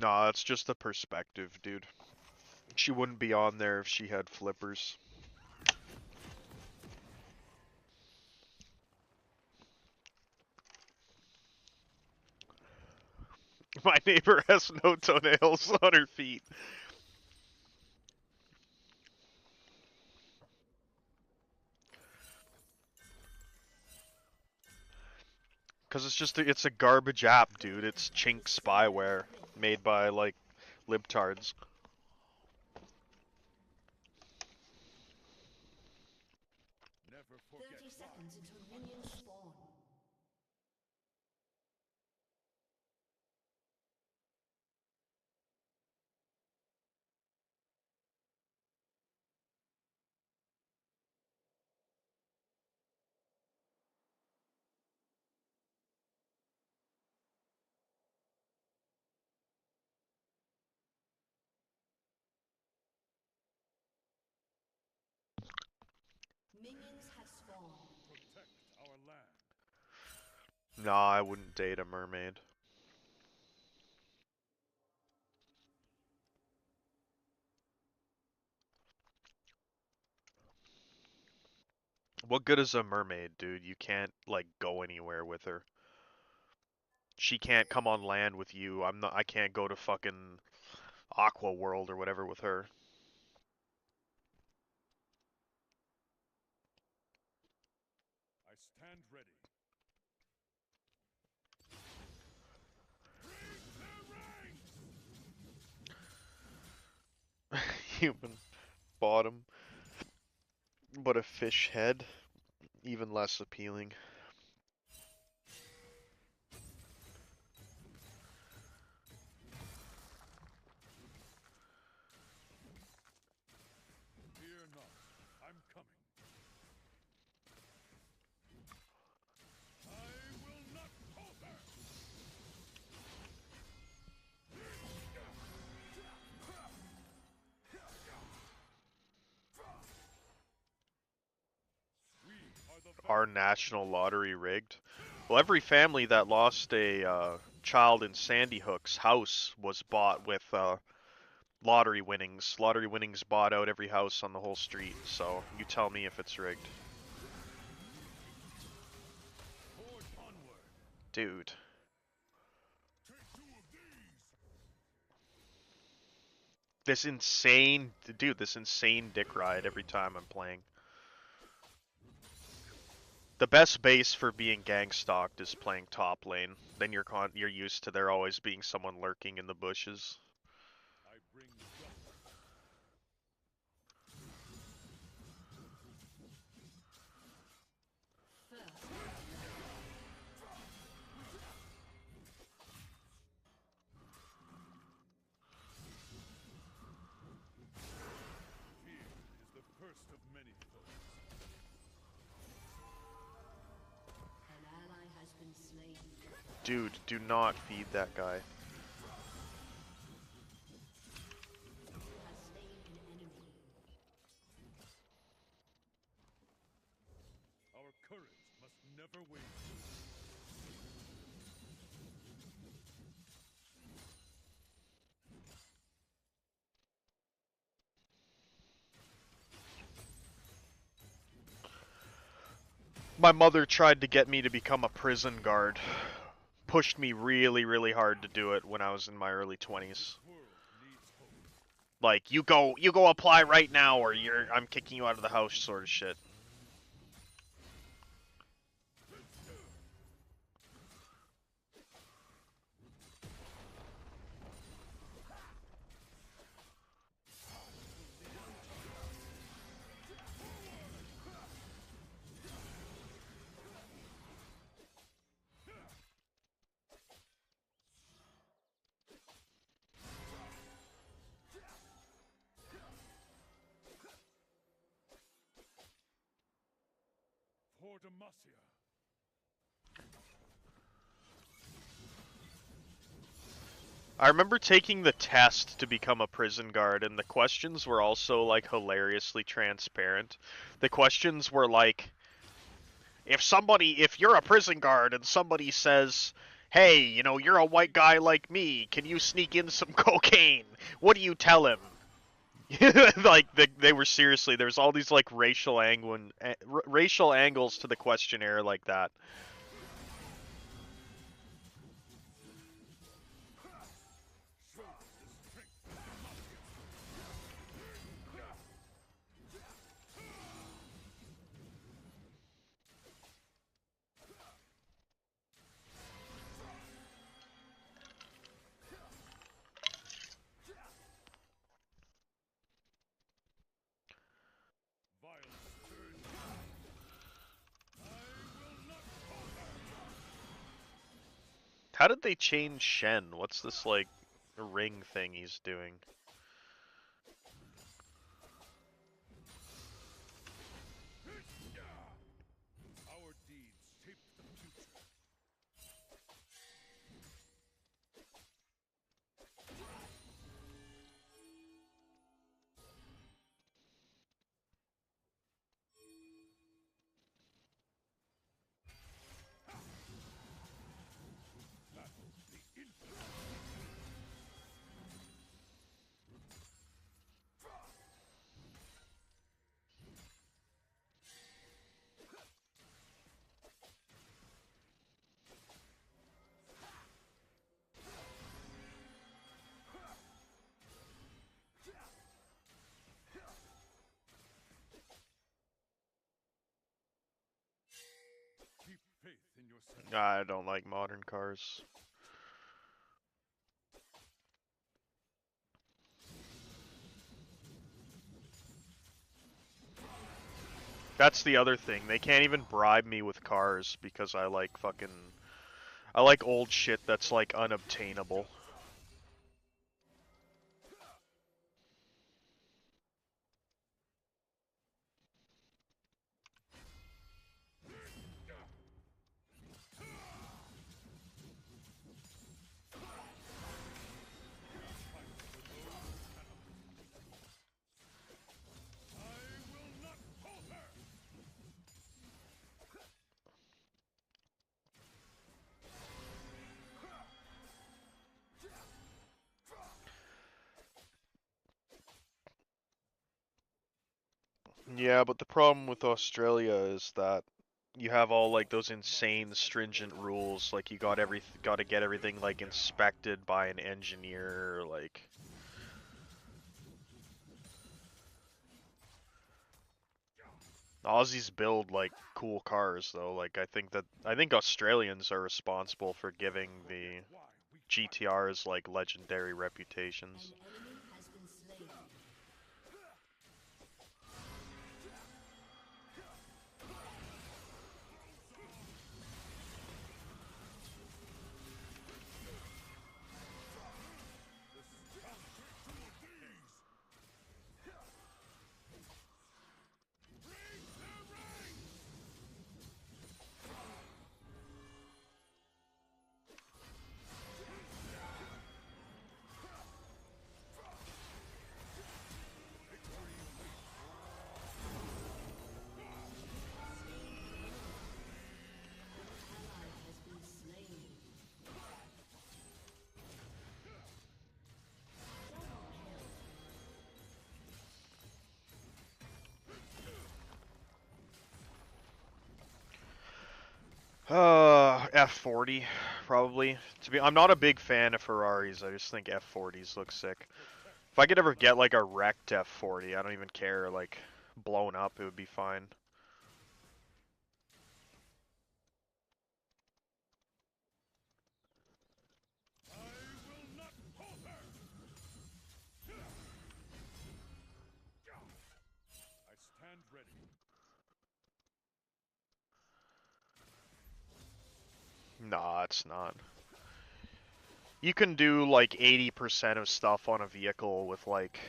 S2: No, that's just the perspective, dude. She wouldn't be on there if she had flippers. My neighbor has no toenails on her feet. Cause it's a garbage app, dude. It's chink spyware made by like libtards.
S3: Never forget
S4: 30 seconds until minions spawn. Minions have spawned.
S3: Protect our land.
S2: Nah, I wouldn't date a mermaid. What good is a mermaid, dude? You can't, like, go anywhere with her. She can't come on land with you. I can't go to fucking Aqua World or whatever with her.
S3: I stand ready.
S2: Human bottom, but a fish head, even less appealing.
S3: Fear not. I'm coming. I will not falter. We are the
S2: Our national lottery rigged. Well, every family that lost a child in Sandy Hook's house was bought with lottery winnings. Lottery winnings bought out every house on the whole street. So you tell me if it's rigged,
S3: forge onward.
S2: dude.
S3: Take two of these.
S2: This insane dick ride every time I'm playing. The best base for being gang stalked is playing top lane. Then you're used to there always being someone lurking in the bushes.
S3: I bring justice. Fear is the first of many foes.
S4: An ally has been slain.
S2: Dude, do not feed that guy.
S4: Has slain an enemy.
S3: Our courage must never waver.
S2: My mother tried to get me to become a prison guard. Pushed me really, really hard to do it when I was in my early 20s.
S3: World needs hope.
S2: Like, you go apply right now or I'm kicking you out of the house sort of shit.
S3: For Demacia.
S2: I remember taking the test to become a prison guard, and the questions were also, like, hilariously transparent. The questions were like, if you're a prison guard and somebody says, hey, you're a white guy like me, can you sneak in some cocaine? What do you tell him? Like, they were seriously, there's all these, like, racial angles to the questionnaire like that.
S3: Violence turns. I will not falter.
S2: How did they change Shen? What's this, like, ring thing he's doing?
S3: Our deeds shape the future.
S2: I don't like modern cars. That's the other thing. They can't even bribe me with cars because I like I like old shit that's like unobtainable. Yeah, but the problem with Australia is that you have all like those insane stringent rules, like you got to get everything like inspected by an engineer, like Aussies build like cool cars though. Like I think Australians are responsible for giving the GTRs like legendary reputations.
S4: An enemy has been slain. Ally has been slain.
S2: F40 probably. I'm not a big fan of Ferraris. I just think F40s look sick. If I could ever get like a wrecked F40, I don't even care. Like blown up, it would be fine.
S3: I stand ready.
S2: Nah, it's not. You can do like 80% of stuff on a vehicle with like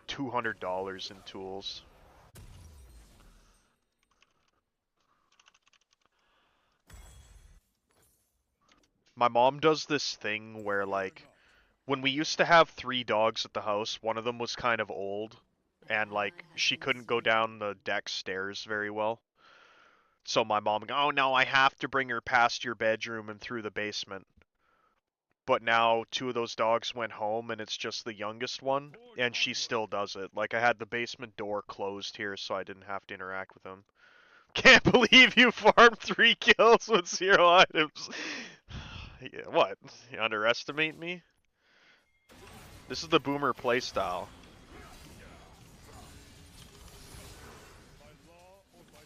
S2: $200 in tools. My mom does this thing where like when we used to have 3 dogs at the house, one of them was kind of old and like she couldn't go down the deck stairs very well. So my mom go, "Oh no, I have to bring her past your bedroom and through the basement." But now 2 of those dogs went home and it's just the youngest one and she still does it. Like I had the basement door closed here so I didn't have to interact with them. Can't believe you farmed 3 kills with 0 items. Yeah, what? You underestimate me? This is the boomer playstyle.
S3: By law or by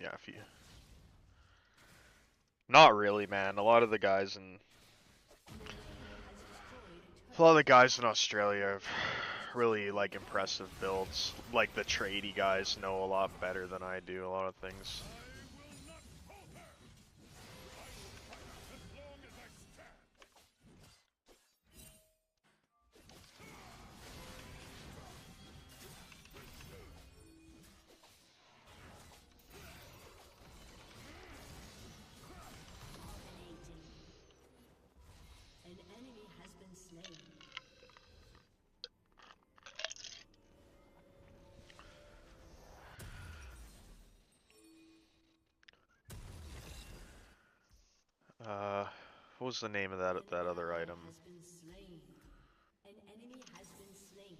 S2: Yeah, if you... Not really, man. A lot of the guys in Australia have really like impressive builds. Like the tradey guys know a lot better than I do a lot of things.
S4: An enemy has been slain.
S2: was the name of that other
S4: ally
S2: item?
S4: has been slain. An enemy has been slain.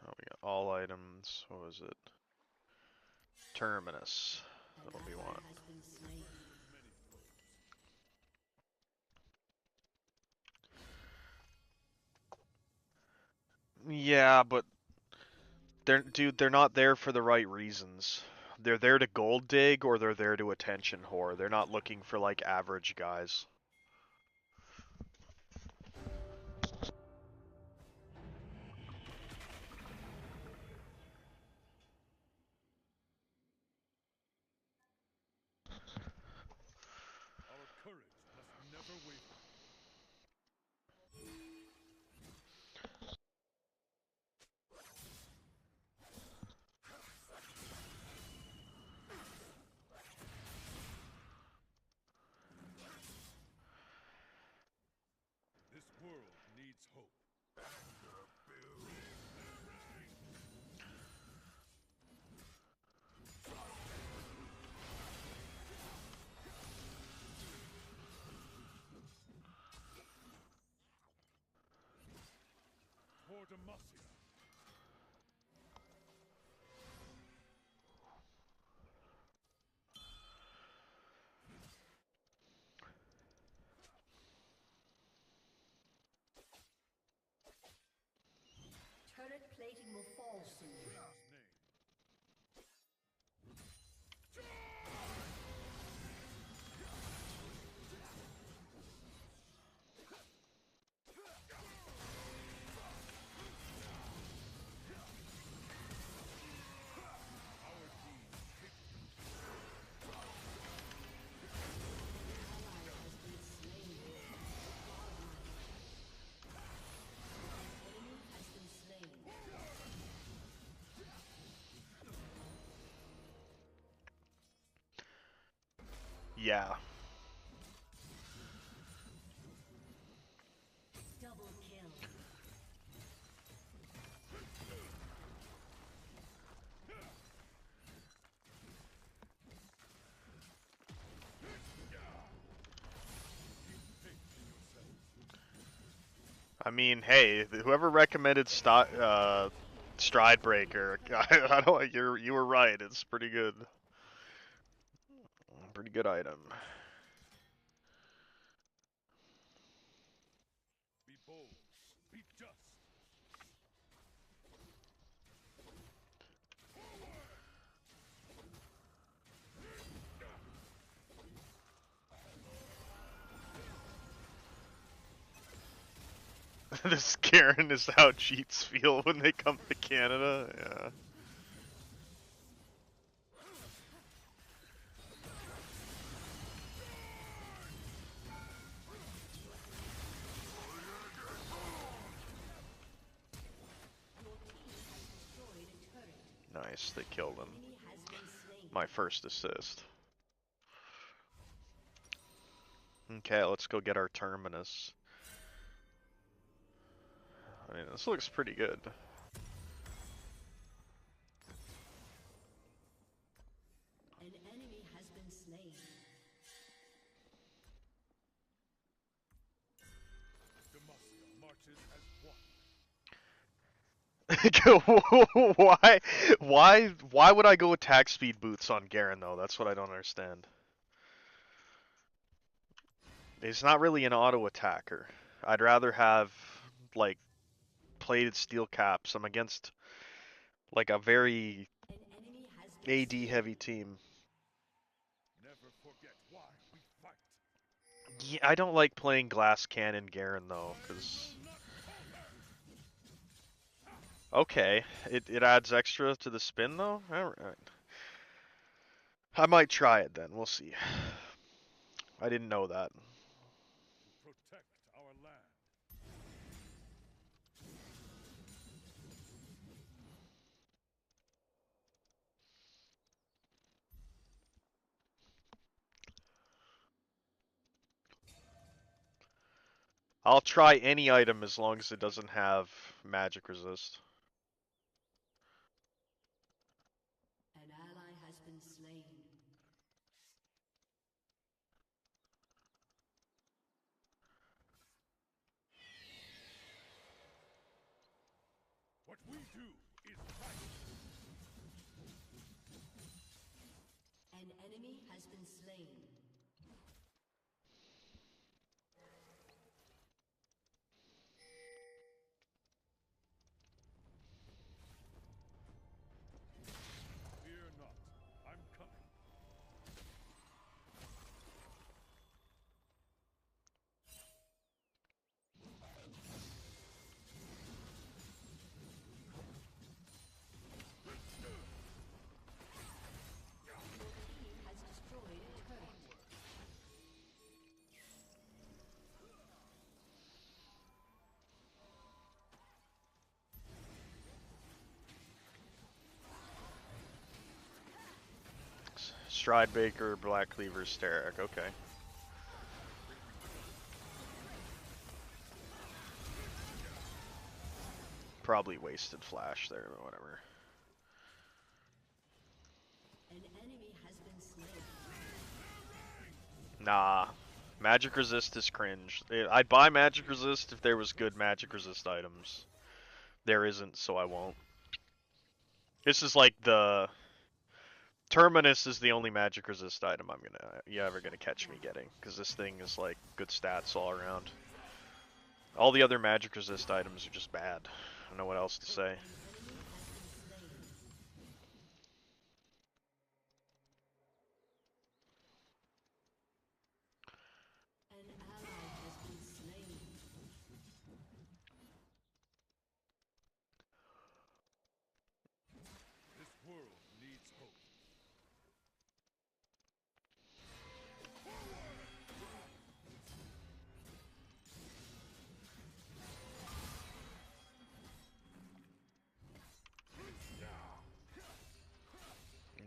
S2: Oh, we got all items. What was it? Terminus.
S4: An
S2: That's what we
S4: ally
S2: want.
S4: has been slain.
S2: Yeah, but they're not there for the right reasons. They're there to gold dig or they're there to attention whore. They're not looking for like average guys.
S3: Our courage must never waver. This world needs hope. For Demacia.
S4: Turret plating will fall soon.
S3: King's name.
S4: Enemy has been slain.
S2: Yeah.
S4: Double kill.
S2: I mean, hey, whoever recommended Stride Breaker, I don't. You were right. It's pretty good. Pretty good item.
S3: Be bold. Be just.
S2: This Karen is how cheats feel when they come to Canada. Yeah.
S4: Destroyed a turret.
S2: Nice, they killed him.
S4: Enemy has been slain.
S2: My first assist. Okay, let's go get our terminus. I mean, this looks pretty good.
S4: An enemy has been slain.
S3: Demacia marches as one.
S2: why would I go attack speed boots on Garen though? That's what I don't understand. He's not really an auto attacker. I'd rather have like plated steel caps. I'm against like a very
S4: An enemy has been
S2: AD heavy team.
S3: Never forget why we fight.
S2: Yeah, I don't like playing glass cannon Garen though, because okay, it adds extra to the spin though. Alright. I might try it then. We'll see. I didn't know that.
S3: To protect our land.
S2: I'll try any item as long as it doesn't have magic resist.
S4: An ally has been slain.
S3: What we do is right.
S4: An enemy has been slain.
S3: Fear not. I'm coming.
S4: He has destroyed a turret.
S2: Stridebaker, Black Cleaver, Steric. Okay. Probably wasted flash there, but whatever.
S4: An enemy has been slain.
S2: Nah. Magic Resist is cringe. I'd buy Magic Resist if there was good Magic Resist items. There isn't, so I won't. This is like the... Terminus is the only Magic Resist item you're ever gonna catch me getting, because this thing is like good stats all around. All the other Magic Resist items are just bad. I don't know what else to say.
S4: An ally has been slain.
S3: This world needs hope.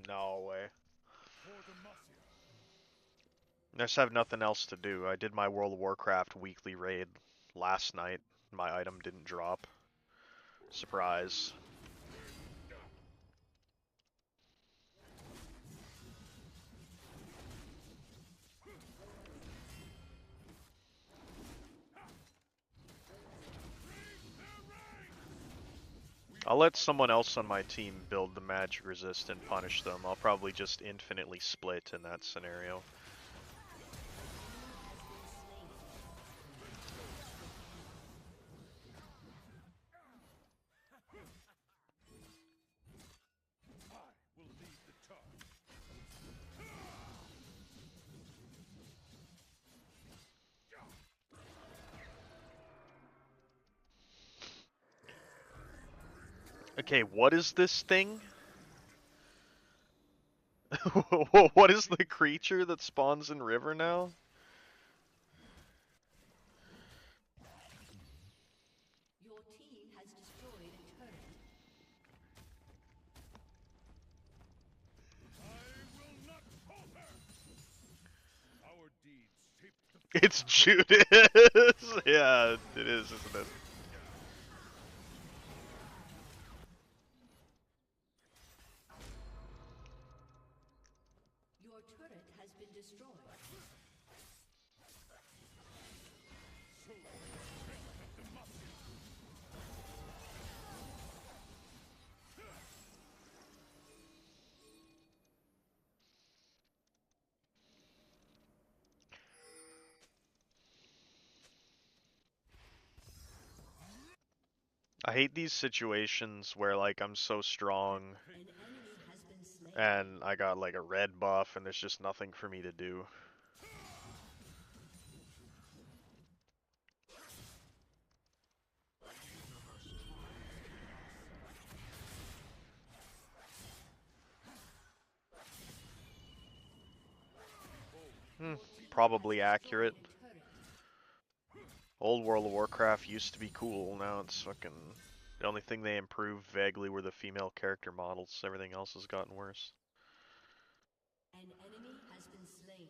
S2: No way.
S3: For Demacia.
S2: I just have nothing else to do. I did my World of Warcraft weekly raid last night. My item didn't drop. Surprise. I'll let someone else on my team build the magic resist and punish them. I'll probably just infinitely split in that scenario.
S3: I will lead the charge.
S2: Okay, what is this thing? What is the creature that spawns in river now?
S4: Your team has destroyed a turret.
S3: I will not falter. Our deeds shape the
S2: It's Judas! Yeah, it is, isn't it?
S4: Your turret has been destroyed.
S2: I hate these situations where like I'm so strong
S4: An enemy has been slain.
S2: and I got like a red buff and there's just nothing for me to do. Probably accurate. Old World of Warcraft used to be cool, now it's fucking... The only thing they improved vaguely were the female character models, everything else has gotten worse.
S4: An enemy has been slain.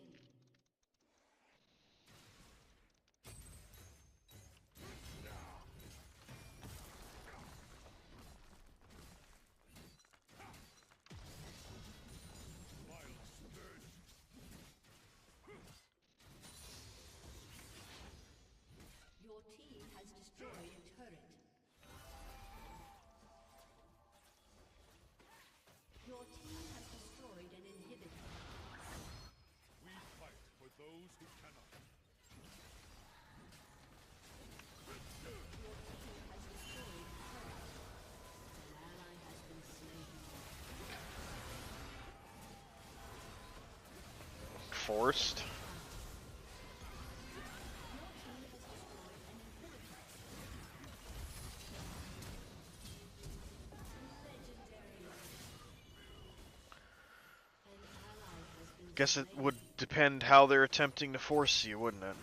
S4: Your team has destroyed a turret.
S3: those who cannot.
S4: An ally has been slain.
S2: Forced. Guess it would depend how they're attempting to force you, wouldn't it?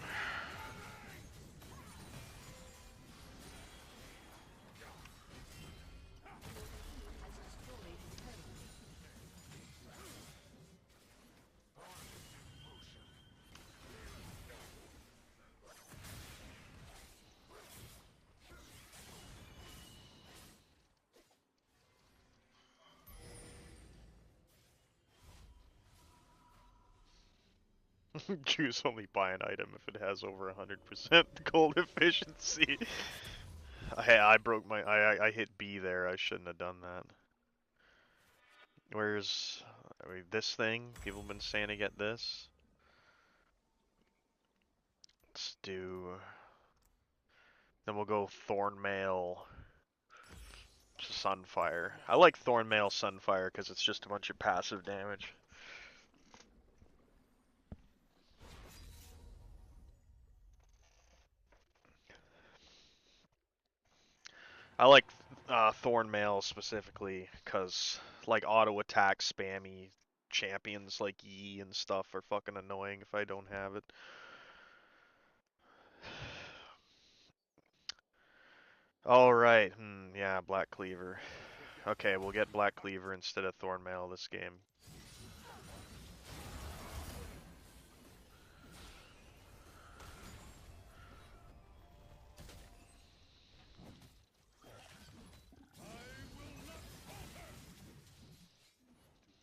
S2: Choose only buy an item if it has over 100% gold efficiency. I broke my I hit B there. I shouldn't have done that. Where's this thing? People have been saying to get this. Let's do. Then we'll go Thornmail Sunfire. I like Thornmail Sunfire because it's just a bunch of passive damage. I like Thornmail specifically because like auto attack spammy champions like Yi and stuff are fucking annoying if I don't have it. Alright, yeah, Black Cleaver. Okay, we'll get Black Cleaver instead of Thornmail this game.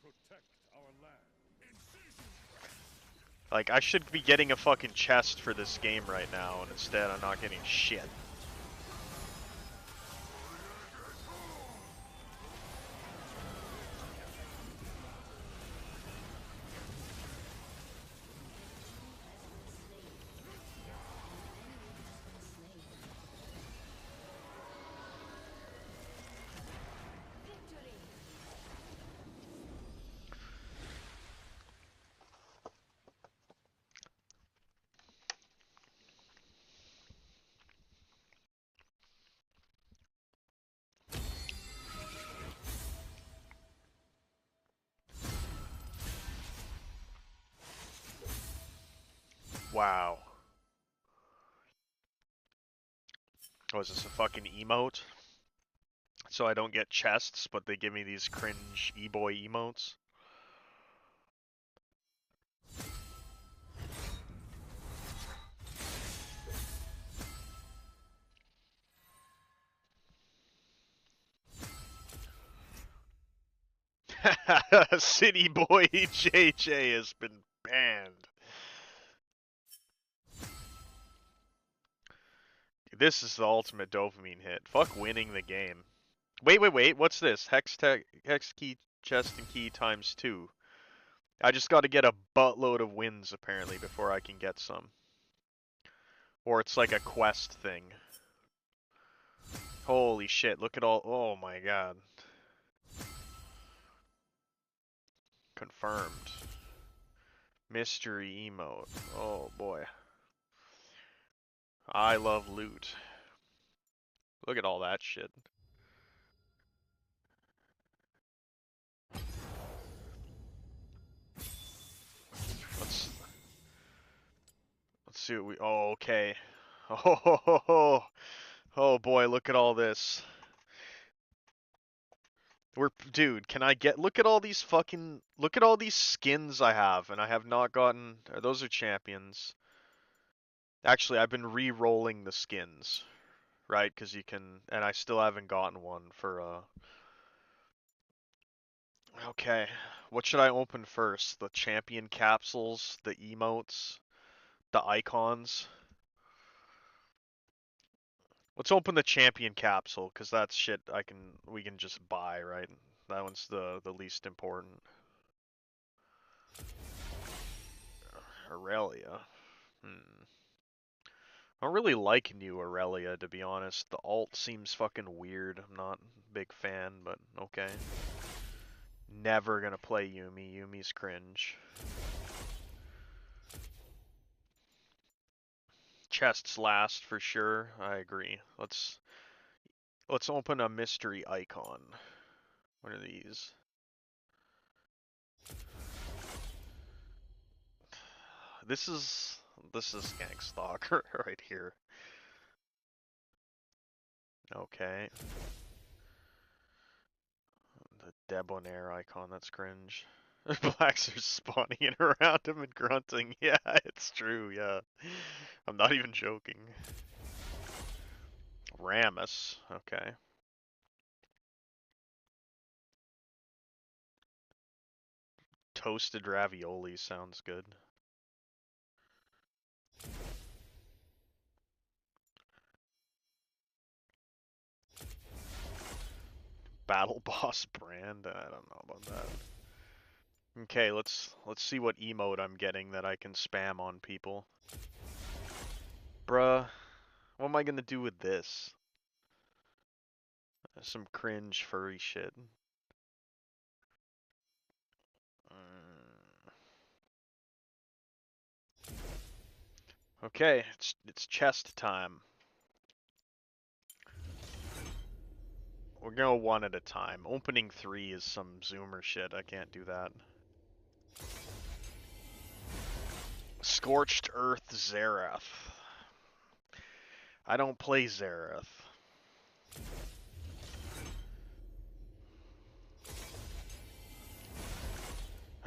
S3: Protect our land.
S2: Like, I should be getting a fucking chest for this game right now, and instead I'm not getting shit. Wow. Oh, is this a fucking emote? So I don't get chests, but they give me these cringe e-boy emotes? City Boy JJ has been banned. This is the ultimate dopamine hit. Fuck winning the game. Wait, what's this? Hex key, chest, and key times 2. I just gotta get a buttload of wins, apparently, before I can get some. Or it's like a quest thing. Holy shit, look at all... Oh my god. Confirmed. Mystery emote. Oh boy. I love loot. Look at all that shit. Let's see what we... Oh, okay. Oh boy, look at all this. Dude, can I get... Look at all these fucking... Look at all these skins I have, and I have not gotten... Those are champions. Actually, I've been re-rolling the skins, right? Because you can... And I still haven't gotten one for, Okay. What should I open first? The champion capsules, the emotes, the icons? Let's open the champion capsule, because that's shit we can just buy, right? That one's the least important. Aurelia. I don't really like new Aurelia, to be honest. The alt seems fucking weird. I'm not a big fan, but okay. Never gonna play Yuumi. Yuumi's cringe. Chests last for sure. I agree. Let's open a mystery icon. What are these? This is Gangstalker right here. Okay. The Debonair icon, that's cringe. Blacks are spawning in around him and grunting. Yeah, it's true, yeah. I'm not even joking. Rammus, okay. Toasted ravioli sounds good. Battle Boss brand? I don't know about that. Okay, let's see what emote I'm getting that I can spam on people. Bruh, what am I gonna do with this? Some cringe furry shit. Okay, it's chest time. We're going one at a time. Opening 3 is some zoomer shit. I can't do that. Scorched Earth Xerath. I don't play Xerath.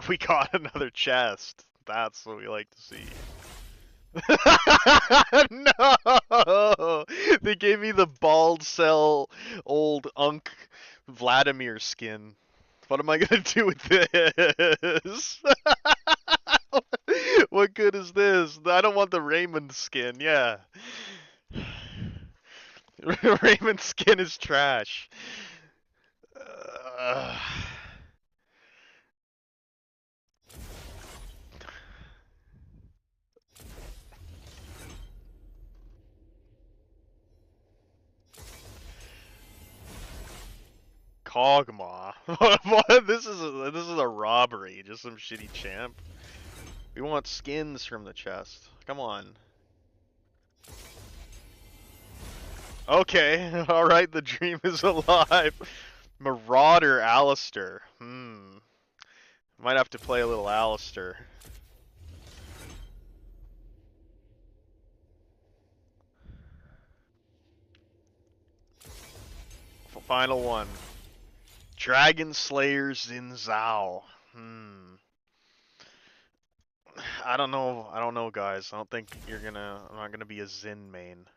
S2: We got another chest. That's what we like to see. No! They gave me the bald cell old Unk Vladimir skin. What am I gonna do with this? What good is this? I don't want the Raymond skin, yeah. Raymond skin is trash. Kog'Maw. What? This is a robbery. Just some shitty champ. We want skins from the chest. Come on. Okay. All right. The dream is alive. Marauder Alistair. Might have to play a little Alistair. Final one. Dragon Slayer Xin Zhao. I don't know, guys. I don't think I'm not gonna be a Xin main.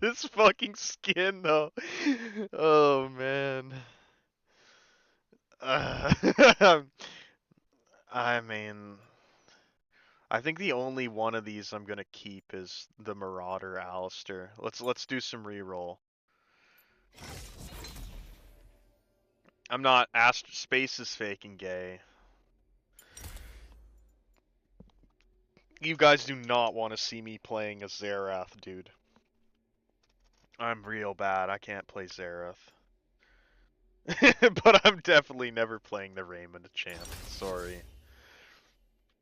S2: This fucking skin, though. Oh man. I mean, I think the only one of these I'm gonna keep is the Marauder Alistair. Let's do some reroll. I'm not. Space is fake and gay. You guys do not want to see me playing a Xerath, dude. I'm real bad. I can't play Xerath. But I'm definitely never playing the Raymond champ. Sorry.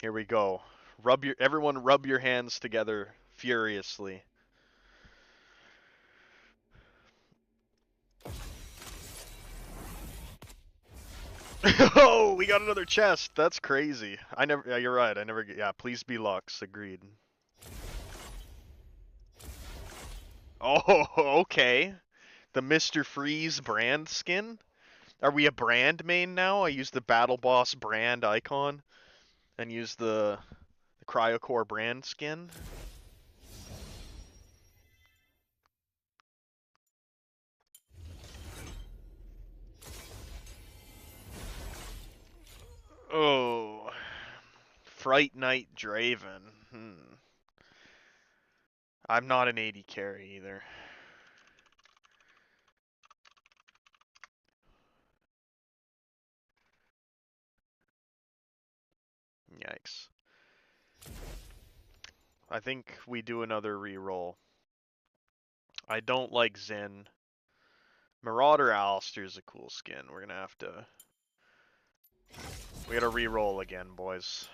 S2: Here we go. Everyone rub your hands together furiously. Oh, we got another chest. That's crazy. Yeah, you're right. Yeah, please be Lux. Agreed. Oh, okay. The Mr. Freeze brand skin? Are we a brand main now? I use the Battle Boss brand icon and use the Cryocore brand skin. Oh, Fright Knight Draven. I'm not an AD carry either. Yikes. I think we do another reroll. I don't like Zen. Marauder Alistair's a cool skin. We're gonna have to... We gotta reroll again, boys.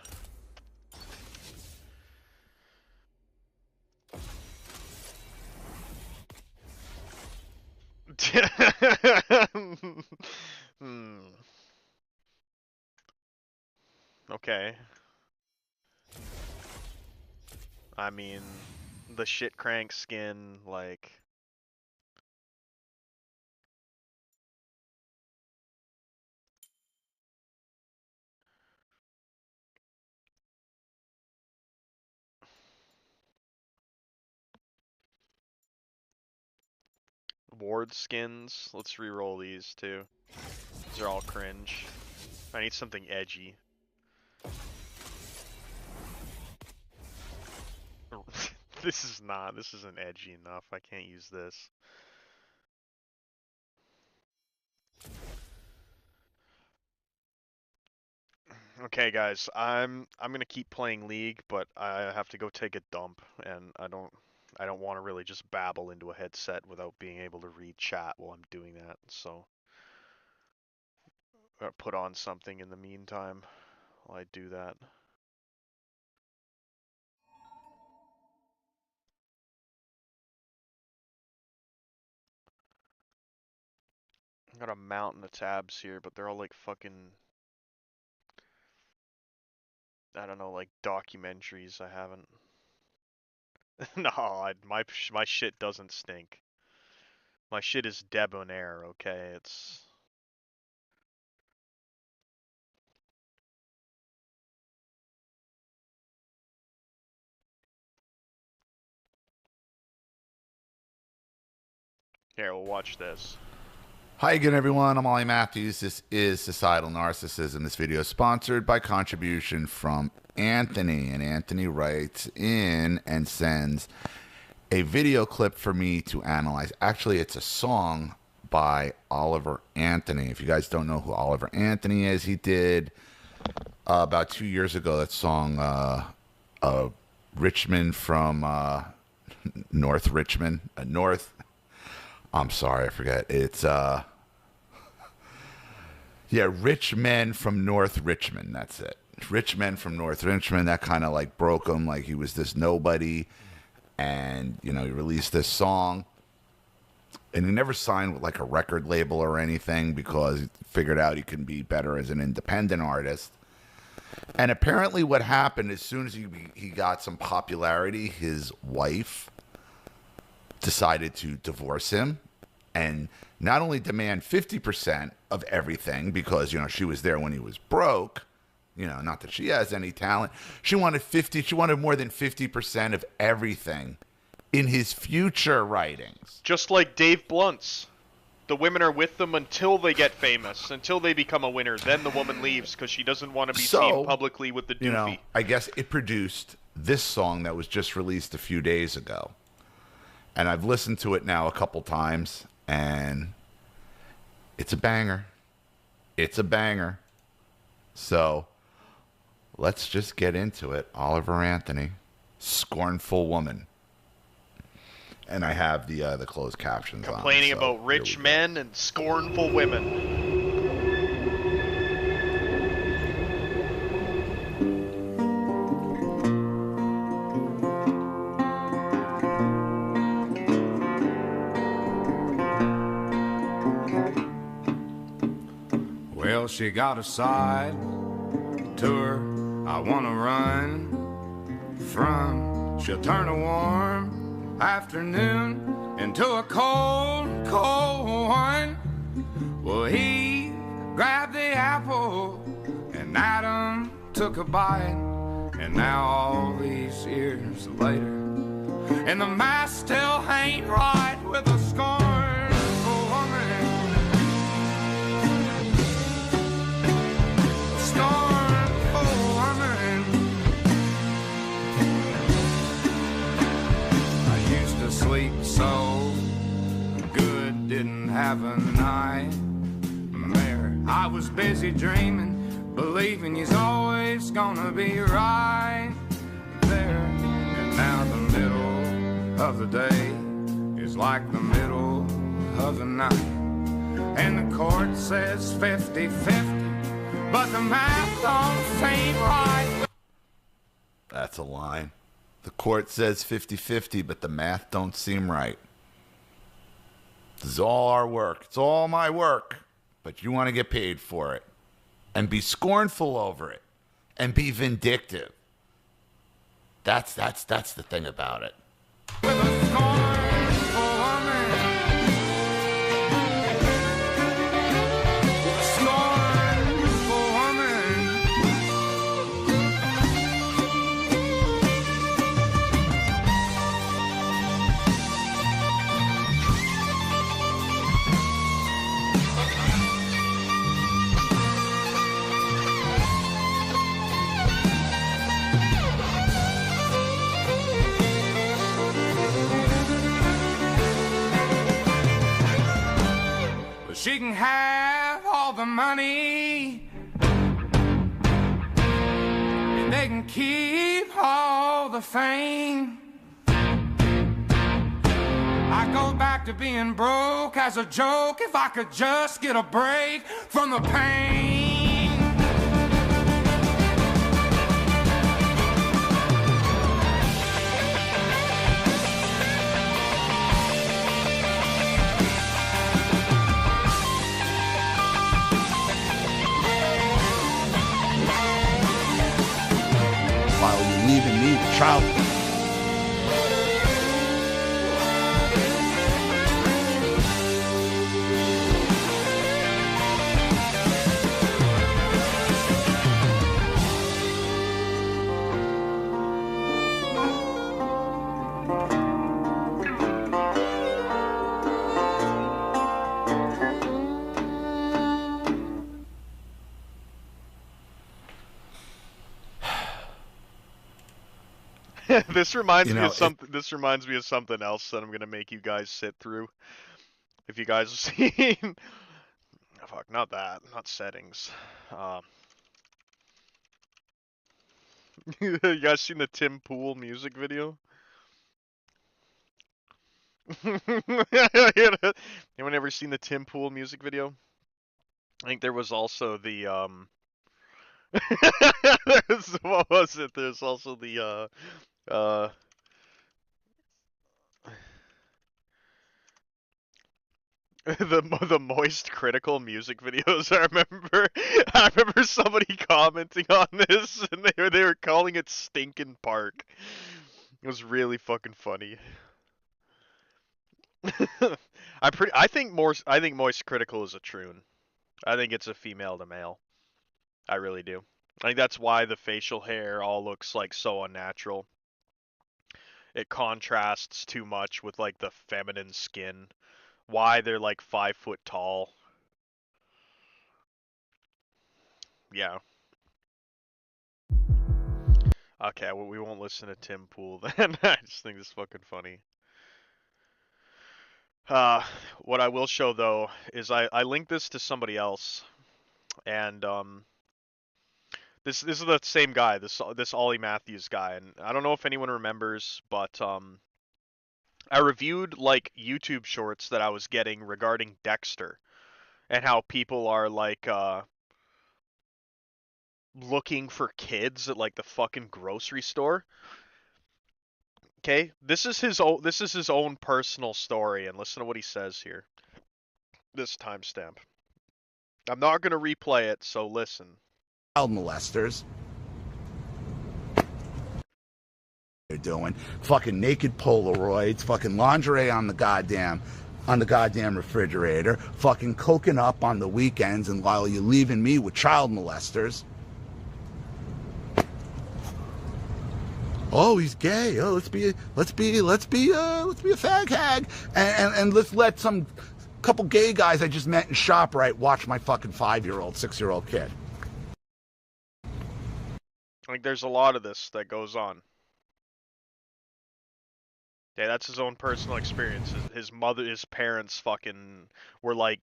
S2: Okay. I mean, the shit crank skin, like... Ward skins. Let's re-roll these too. These are all cringe. I need something edgy. This isn't edgy enough. I can't use this. Okay guys, I'm gonna keep playing League, but I have to go take a dump, and I don't want to really just babble into a headset without being able to read chat while I'm doing that, so I'll put on something in the meantime while I do that. I got a mountain of tabs here, but they're all like fucking, I don't know, like documentaries I haven't. No, my shit doesn't stink. My shit is debonair, okay? It's... Here, we'll watch this.
S7: Hi again, everyone. I'm Ollie Matthews. This is Societal Narcissism. This video is sponsored by contribution from Anthony. And Anthony writes in and sends a video clip for me to analyze. Actually, it's a song by Oliver Anthony. If you guys don't know who Oliver Anthony is, he did about 2 years ago that song, Richmond from North Richmond. I'm sorry, I forget. It's... Yeah, Rich Men from North Richmond. That's it. Rich Men from North Richmond. That kind of like broke him. Like he was this nobody. And, you know, he released this song. And he never signed with like a record label or anything because he figured out he could be better as an independent artist. And apparently what happened, as soon as he got some popularity, his wife decided to divorce him. And not only demand 50% of everything because, you know, she was there when he was broke, you know, not that she has any talent. She wanted more than 50% of everything in his future writings.
S2: Just like Dave Blunt's. The women are with them until they get famous, until they become a winner. Then the woman leaves because she doesn't want to be seen publicly with the doofy.
S7: You know, I guess it produced this song that was just released a few days ago. And I've listened to it now a couple times. And it's a banger. It's a banger. So let's just get into it. Oliver Anthony, Scornful Woman. And I have the closed captions on.
S2: Complaining about rich men and scornful women.
S8: Well, she got a side to her I wanna run from. She'll turn a warm afternoon into a cold, cold one. Well, he grabbed the apple and Adam took a bite. And now all these years later, and the mask still ain't right with a scornful woman. Sleep so good, didn't have a nightmare. I was busy dreaming, believing he's always gonna be right there. And now the middle of the day is like the middle of the night, and the court says 50-50, but the math don't seem right.
S7: That's a line. The court says 50-50, but the math don't seem right. This is all our work. It's all my work. But you want to get paid for it. And be scornful over it. And be vindictive. That's the thing about it.
S8: With a scornful woman. Scornful woman. She can have all the money, and they can keep all the fame. I go back to being broke as a joke if I could just get a break from the pain.
S7: While you're leaving me, child.
S2: This reminds
S7: You
S2: me
S7: know,
S2: of something. This reminds me of something else that I'm gonna make you guys sit through. If you guys have seen, fuck, not that, not settings. You guys seen the Tim Pool music video? Anyone ever seen the Tim Pool music video? I think there was also the what was it? There's also the the moist critical music videos. I remember somebody commenting on this, and they were calling it Stinkin' Park. It was really fucking funny. I think moist critical is a troon. I think it's a female to male. I really do. I think that's why the facial hair all looks like so unnatural. It contrasts too much with like the feminine skin. Why they're like 5 foot tall. Yeah. Okay, well, we won't listen to Tim Pool then. I just think it's fucking funny. What I will show though is I linked this to somebody else, and this is the same guy, this Ollie Matthews guy, and I don't know if anyone remembers, but I reviewed like YouTube shorts that I was getting regarding Dexter, and how people are like looking for kids at like the fucking grocery store. Okay, this is his own personal story, and listen to what he says here. This timestamp. I'm not gonna replay it, so listen.
S7: Child molesters. They're doing fucking naked Polaroids, fucking lingerie on the goddamn refrigerator, fucking coking up on the weekends, and while you're leaving me with child molesters. Oh, he's gay. Oh, let's be a fag hag, and let's let some couple gay guys I just met in ShopRite watch my fucking 5-year-old, 6-year-old kid.
S2: Like, there's a lot of this that goes on. Yeah, that's his own personal experience. His parents fucking were like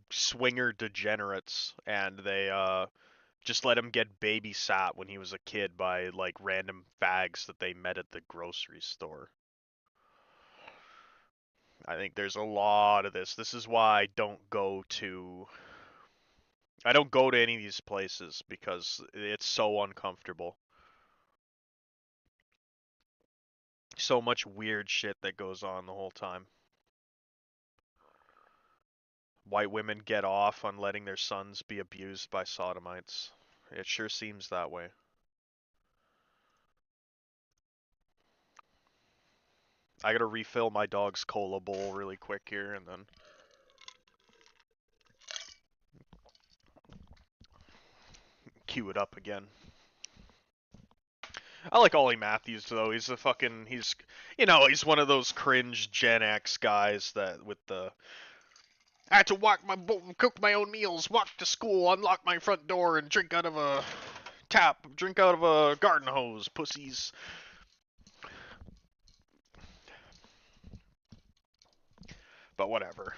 S2: swinger degenerates, and they Just let him get babysat when he was a kid by like random fags that they met at the grocery store. I think there's a lot of this. This is why I don't go to any of these places because it's so uncomfortable. So much weird shit that goes on the whole time. White women get off on letting their sons be abused by sodomites. It sure seems that way. I gotta refill my dog's cola bowl really quick here and then cue it up again. I like Ollie Matthews though. He's he's one of those cringe Gen X guys that with the I had to cook my own meals, walk to school, unlock my front door, and drink out of a garden hose, pussies. But whatever.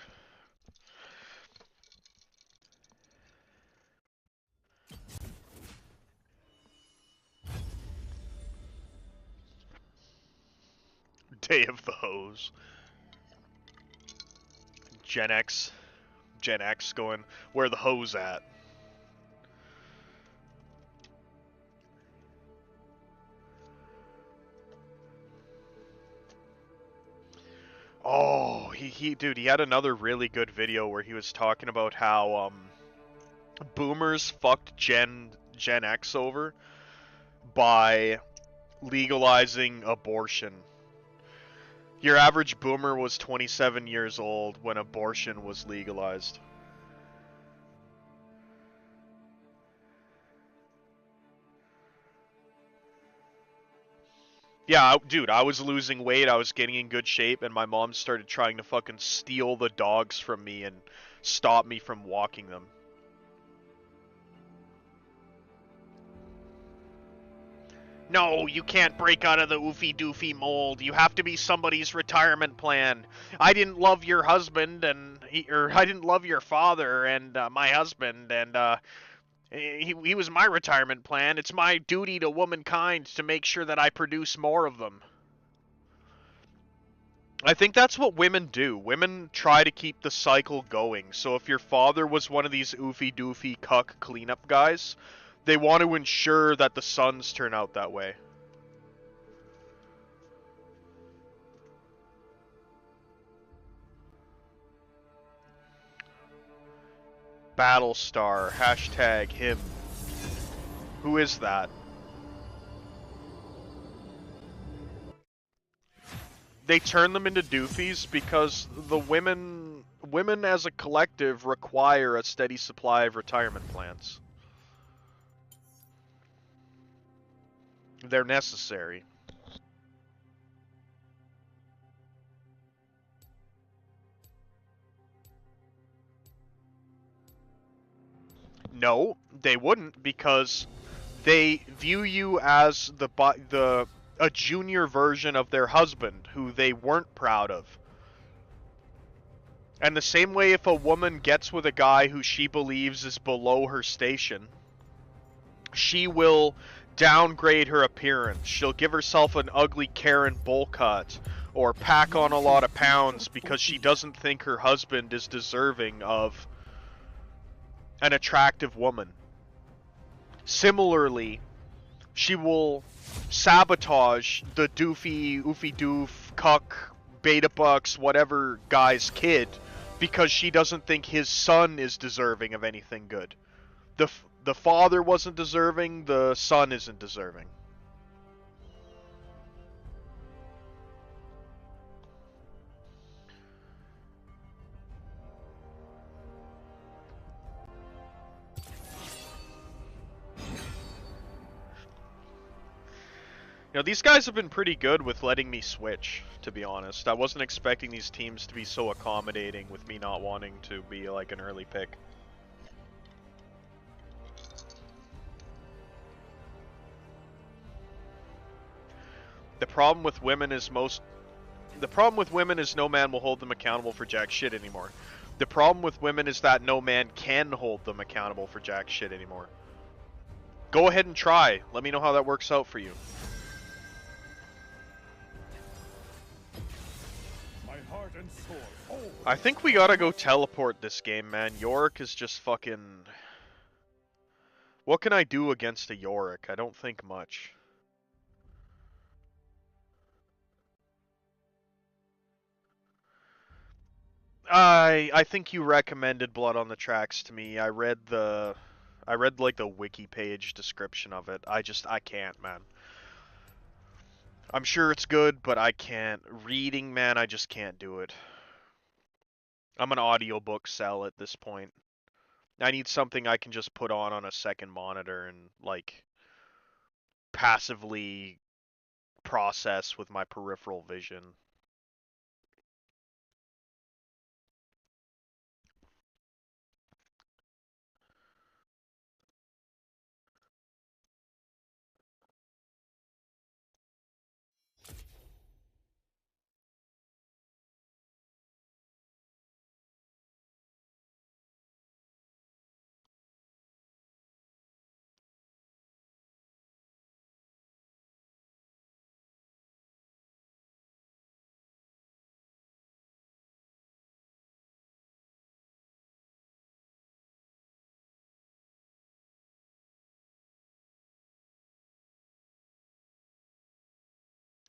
S2: Day of the hose. Gen X going, where the hose at? Oh, dude, he had another really good video where he was talking about how boomers fucked Gen X over by legalizing abortion. Your average boomer was 27 years old when abortion was legalized. Yeah, dude, I was losing weight, I was getting in good shape, and my mom started trying to fucking steal the dogs from me and stop me from walking them. No, you can't break out of the oofy doofy mold. You have to be somebody's retirement plan. I didn't love your husband, I didn't love your father and my husband, and he was my retirement plan. It's my duty to womankind to make sure that I produce more of them. I think that's what women do. Women try to keep the cycle going. So if your father was one of these oofy doofy cuck cleanup guys, they want to ensure that the sons turn out that way. Battlestar, hashtag him. Who is that? They turn them into doofies because the women as a collective require a steady supply of retirement plans. They're necessary. No, they wouldn't, because they view you as a junior version of their husband who they weren't proud of. And the same way, if a woman gets with a guy who she believes is below her station, she will downgrade her appearance. She'll give herself an ugly Karen bowl cut or pack on a lot of pounds because she doesn't think her husband is deserving of an attractive woman. Similarly, she will sabotage the doofy, oofy doof, cuck, beta bucks, whatever guy's kid because she doesn't think his son is deserving of anything good. The father wasn't deserving, the son isn't deserving. You know, these guys have been pretty good with letting me switch, to be honest. I wasn't expecting these teams to be so accommodating with me not wanting to be like an early pick. The problem with women is no man will hold them accountable for jack shit anymore. The problem with women is that no man can hold them accountable for jack shit anymore. Go ahead and try. Let me know how that works out for you.
S3: My heart and soul. Oh,
S2: I think we gotta go teleport this game, man. Yorick is just fucking... What can I do against a Yorick? I don't think much. I think you recommended Blood on the Tracks to me. I read like the wiki page description of it. I can't, man. I'm sure it's good, but I can't. Reading, man, I just can't do it. I'm an audiobook sell at this point. I need something I can just put on a second monitor and like passively process with my peripheral vision.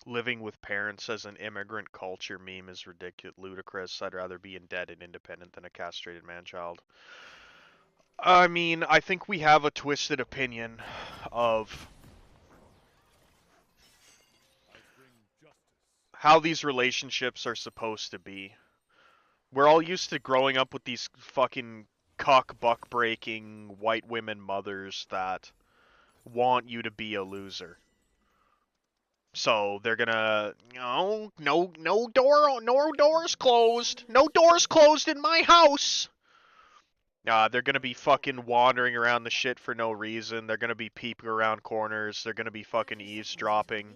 S2: Living with parents as an immigrant culture meme is ridiculous, ludicrous. I'd rather be in debt and independent than a castrated man-child. I mean, I think we have a twisted opinion of how these relationships are supposed to be. We're all used to growing up with these fucking cock buck breaking white women mothers that want you to be a loser. So they're gonna, no doors closed. No doors closed in my house. They're gonna be fucking wandering around the shit for no reason. They're gonna be peeping around corners. They're gonna be fucking eavesdropping.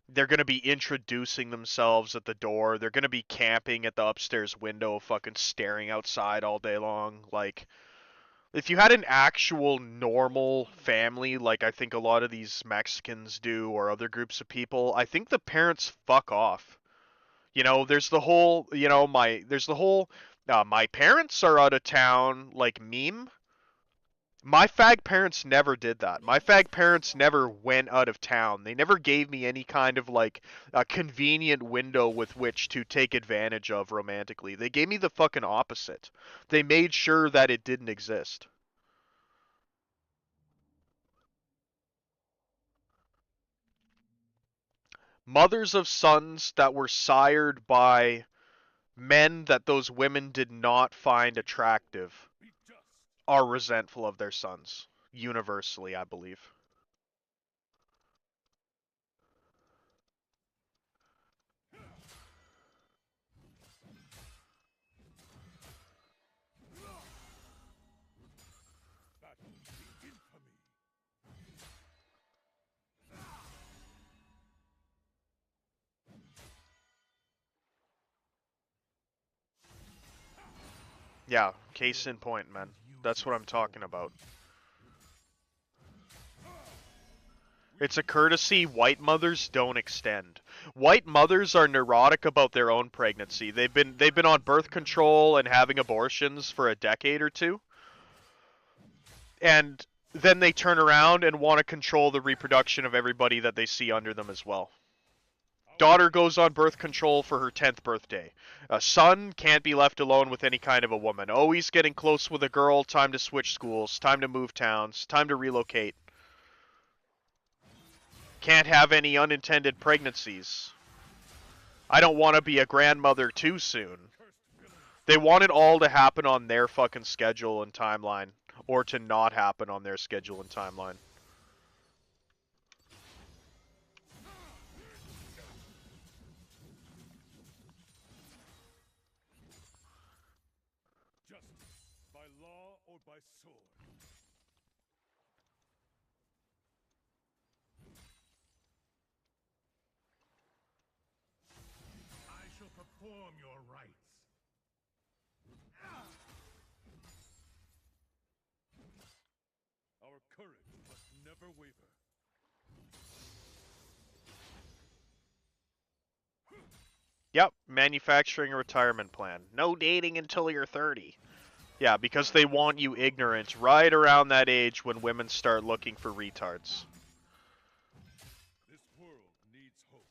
S2: They're gonna be introducing themselves at the door. They're gonna be camping at the upstairs window, fucking staring outside all day long. Like, if you had an actual normal family, like I think a lot of these Mexicans do, or other groups of people, I think the parents fuck off. You know, there's the whole, my parents are out of town, like, meme. My fag parents never did that. My fag parents never went out of town. They never gave me any kind of, like, a convenient window with which to take advantage of romantically. They gave me the fucking opposite. They made sure that it didn't exist. Mothers of sons that were sired by men that those women did not find attractive are resentful of their sons. Universally, I believe. Yeah, case in point, man. That's what I'm talking about. It's a courtesy white mothers don't extend. White mothers are neurotic about their own pregnancy. They've been on birth control and having abortions for a decade or two. And then they turn around and want to control the reproduction of everybody that they see under them as well. Daughter goes on birth control for her 10th birthday. A son can't be left alone with any kind of a woman. Always getting close with a girl, time to switch schools, time to move towns, time to relocate. Can't have any unintended pregnancies. I don't want to be a grandmother too soon. They want it all to happen on their fucking schedule and timeline, or to not happen on their schedule and timeline.
S3: By sword. I shall perform your rites. Our Courage must never waver.
S2: Yep, manufacturing a retirement plan. No dating until you're 30. Yeah, because they want you ignorant right around that age when women start looking for retards.
S3: This world needs hope.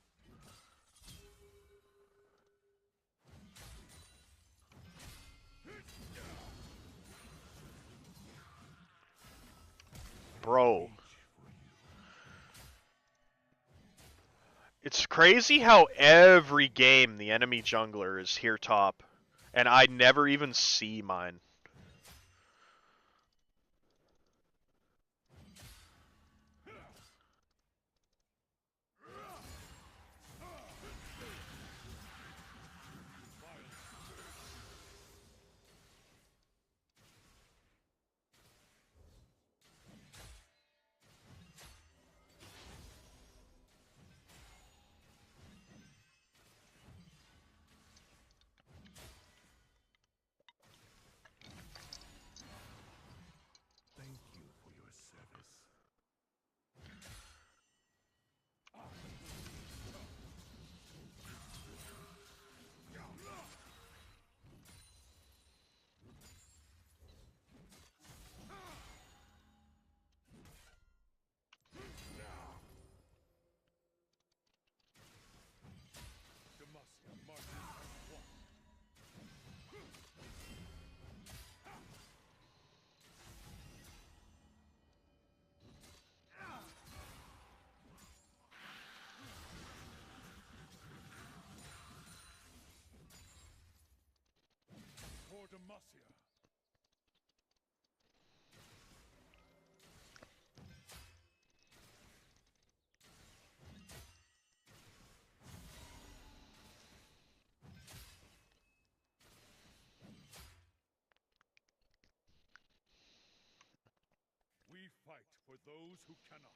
S2: Bro. It's crazy how every game the enemy jungler is here top, and I never even see mine.
S3: Thank you for your service. Demacia marches as one. For Demacia. We fight for those who cannot.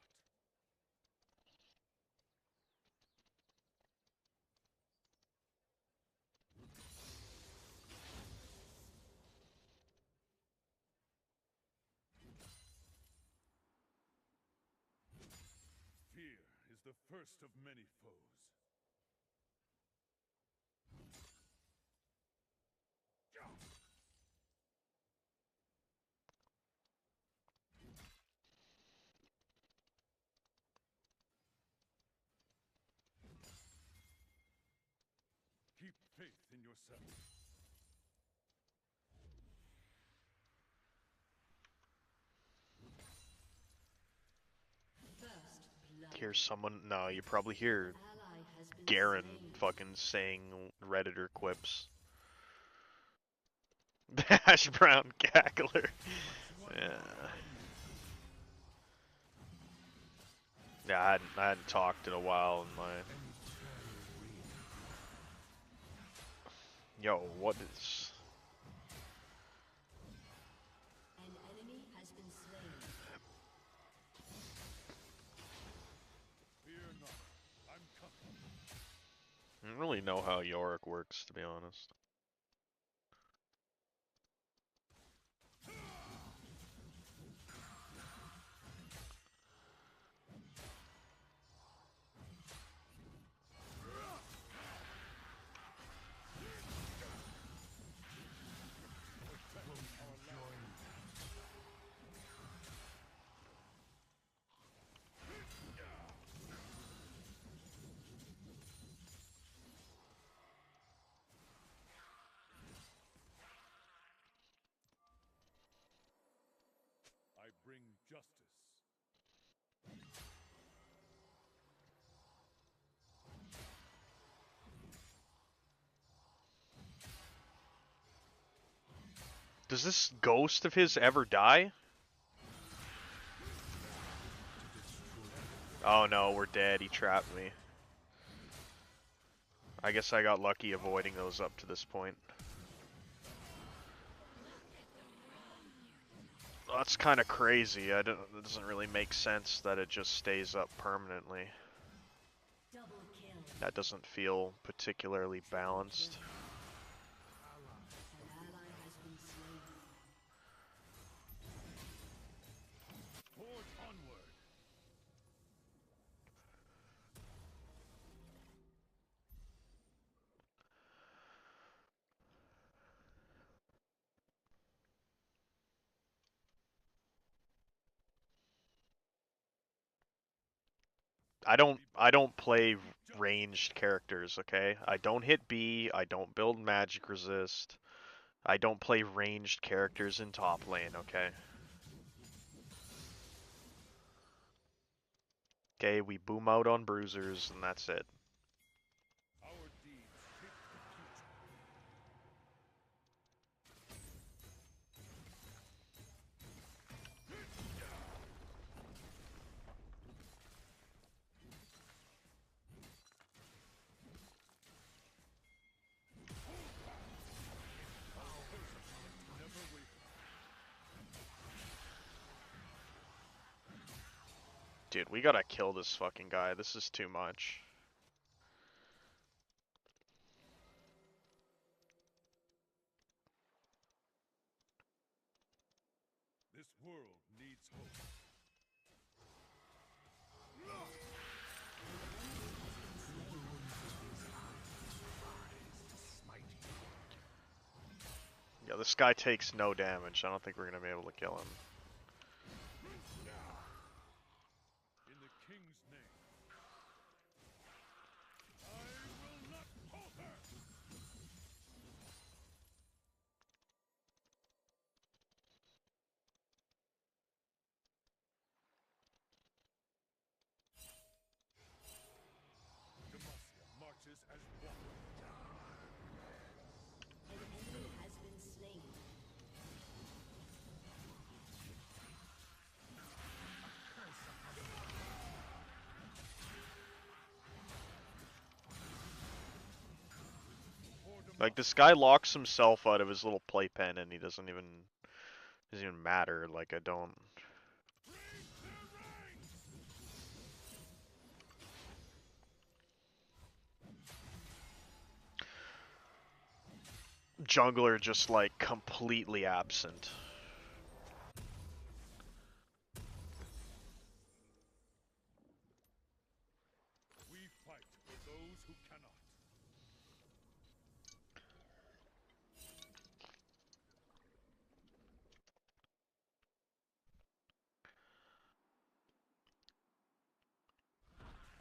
S3: Fear is the first of many foes. Keep faith in yourself.
S4: First blood.
S2: Hear someone. No, you probably hear
S4: Ally has been
S2: Garen
S4: slain.
S2: fucking saying Redditor quips. Hash brown cackler. Yeah. Yeah, I hadn't talked in a while in my. Yo, what is?
S4: An enemy has been slain.
S3: Fear not. I'm coming.
S2: I don't really know how Yorick works, to be honest.
S3: I bring justice.
S2: Does this ghost of his ever die? Oh no, we're dead. He trapped me. I guess I got lucky avoiding those up to this point. That's kind of crazy. It doesn't really make sense that it just stays up permanently.
S4: Double kill.
S2: That doesn't feel particularly balanced.
S4: An ally has been slain.
S3: For
S2: I don't play ranged characters, okay? I don't hit B, I don't build magic resist. I don't play ranged characters in top lane, okay? Okay, we boom out on bruisers and that's it.
S3: Our deeds shape the future. Never waver.
S2: Dude, we gotta kill this fucking guy. This is too much.
S3: This world needs hope.
S2: Yeah, this guy takes no damage. I don't think we're gonna be able to kill him.
S3: In the king's name. I will not falter. Demacia marches as one.
S4: An enemy has been slain.
S2: Like, this guy locks himself out of his little playpen and he doesn't even matter. Like, I don't... Jungler just, like, completely absent.
S3: We fight for those who cannot.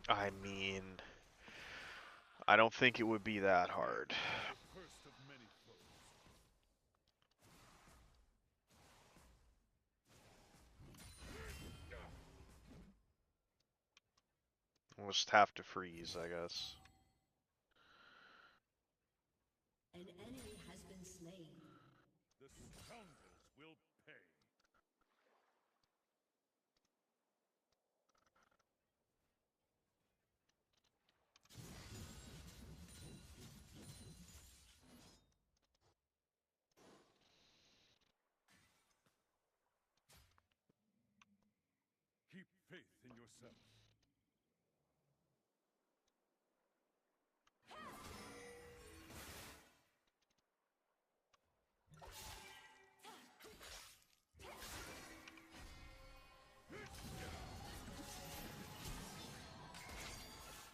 S2: I mean... I don't think it would be that hard.
S3: First of many foes.
S2: We'll just have to freeze, I guess.
S4: An enemy has been slain.
S3: The scoundrels will pay. Keep faith in yourself.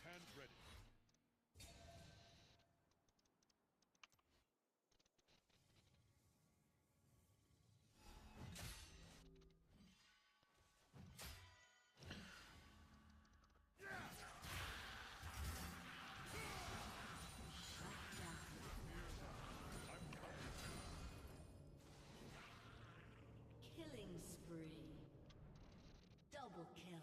S3: Stand ready.
S4: Killing spree. Double kill.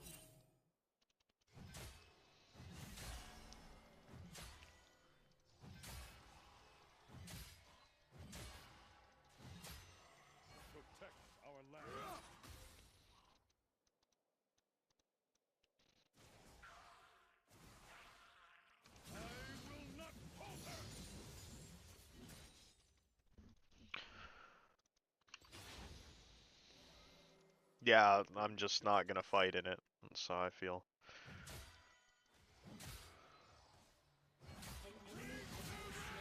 S3: Protect our land. I will not falter.
S2: Yeah, I'm just not gonna fight in it. That's how I feel.
S4: An enemy has been slain.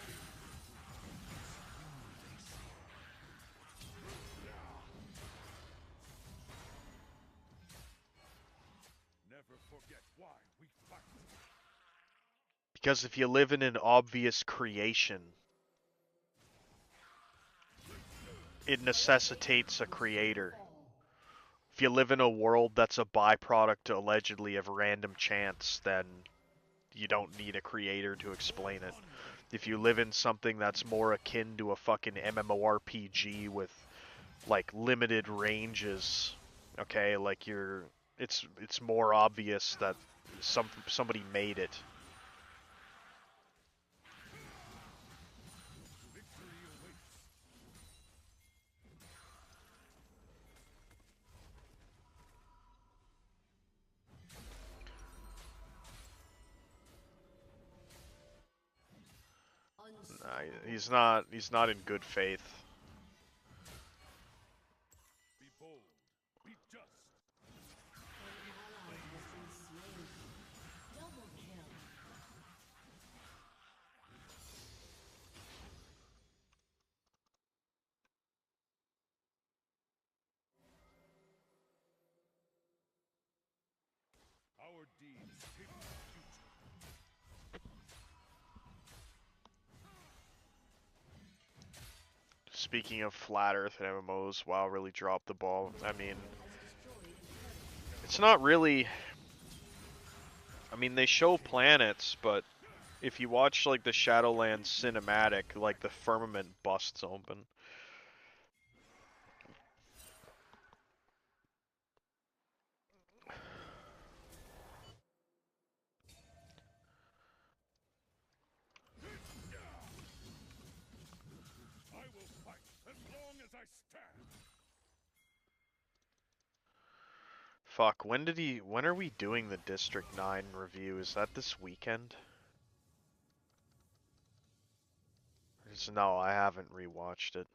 S3: Never forget why we fight.
S2: Because if you live in an obvious creation, it necessitates a creator. if you live in a world that's a byproduct allegedly of random chance, then you don't need a creator to explain it. If you live in something that's more akin to a fucking MMORPG with like limited ranges, okay, like it's more obvious that somebody made it. Nah, he's not in good faith.
S3: Be bold. Be just.
S4: An ally has been slain. Double kill.
S3: Our deeds shape the future.
S2: Speaking of flat Earth and MMOs, WoW really dropped the ball. I mean, it's not really. I mean, they show planets, but if you watch like the Shadowlands cinematic, like the firmament busts open.
S3: I will fight as long as I stand.
S2: Fuck, when are we doing the District 9 review? Is that this weekend? No, I haven't rewatched it.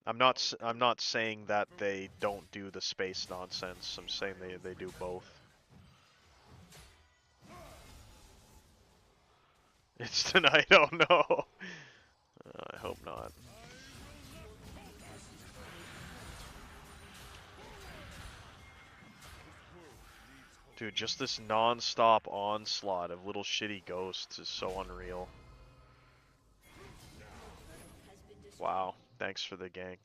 S2: I'm not saying that they don't do the space nonsense. I'm saying they do both. It's tonight. Oh no. I hope not. Dude, just this non-stop onslaught of little shitty ghosts is so unreal. Wow, thanks for the gank.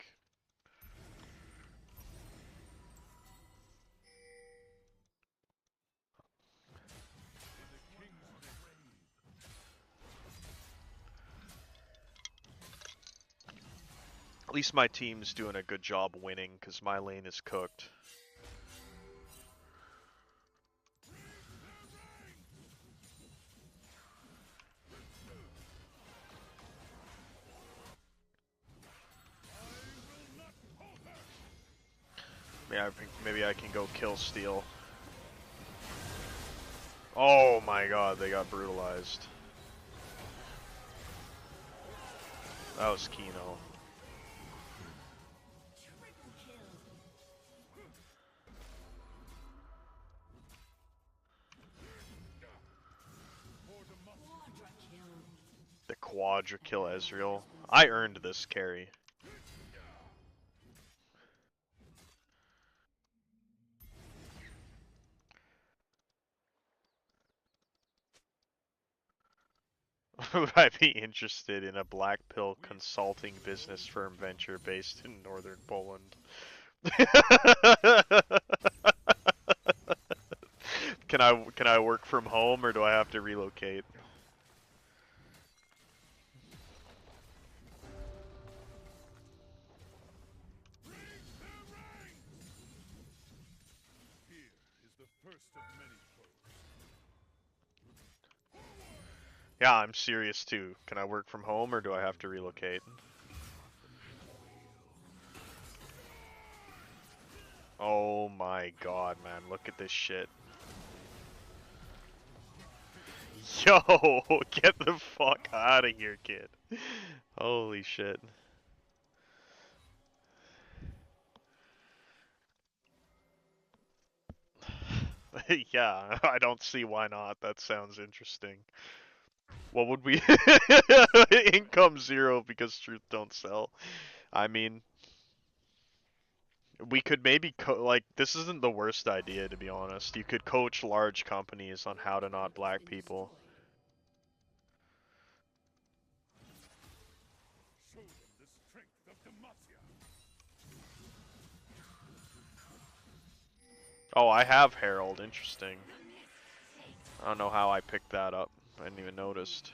S2: At least my team's doing a good job winning, because my lane is cooked. Maybe I can go kill Steel. Oh my god, they got brutalized. That was Kino.
S4: Triple kill. Quadra kill.
S2: The Quadra kill Ezreal. I earned this carry. Would I be interested in a black pill consulting business firm venture based in northern Poland? Can I work from home or do I have to relocate?
S3: Here is the first of many foes.
S2: Yeah, I'm serious too. Can I work from home or do I have to relocate? Oh my god, man, look at this shit. Yo, get the fuck out of here, kid. Holy shit. Yeah, I don't see why not. That sounds interesting. What would we... Income 0 because truth don't sell. I mean... We could maybe like, this isn't the worst idea, to be honest. You could coach large companies on how to not black people.
S3: Show them the strength of Demacia.
S2: Oh, I have Herald. Interesting. I don't know how I picked that up. I didn't even noticed.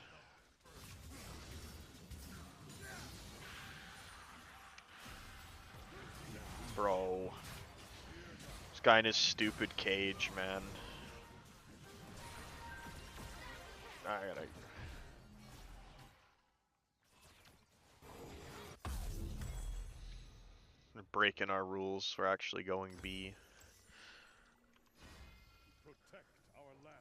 S2: Bro. This guy in his stupid cage, man. I gotta... We're breaking our rules. We're actually going B.
S3: Protect our land.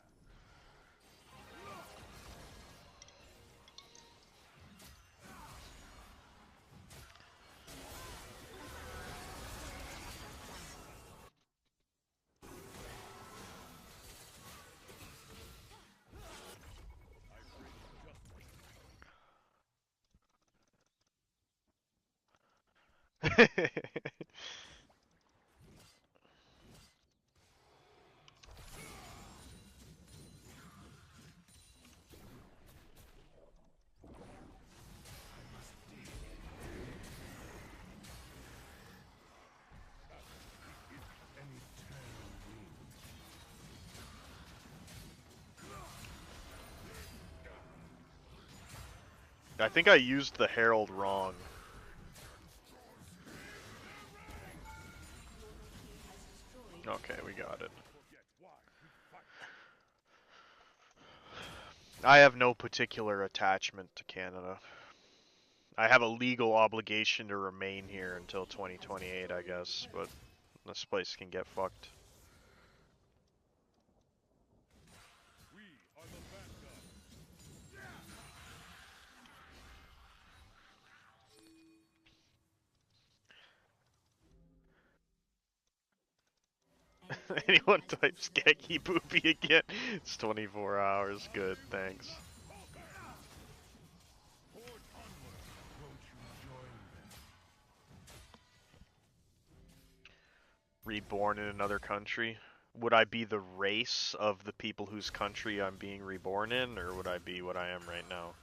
S2: I think I used the Herald wrong. Okay, we got it. I have no particular attachment to Canada. I have a legal obligation to remain here until 2028, I guess, but this place can get fucked.
S3: We are the vanguard.
S2: Anyone types Geki Boopy again? It's 24 hours. Good, thanks.
S3: Forge onward. Won't you join them?
S2: Reborn in another country? Would I be the race of the people whose country I'm being reborn in, or would I be what I am right now?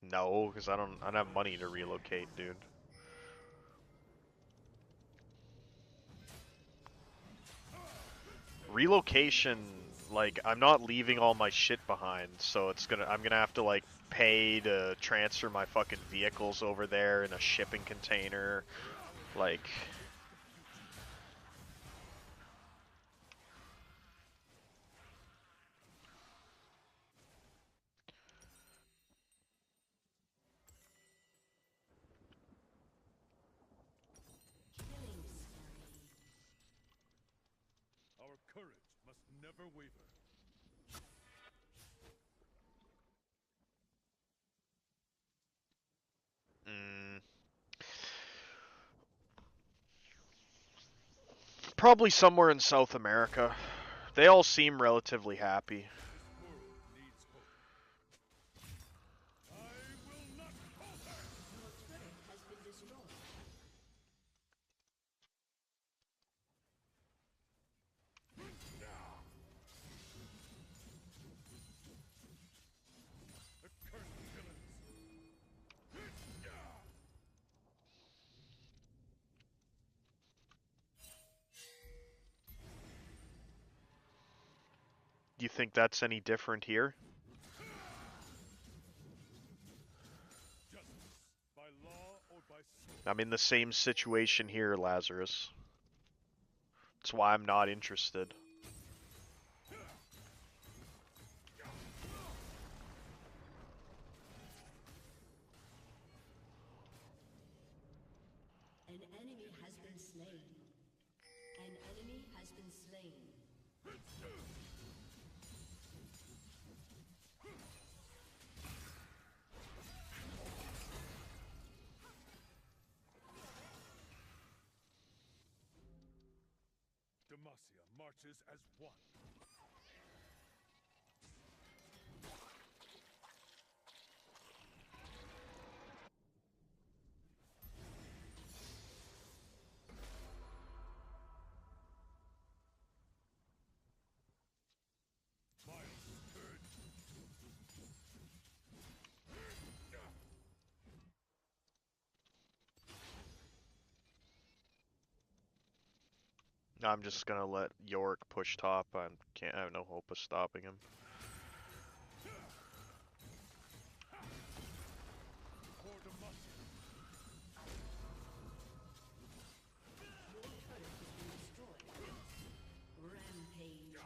S2: No, because I don't have money to relocate, dude. Relocation, like, I'm not leaving all my shit behind, so I'm gonna have to, like, pay to transfer my fucking vehicles over there in a shipping container, like...
S4: Killing spree.
S3: Our courage must never waver.
S2: Mm, probably somewhere in South America. They all seem relatively happy.
S3: This world needs hope. I will not falter.
S4: Your turret has been destroyed.
S3: Accursed villains.
S2: Do you think that's any different here?
S3: Justice, by law or by sword.
S2: I'm in the same situation here, Lazarus. That's why I'm not interested.
S4: An enemy has been slain. An enemy has been slain.
S3: Demacia marches as one. Miles heard.
S2: I'm just gonna let Yorick push top. I have no hope of stopping him.
S4: Rampage.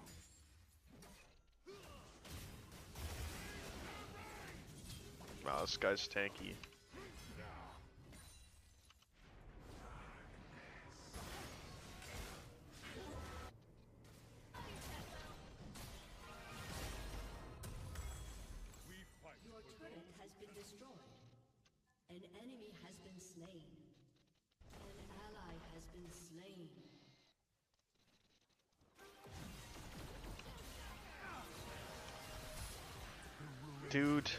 S2: Wow, this guy's tanky.
S4: Your turret has been destroyed. An enemy has been slain. An ally has been slain.
S2: Dude.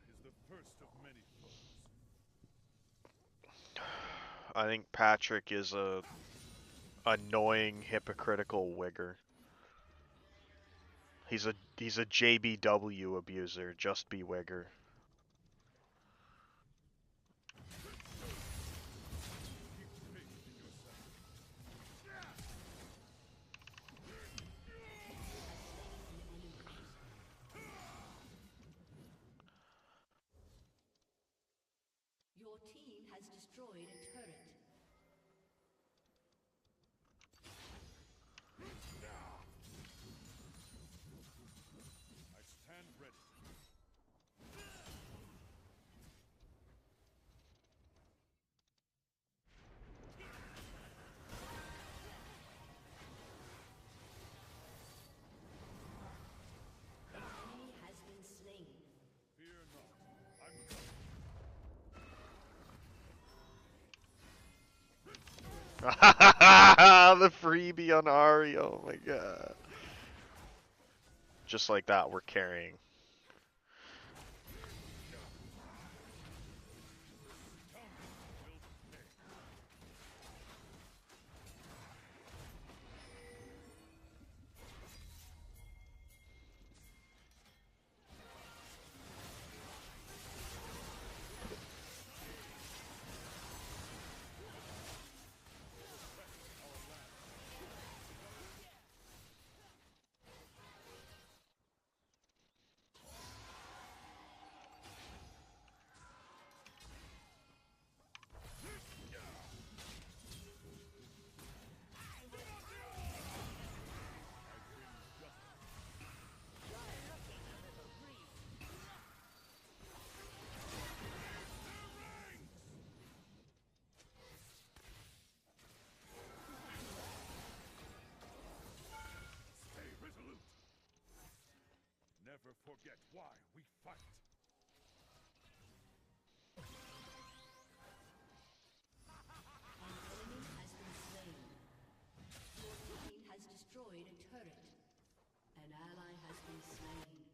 S3: Is the first of many foes.
S2: I think Patrick is a annoying, hypocritical wigger. He's a JBW abuser. Just be wigger.
S4: Your team has destroyed a turret.
S3: I stand ready.
S4: An enemy has been slain.
S3: Fear not. I'm
S2: The freebie on Ari, oh my god. Just like that, we're carrying.
S3: Stay resolute. Never forget why we fight.
S4: An enemy has been slain. Your team has destroyed a turret. An ally has been slain.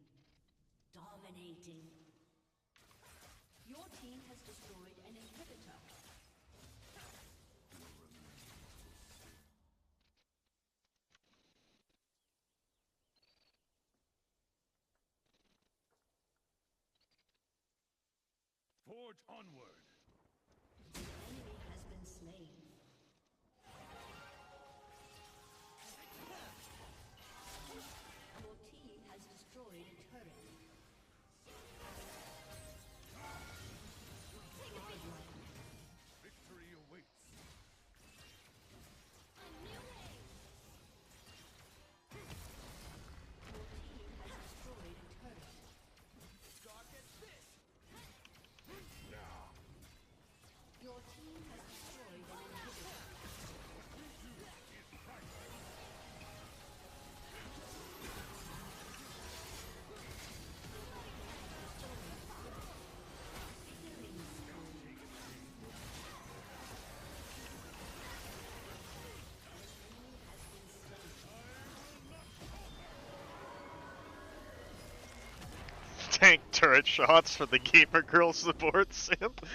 S4: Dominating. Your team has destroyed an inhibitor.
S3: Forge onward.
S4: The enemy has been slain. Your team has destroyed a turret.
S3: Victory awaits.
S4: Your team has destroyed a turret. Your team has destroyed an inhibitor.
S2: Tank turret shots for the gamer girl support simp.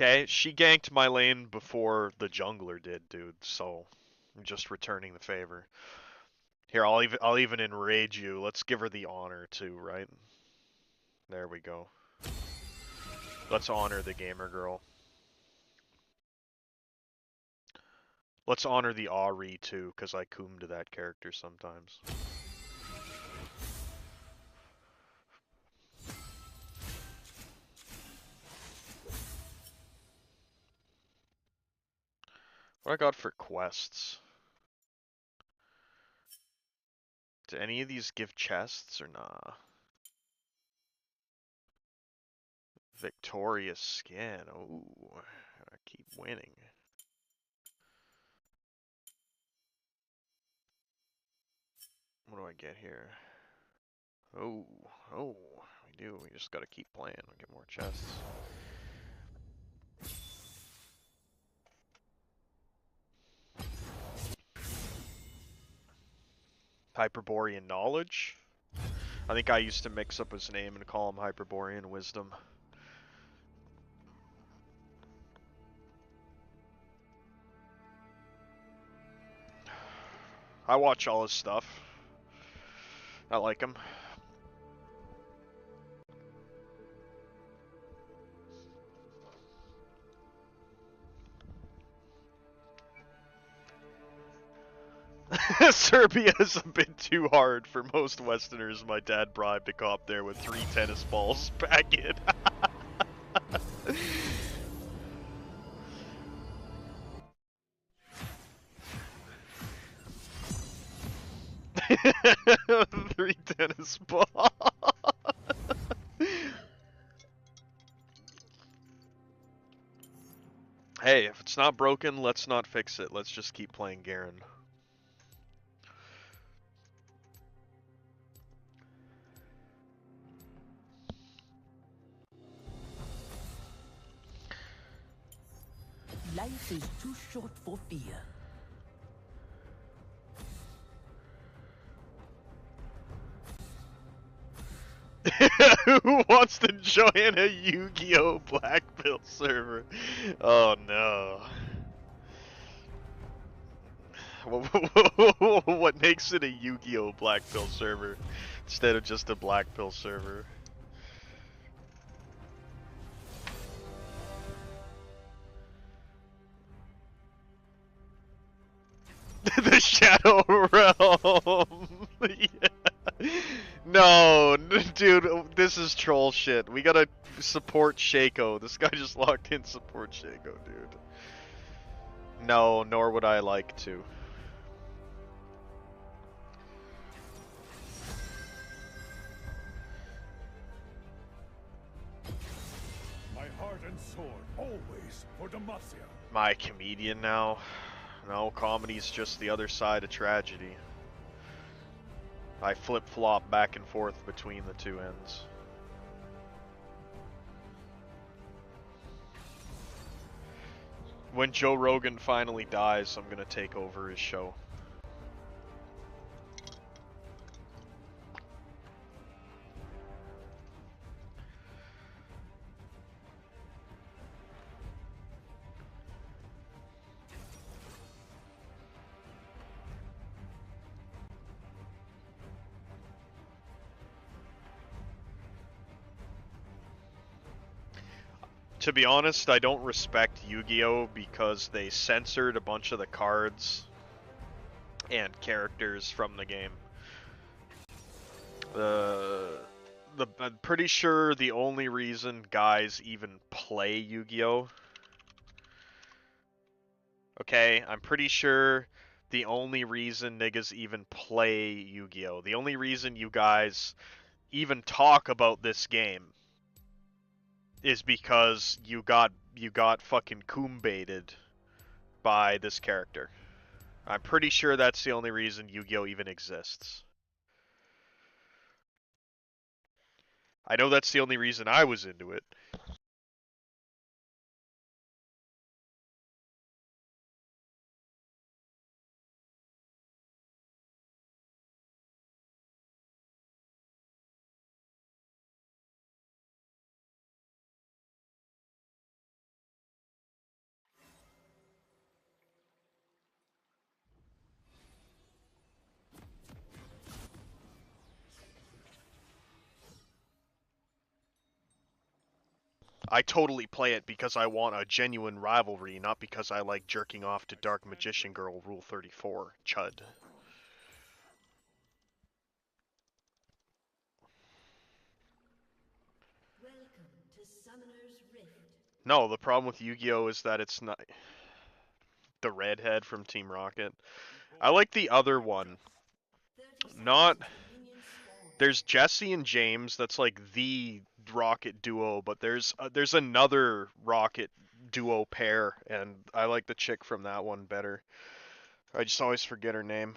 S2: Okay, she ganked my lane before the jungler did, dude. So I'm just returning the favor. Here, I'll even enrage you. Let's give her the honor too, right? There we go. Let's honor the gamer girl. Let's honor the Ahri too, because I coom to that character sometimes. What I got for quests? Do any of these give chests or nah? Victorious skin. Ooh, I keep winning. What do I get here? Oh, we do. We just gotta keep playing. We get more chests. Hyperborean knowledge? I think I used to mix up his name and call him Hyperborean wisdom. I watch all his stuff. I like him. Serbia is a bit too hard for most Westerners. My dad bribed a cop there with 3 tennis balls back in. 3 tennis balls. Hey, if it's not broken, let's not fix it. Let's just keep playing Garen.
S6: Life is too short for fear.
S2: Who wants to join a Yu-Gi-Oh! Black Pill server? Oh no. What makes it a Yu-Gi-Oh! Black Pill server instead of just a Black Pill server? The Shadow Realm! Yeah. No, dude, this is troll shit. We gotta support Shaco. This guy just locked in support Shaco, dude. No, nor would I like to.
S3: My heart and sword, always for Demacia.
S2: My comedian now? No, comedy's just the other side of tragedy. I flip-flop back and forth between the two ends. When Joe Rogan finally dies, I'm gonna take over his show. To be honest, I don't respect Yu-Gi-Oh! Because they censored a bunch of the cards and characters from the game. I'm pretty sure the only reason guys even play Yu-Gi-Oh! Okay, I'm pretty sure the only reason niggas even play Yu-Gi-Oh! The only reason you guys even talk about this game is because you got fucking baited by this character. I'm pretty sure that's the only reason Yu-Gi-Oh! Even exists. I know that's the only reason I was into it. I totally play it because I want a genuine rivalry, not because I like jerking off to Dark Magician Girl Rule 34, chud.
S4: Welcome to Summoner's Rift.
S2: No, the problem with Yu-Gi-Oh is that it's not the redhead from Team Rocket. I like the other one.
S4: 30
S2: Not...
S4: seconds until minions spawn.
S2: There's Jesse and James, that's like the Rocket duo, but there's another Rocket duo pair, and I like the chick from that one better. I just always forget her name.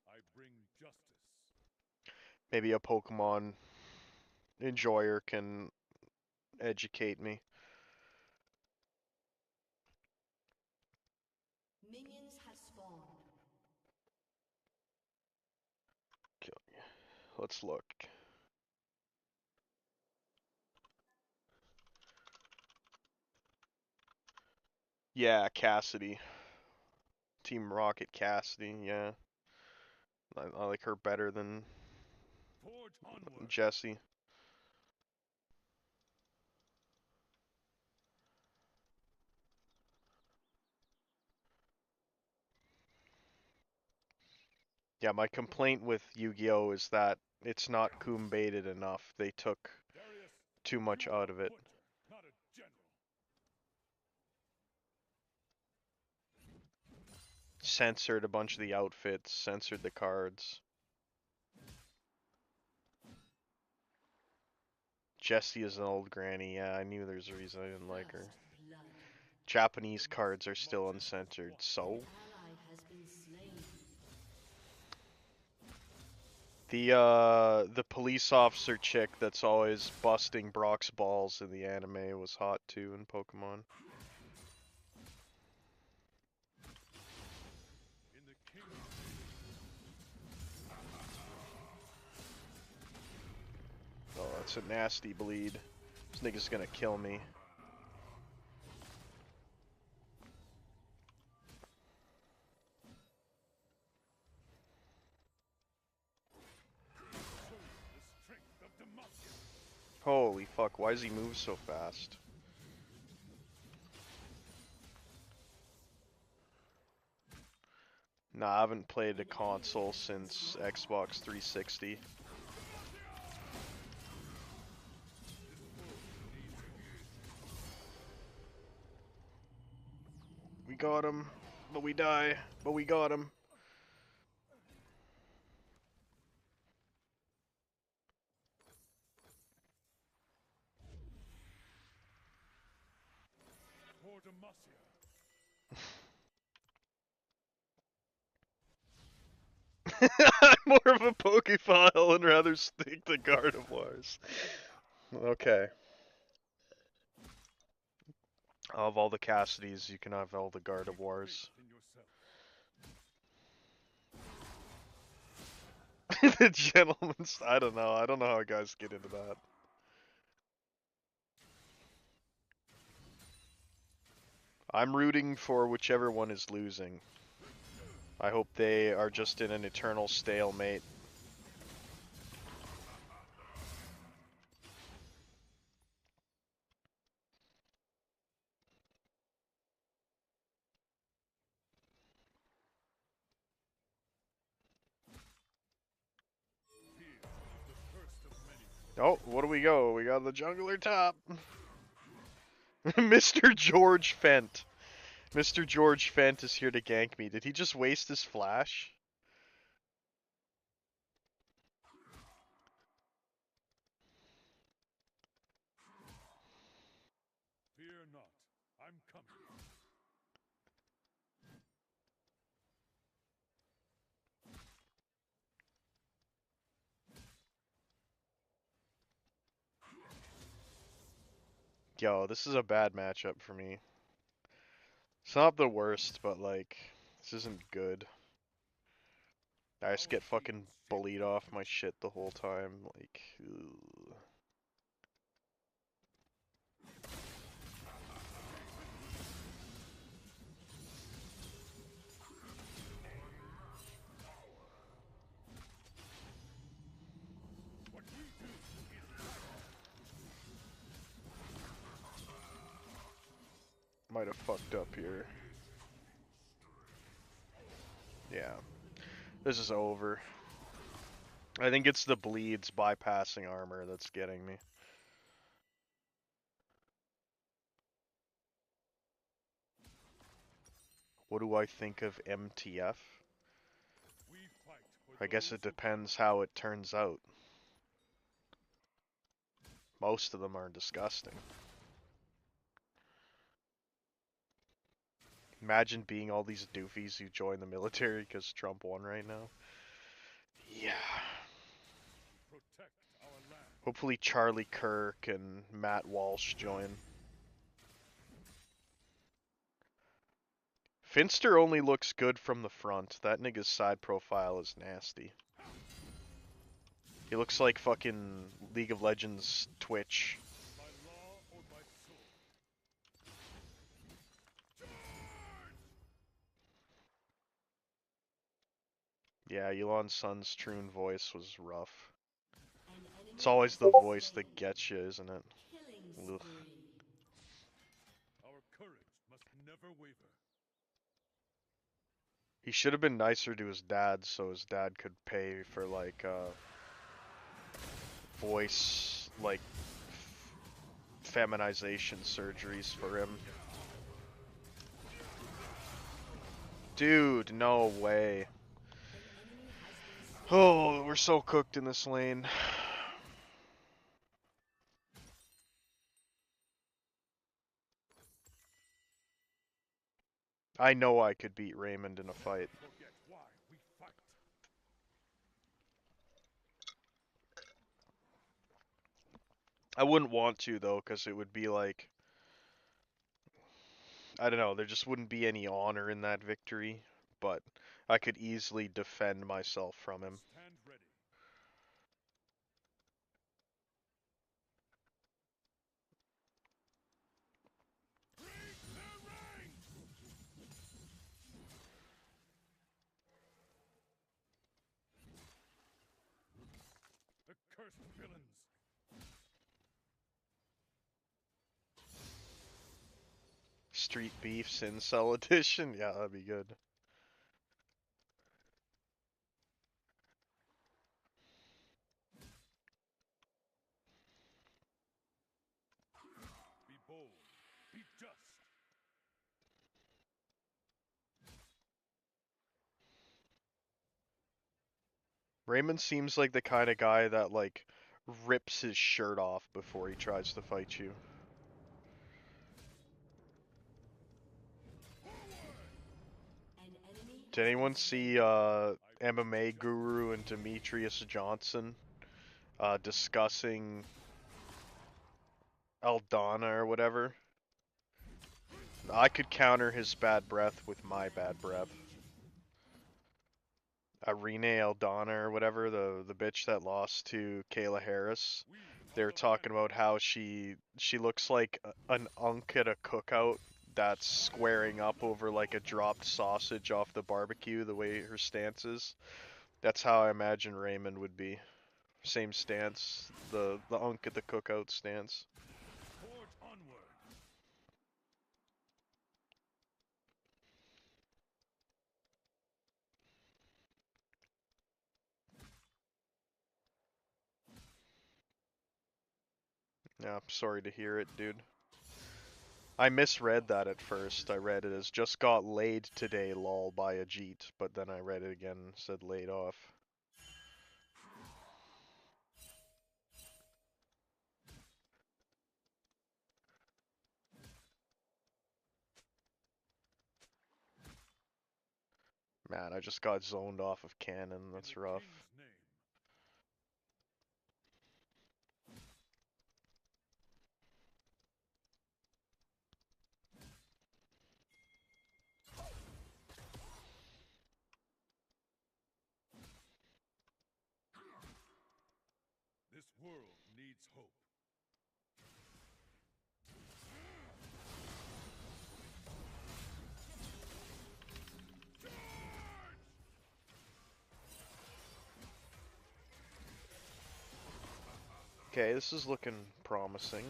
S3: I bring justice.
S2: Maybe a Pokemon enjoyer can educate me.
S4: Minions have spawned.
S2: Let's look. Yeah, Cassidy. Team Rocket Cassidy, yeah. I like her better than
S3: Forge onward.
S2: Jesse. Yeah, my complaint with Yu-Gi-Oh is that it's not Coom-baited enough. They took
S3: Darius,
S2: too much
S3: you are
S2: out of
S3: a
S2: it.
S3: butcher, not a general.
S2: Censored a bunch of the outfits, censored the cards. Jessie is an old granny, yeah, I knew there's a reason I didn't like her.
S4: First blood.
S2: Japanese cards are still uncensored, so?
S4: Ally has been slain.
S2: The police officer chick that's always busting Brock's balls in the anime was hot too in Pokemon.
S3: In the kingdom.
S2: Oh, that's a nasty bleed. This nigga's gonna kill me.
S3: The strength of Demacia.
S2: Holy fuck, why does he move so fast? Nah, I haven't played a console since Xbox 360. We got him, but we die, but we got him.
S3: For Demacia.
S2: I'm more of a Pokephile and rather stick to Gardevoirs. Okay. Of all the Cassidys, you can have all the Gardevoirs.
S3: In yourself.
S2: The gentleman's... I don't know how guys get into that. I'm rooting for whichever one is losing. I hope they are just in an eternal stalemate.
S3: Fear is the first of many.
S2: Oh, what do we go? We got the jungler top. Mr. George Fent. Mr. George Fent is here to gank me. Did he just waste his flash?
S3: Fear not. I'm coming.
S2: Yo, this is a bad matchup for me. It's not the worst, but like, this isn't good. I just get fucking bullied off my shit the whole time, like, ugh.
S3: What we do is
S2: might have fucked up here. Yeah. This is over. I think it's the bleeds bypassing armor that's getting me. What do I think of MTF? I guess it depends how it turns out. Most of them are disgusting. Imagine being all these doofies who join the military because Trump won right now. Yeah. Hopefully Charlie Kirk and Matt Walsh join. Finster only looks good from the front. That nigga's side profile is nasty. He looks like fucking League of Legends Twitch. Yeah, Elon Sun's Troon voice was rough. It's always the voice that gets you, isn't it? Ugh.
S3: Our courage must never waver.
S2: He should have been nicer to his dad so his dad could pay for like voice like feminization surgeries for him. Dude, no way. Oh, we're so cooked in this lane. I know I could beat Raymond in a fight.
S3: Forget why we fight.
S2: I wouldn't want to though, because it would be like, I don't know, there just wouldn't be any honor in that victory, but I could easily defend myself from him.
S3: Stand ready. Break their ranks! Accursed villains!
S2: Street Beef Sincel Edition? Yeah, that'd be good.
S3: Be bold. Be just.
S2: Raymond seems like the kind of guy that like rips his shirt off before he tries to fight you. Did anyone see MMA Guru and Demetrius Johnson discussing Aldana or whatever? I could counter his bad breath with my bad breath. Irene Aldana or whatever, the bitch that lost to Kayla Harris. They were talking about how she looks like an unk at a cookout that's squaring up over like a dropped sausage off the barbecue, the way her stance is. That's how I imagine Raymond would be. Same stance, the unk at the cookout stance.
S3: Forge onward.
S2: Yeah, I'm sorry to hear it, dude. I misread that at first. I read it as just got laid today lol by Ajit, but then I read it again and said laid off. Man, I just got zoned off of cannon, that's rough.
S3: King's name. This world needs hope.
S2: Okay, this is looking promising.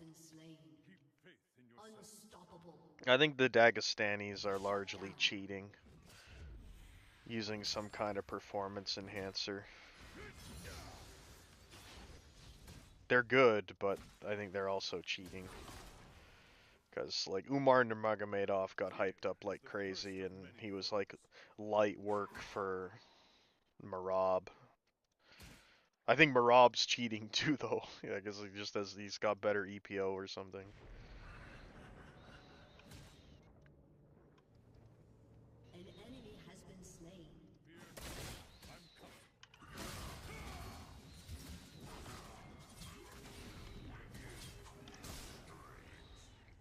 S4: been slain.
S3: Keep faith in yourself.
S4: Unstoppable.
S2: I think the Dagestanis are largely cheating, using some kind of performance enhancer. They're good, but I think they're also cheating. Because, like, Umar Nurmagomedov got hyped up like crazy, and he was, like, light work for Marab. I think Marab's cheating too, though. Yeah, because just as he's got better EPO or something.
S4: An enemy has been slain.
S3: I'm coming.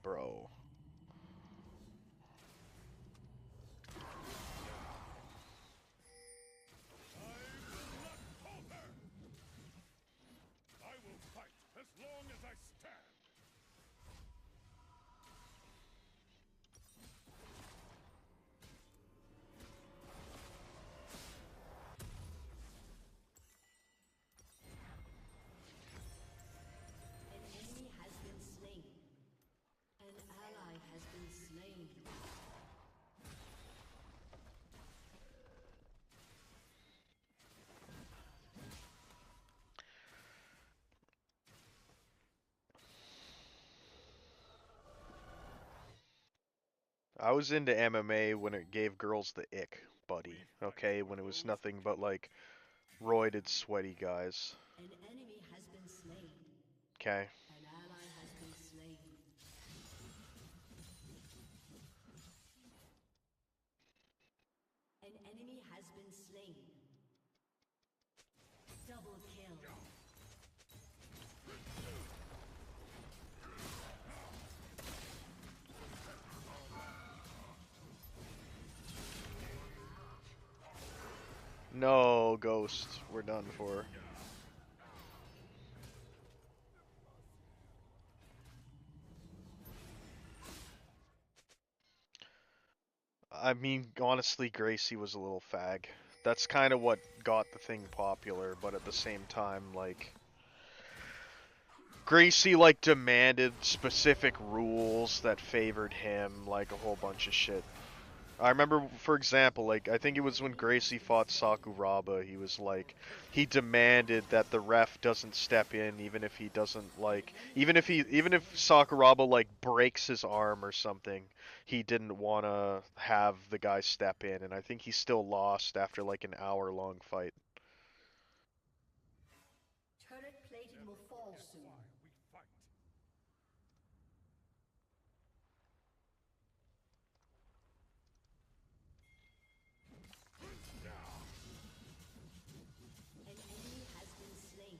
S2: Bro.
S3: I will fight as long as I stand.
S4: An enemy has been slain. An ally has been slain.
S2: I was into MMA when it gave girls the ick, buddy. Okay, when it was nothing but, like, roided, sweaty guys.
S4: An enemy has been slain.
S2: Okay.
S4: An ally has been slain. An enemy has been slain. Double kill.
S2: No, Ghost. We're done for. I mean, honestly, Gracie was a little fag. That's kind of what got the thing popular, but at the same time, like, Gracie, like, demanded specific rules that favored him, like, a whole bunch of shit. I remember, for example, like, I think it was when Gracie fought Sakuraba, he was like, he demanded that the ref doesn't step in even if he doesn't, like, even if Sakuraba, like, breaks his arm or something, he didn't want to have the guy step in, and I think he still lost after, like, an hour-long fight.
S4: Turret plating will fall soon.
S3: Why we fight.
S4: An enemy has been slain.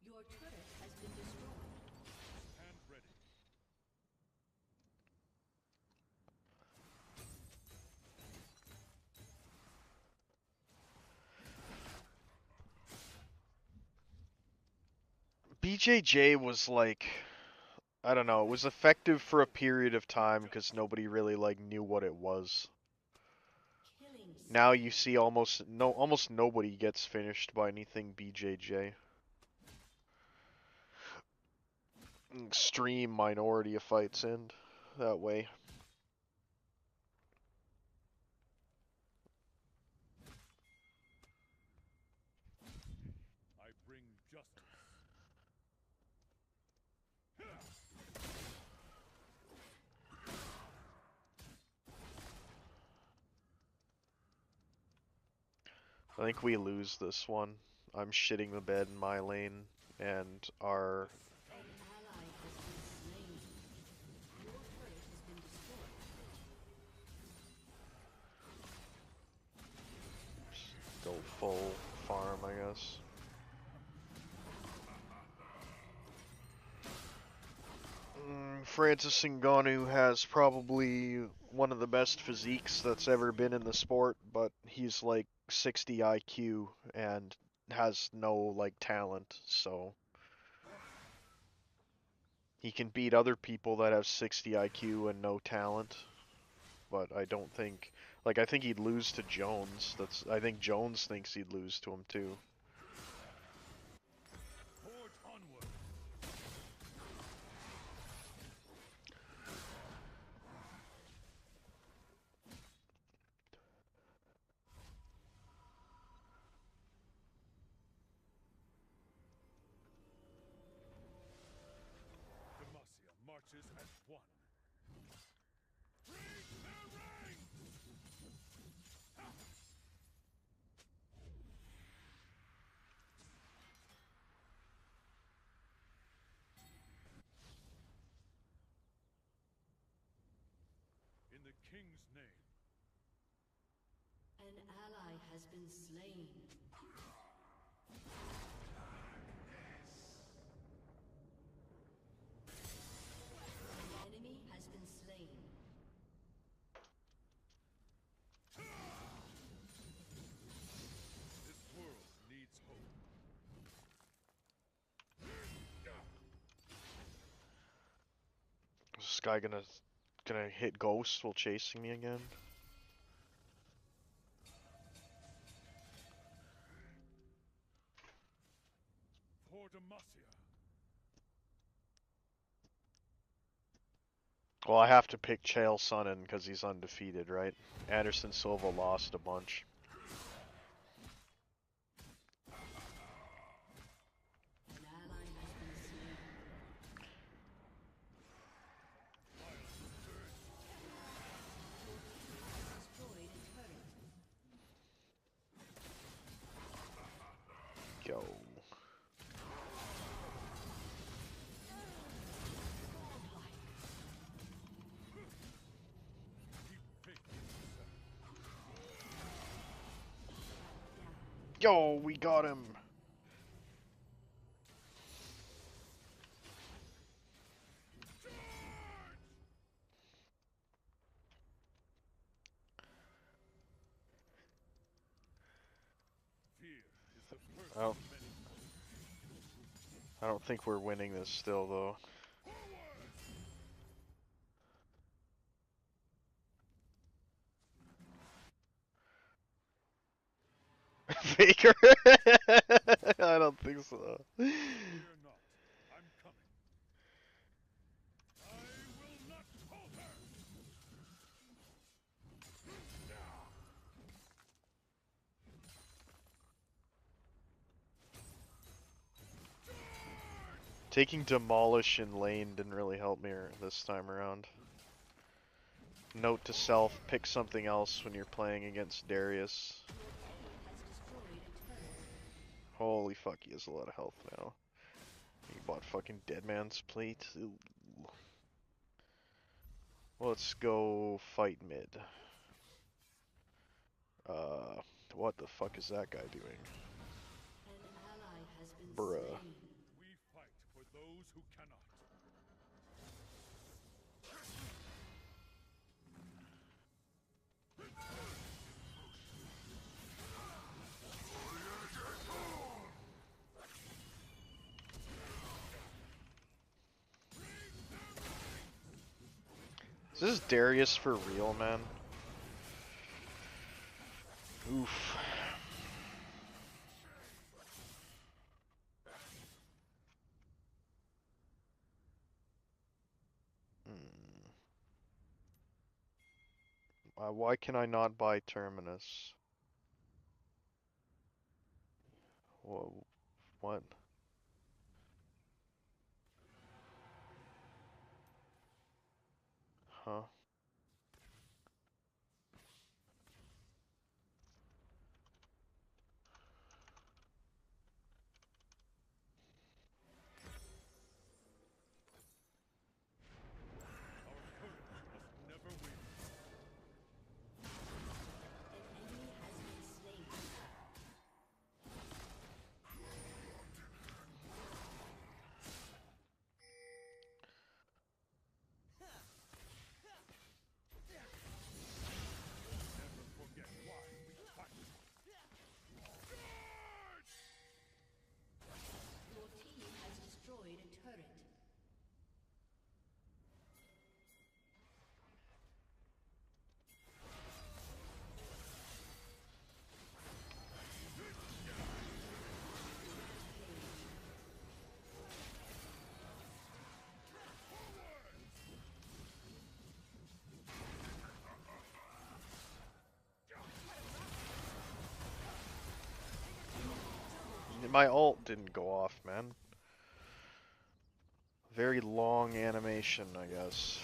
S4: Your turret has been destroyed.
S3: Stand ready.
S2: BJJ was like, I don't know, it was effective for a period of time because nobody really, like, knew what it was.
S4: Killing
S2: Now you see almost nobody gets finished by anything BJJ. Extreme minority of fights end that way.
S3: I bring justice.
S2: I think we lose this one. I'm shitting the bed in my lane, and our
S4: An ally has been slain. Your turret has been destroyed.
S2: go full farm, I guess. Francis Ngannou has probably one of the best physiques that's ever been in the sport, but he's like 60 IQ and has no like talent, so he can beat other people that have 60 IQ and no talent. But I don't think, like, I think he'd lose to Jones. I think Jones thinks he'd lose to him too.
S3: Forge onward. matches as one. Break their ranks! In the king's name.
S4: An ally has been slain. An enemy has been slain.
S3: This world needs hope.
S2: Is this guy gonna hit ghosts while chasing me again?
S3: For Demacia.
S2: Well, I have to pick Chael Sonnen because he's undefeated, right? Anderson Silva lost a bunch.
S4: An ally has been slain. Destroyed a turret.
S2: Yo. Yo, we got him.
S3: Fear is the first
S2: Oh.
S3: of many.
S2: I don't think we're winning this still, though. Faker? I don't think so.
S3: Fear not. I'm coming. I will not falter.
S2: Taking Demolish in lane didn't really help me this time around. Note to self, pick something else when you're playing against Darius.
S4: Has destroyed a turret.
S2: Holy fuck, he has a lot of health now. He bought fucking Deadman's Plate. Ooh. Let's go fight mid. What the fuck is that guy doing?
S4: An ally has been
S2: Bruh.
S4: slain.
S3: We fight for those who cannot.
S2: Is this Darius for real, man? Oof. Why can I not buy Terminus? Whoa, what? Huh?
S3: Our courage must never win.
S4: An enemy has been slain.
S3: Never forget why we fight.
S4: Your team has destroyed a turret.
S2: My ult didn't go off, man. Very long animation, I guess.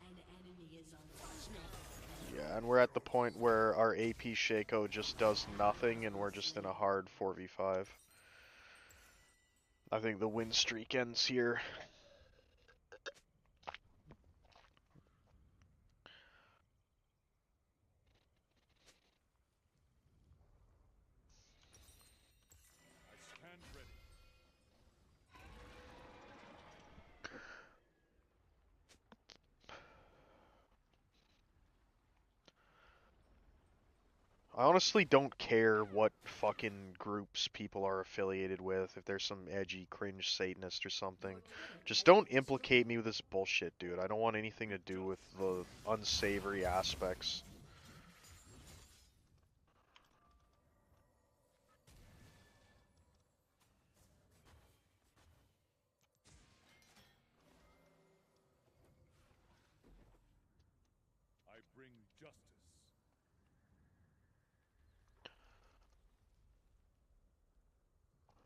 S4: An enemy is on
S2: Yeah, and we're at the point where our AP Shaco just does nothing and we're just in a hard 4v5. I think the win streak ends here.
S3: I stand ready.
S2: I honestly don't care what fucking groups people are affiliated with, if there's some edgy, cringe Satanist or something. Just don't implicate me with this bullshit, dude. I don't want anything to do with the unsavory aspects.
S3: I bring justice.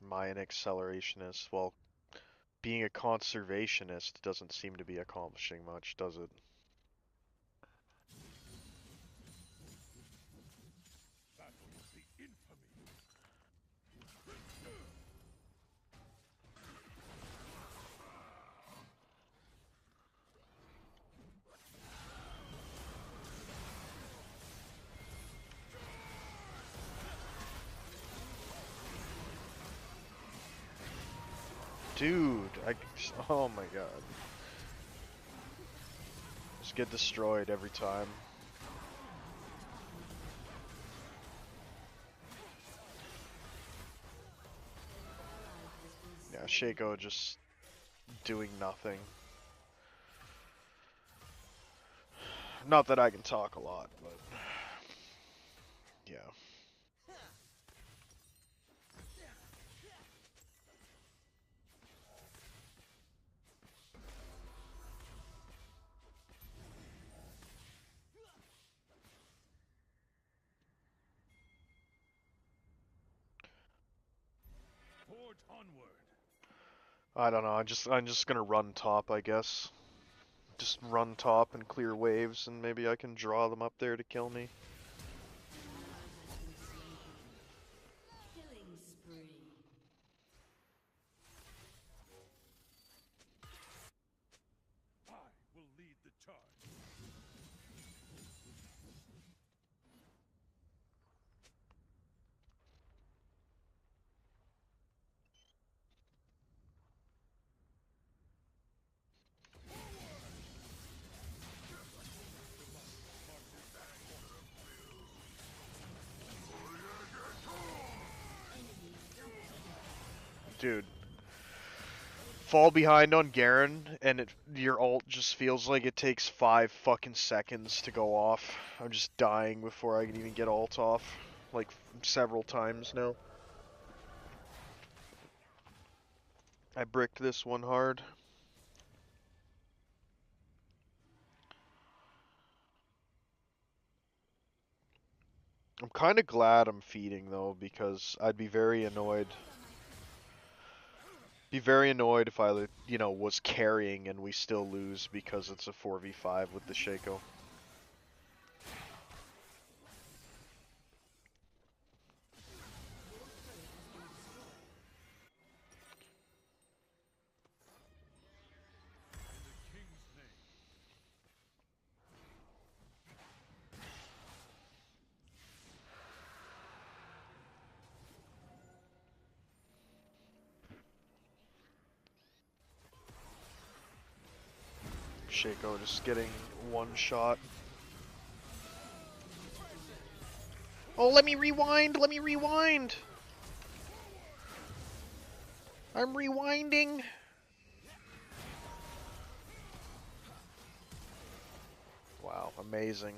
S2: Am I an accelerationist? Well, being a conservationist doesn't seem to be accomplishing much, does it?
S3: Battle the infamy.
S2: Dude, oh my god. Just get destroyed every time. Yeah, Shaco just doing nothing. Not that I can talk a lot, but yeah.
S3: Forge onward.
S2: I don't know. I'm just gonna run top, I guess. Just run top and clear waves, and maybe I can draw them up there to kill me.
S4: killing spree.
S3: I will lead the charge.
S2: Dude. Fall behind on Garen, and your ult just feels like it takes 5 fucking seconds to go off. I'm just dying before I can even get ult off. Like, several times now. I bricked this one hard. I'm kind of glad I'm feeding, though, because I'd be very annoyed. Be very annoyed if I, you know, was carrying and we still lose because it's a 4v5 with the Shaco.
S3: In the king's name.
S2: Shaco just getting one shot. Oh, let me rewind! Let me rewind! I'm rewinding! Wow, amazing.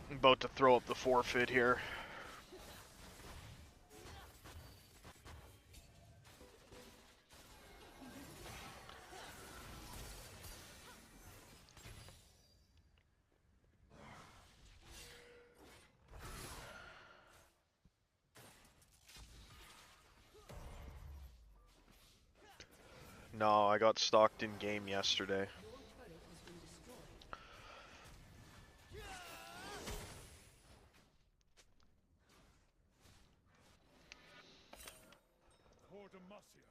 S2: I'm about to throw up the forfeit here. No, I got stalked in game yesterday.
S3: For Demacia.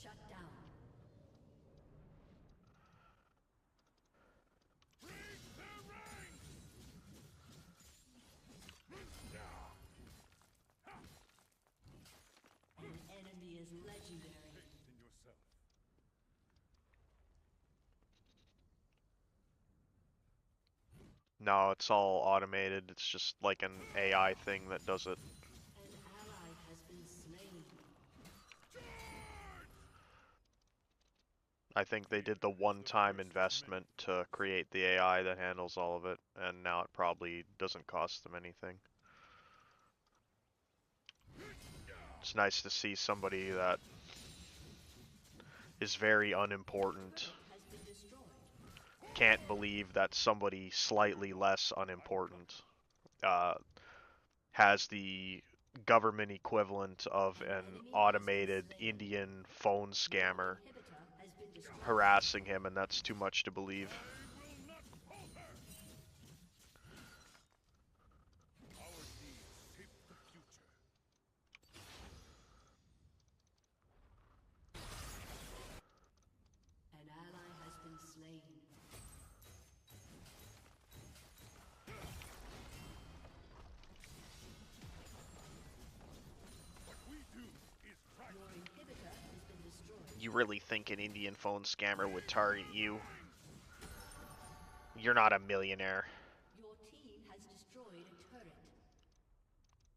S4: Shut down.
S3: Break their ranks!
S4: An enemy is legendary.
S3: Faith in yourself.
S2: No, it's all automated. It's just like an AI thing that does it.
S4: An ally has been slain.
S2: I think they did the one-time investment to create the AI that handles all of it, and now it probably doesn't cost them anything. It's nice to see somebody that is very unimportant.
S4: Has been destroyed.
S2: Can't believe that somebody slightly less unimportant has the government equivalent of an automated Indian phone scammer
S4: Inhibitor has been destroyed.
S2: harassing him, and that's too much to believe.
S3: Will not falter! Our deeds shape the future.
S4: An ally has been slain.
S3: What we do is right.
S4: Your inhibitor has been destroyed.
S2: You really think an Indian phone scammer would target you? You're not a millionaire.
S4: Your team has destroyed a turret.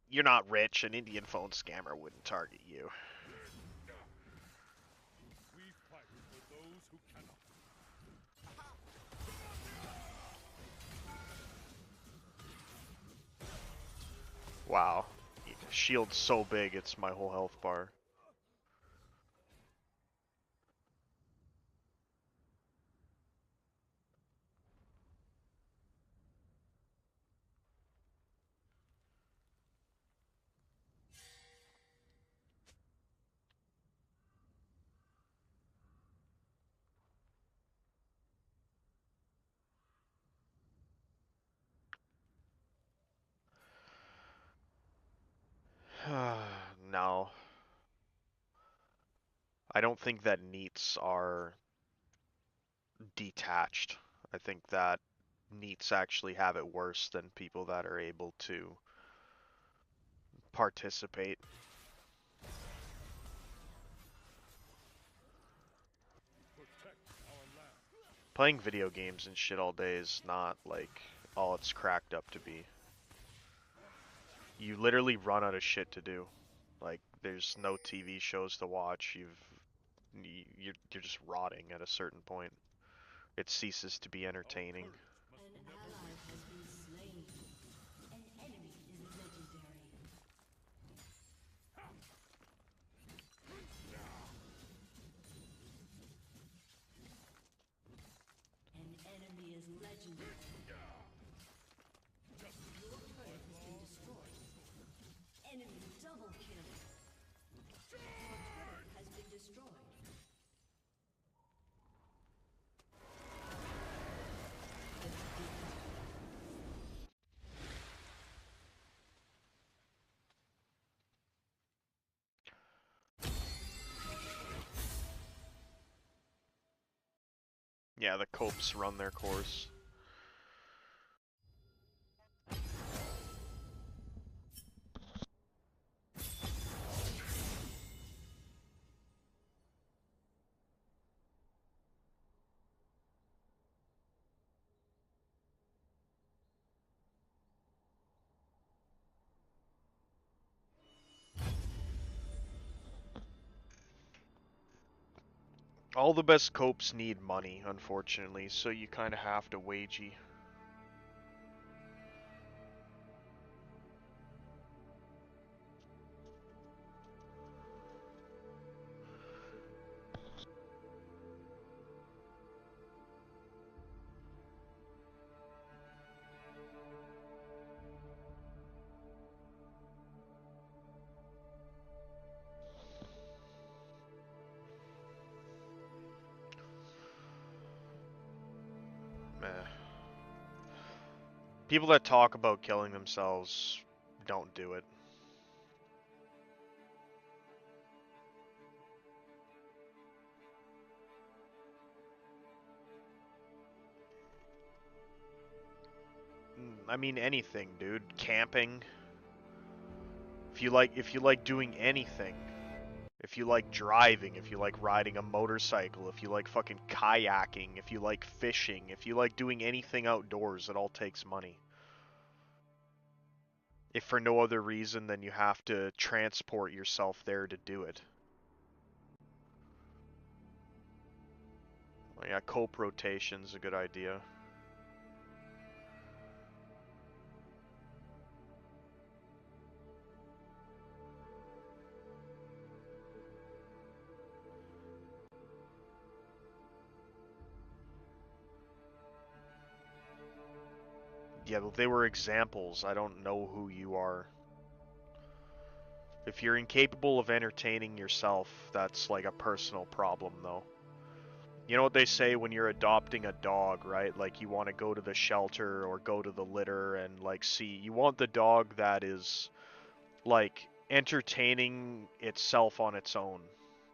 S2: You're not rich. An Indian phone scammer wouldn't target you.
S3: We fight for those who cannot.
S2: Wow. Shield's so big, it's my whole health bar. No. I don't think that NEETs are detached. I think that NEETs actually have it worse than people that are able to participate.
S3: Protect our land.
S2: Playing video games and shit all day is not like all it's cracked up to be. You literally run out of shit to do. Like there's no TV shows to watch. You're just rotting at a certain point. It ceases to be entertaining.
S3: Must
S4: An
S3: never
S4: ally has been slain. An enemy is legendary. An enemy is legendary. Your turret has been destroyed. Enemy double kill. Your turret has been destroyed.
S2: Yeah, the Copes run their course. All the best Copes need money, unfortunately, so you kind of have to wagey. People that talk about killing themselves don't do it. I mean anything, dude. Camping. If you like doing anything. If you like driving, if you like riding a motorcycle, if you like fucking kayaking, if you like fishing, if you like doing anything outdoors, it all takes money. If for no other reason than you have to transport yourself there to do it. Well, yeah, cope rotation's a good idea. Yeah, but they were examples. I don't know who you are. If you're incapable of entertaining yourself, that's like a personal problem, though. You know what they say when you're adopting a dog, right? Like, you want to go to the shelter or go to the litter and, like, see... You want the dog that is, like, entertaining itself on its own.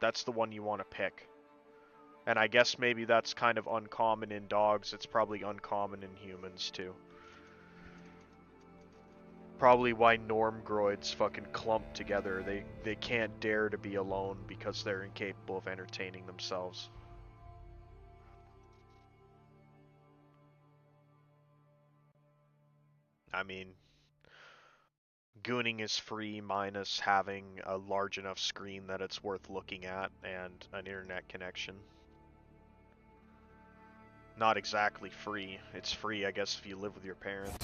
S2: That's the one you want to pick. And I guess maybe that's kind of uncommon in dogs. It's probably uncommon in humans, too. Probably why normgroids fucking clump together. They can't dare to be alone because they're incapable of entertaining themselves. I mean, gooning is free minus having a large enough screen that it's worth looking at and an internet connection. Not exactly free. It's free, I guess, if you live with your parents.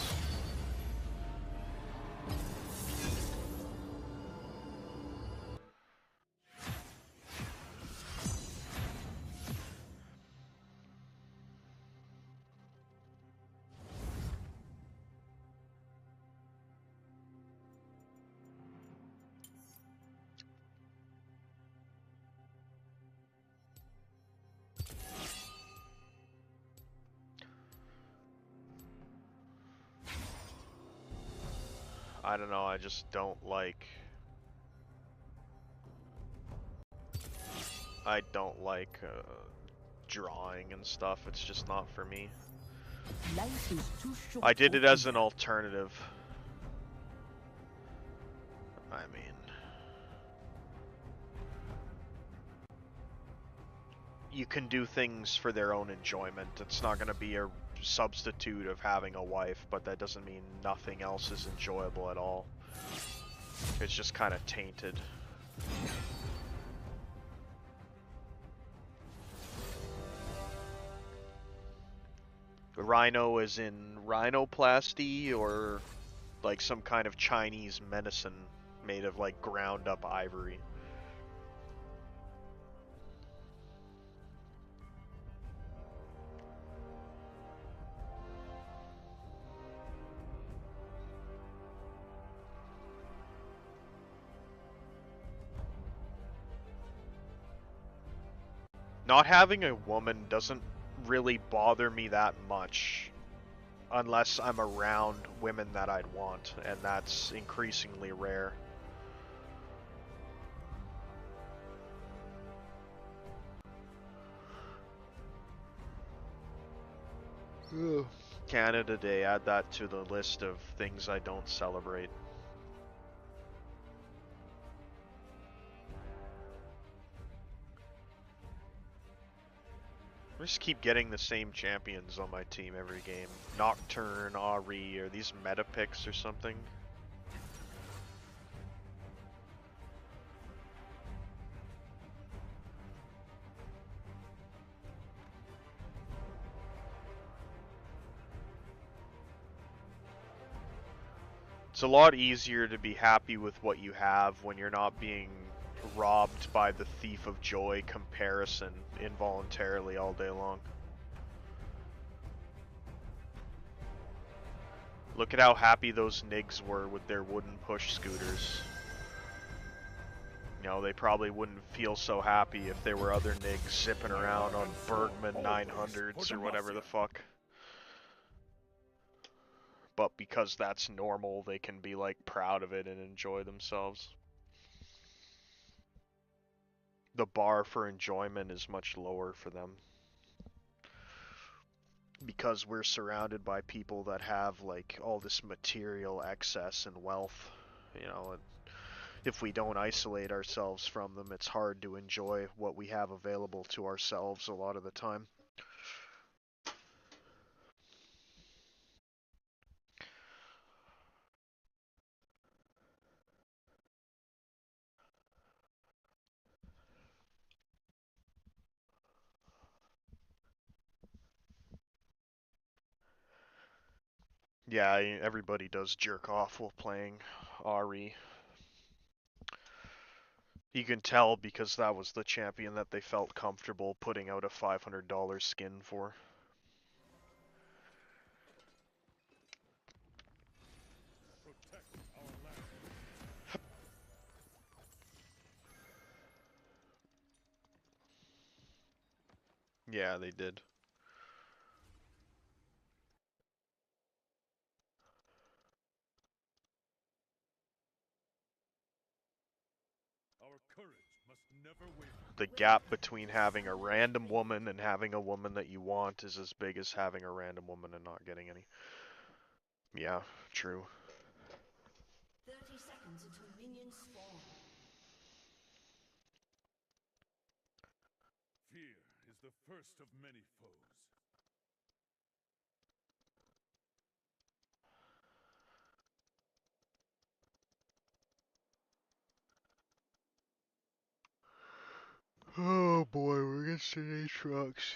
S2: I don't know, I just don't like... I don't like drawing and stuff, it's just not for me.
S6: Life is too short
S2: I did
S6: for
S2: it as
S6: fear.
S2: an alternative. I mean... You can do things for their own enjoyment. It's not going to be a substitute of having a wife, but that doesn't mean nothing else is enjoyable at all. It's just kind of tainted. Rhino is in rhinoplasty or like some kind of Chinese medicine made of like ground up ivory. Not having a woman doesn't really bother me that much unless I'm around women that I'd want, and that's increasingly rare. Canada Day, add that to the list of things I don't celebrate. I just keep getting the same champions on my team every game. Nocturne, Ahri, or these meta picks or something. It's a lot easier to be happy with what you have when you're not being robbed by the thief of joy comparison involuntarily all day long. Look at how happy those Nigs were with their wooden push scooters. You know, they probably wouldn't feel so happy if there were other Nigs zipping around on Bergman 900s or whatever the fuck. but because that's normal, they can be like proud of it and enjoy themselves. The bar for enjoyment is much lower for them. Because we're surrounded by people that have like all this material excess and wealth, you know, and if we don't isolate ourselves from them, it's hard to enjoy what we have available to ourselves a lot of the time. Yeah, everybody does jerk off while playing Ahri. You can tell because that was the champion that they felt comfortable putting out a $500 skin for.
S3: Protect our land.
S2: Yeah, they did.
S3: Our courage must never waver.
S2: The gap between having a random woman and having a woman that you want is as big as having a random woman and not getting any. Yeah, true.
S4: 30 seconds until minions spawn.
S3: Fear is the first of many foes.
S2: Oh boy, we're against the trucks.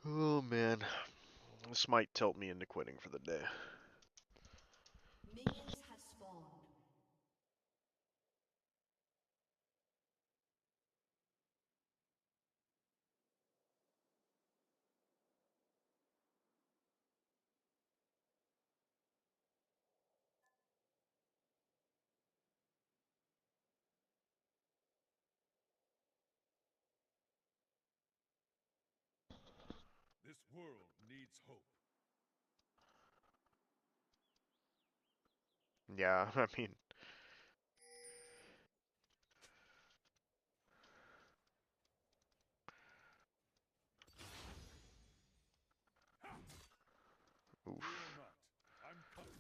S2: Oh man. This might tilt me into quitting for the day.
S4: Minions have spawned.
S3: This world needs hope.
S2: Yeah, I mean,
S3: Fear
S2: oof.
S3: not. I'm coming.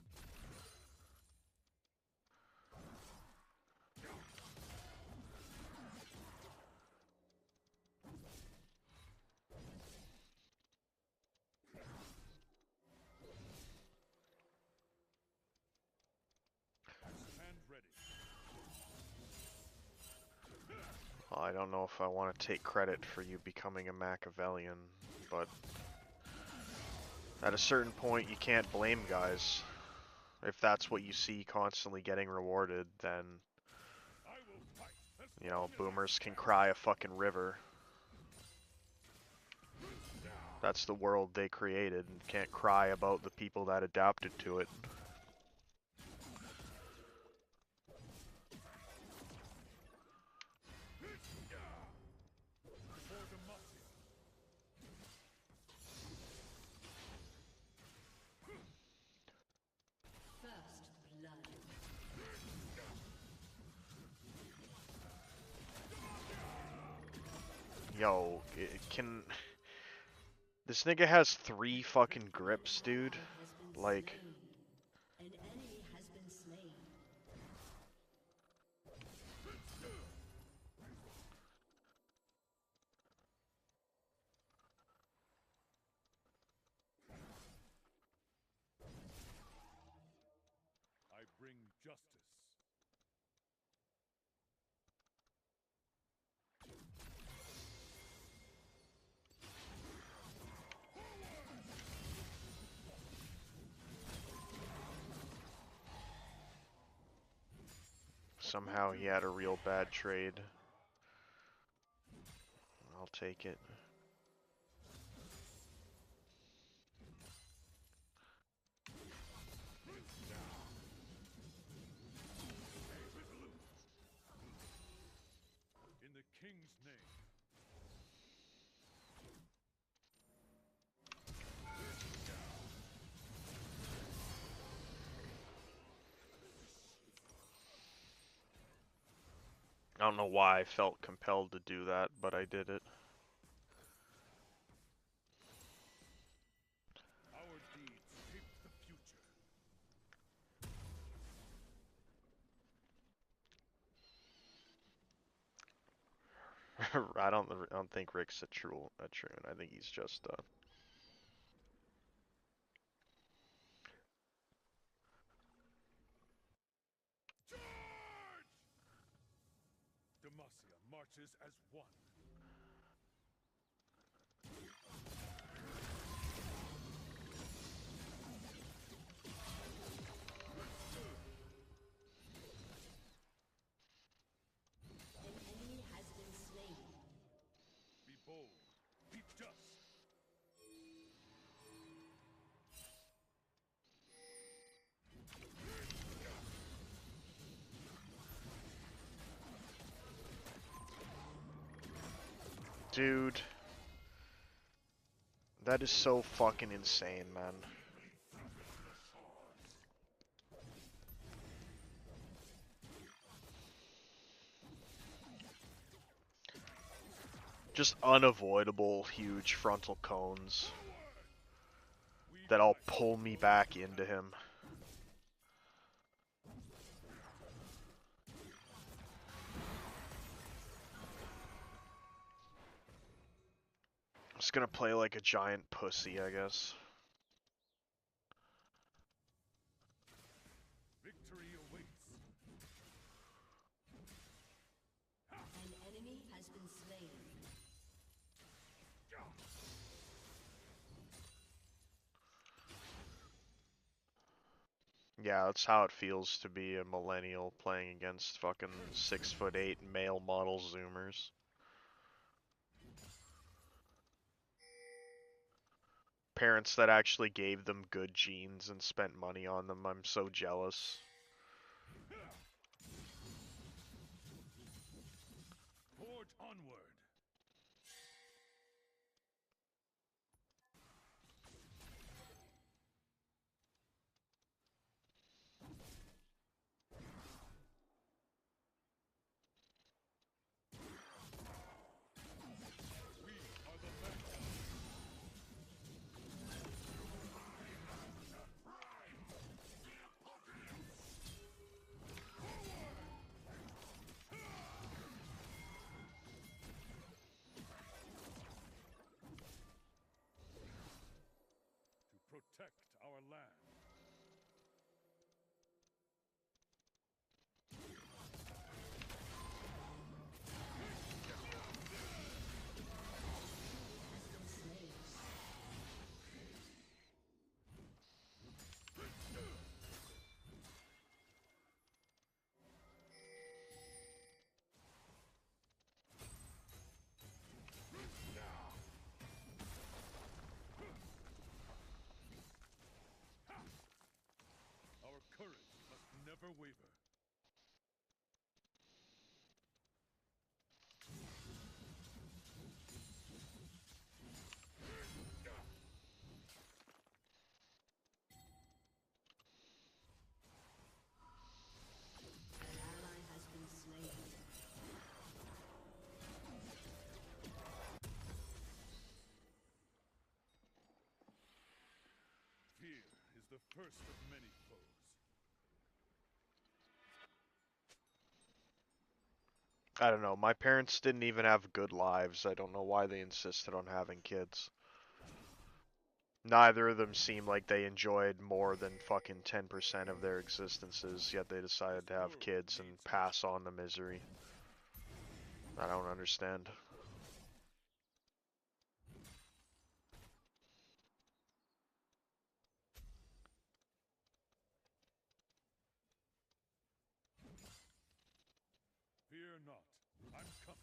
S3: Stand ready.
S2: I don't know if I want to take credit for you becoming a Machiavellian, but at a certain point you can't blame guys. If that's what you see constantly getting rewarded, then,
S3: I will fight as
S2: you know,
S3: long as
S2: boomers can cry a fucking river. That's the world they created and can't cry about the people that adapted to it.
S3: for Demacia.
S4: First blood.
S2: Yo, can... This nigga has 3 fucking grips, dude.
S4: Has been
S2: Like...
S4: slain. An enemy has been slain.
S3: I bring justice.
S2: Somehow he had a real bad trade. I'll take it.
S3: In the king's name.
S2: I don't know why I felt compelled to do that, but I did it.
S3: Our deeds shape the future.
S2: I don't think Rick's a troon. I think he's just
S3: Charge! Demacia marches as one.
S4: An enemy has been slain.
S3: Be bold. Be just.
S2: dude. That is so fucking insane, man. Just unavoidable huge frontal cones that'll pull me back into him. I'm just gonna play like a giant pussy, I guess.
S3: Victory awaits.
S4: An enemy has been slain.
S2: Yeah, that's how it feels to be a millennial playing against fucking 6'8" male model zoomers. Parents that actually gave them good genes and spent money on them. I'm so jealous.
S3: Forge onward. We are the best. To protect our land. Our courage must never waver.
S4: An ally has been slain.
S3: Fear is the first of many foes.
S2: I don't know, my parents didn't even have good lives. I don't know why they insisted on having kids. Neither of them seem like they enjoyed more than fucking 10% of their existences, yet they decided to have kids and pass on the misery. I don't understand.
S3: Fear not. I'm coming.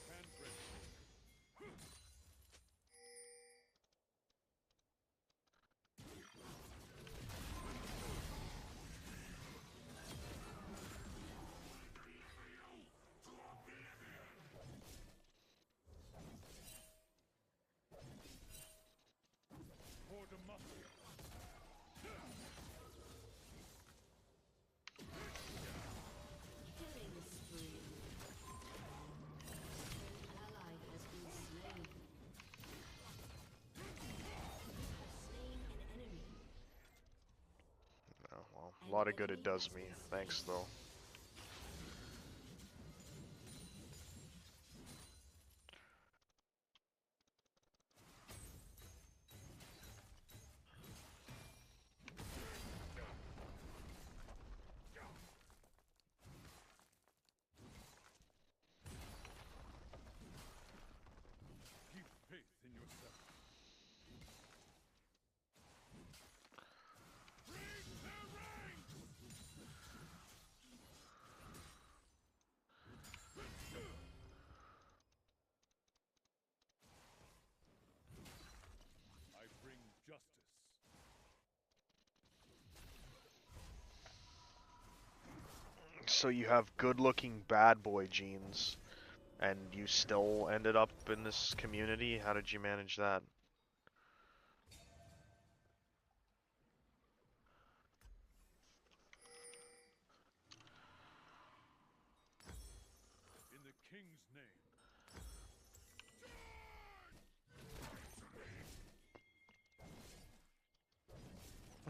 S3: Stand ready.
S4: Killing spree. An ally has been slain. Slain an enemy.
S2: Oh, well, a lot of good it does me. Thanks, though.
S3: Keep faith in yourself. Break their ranks! I bring justice.
S2: So you have good-looking bad boy genes, and you still ended up in this community? How did you manage that?
S3: In the king's name.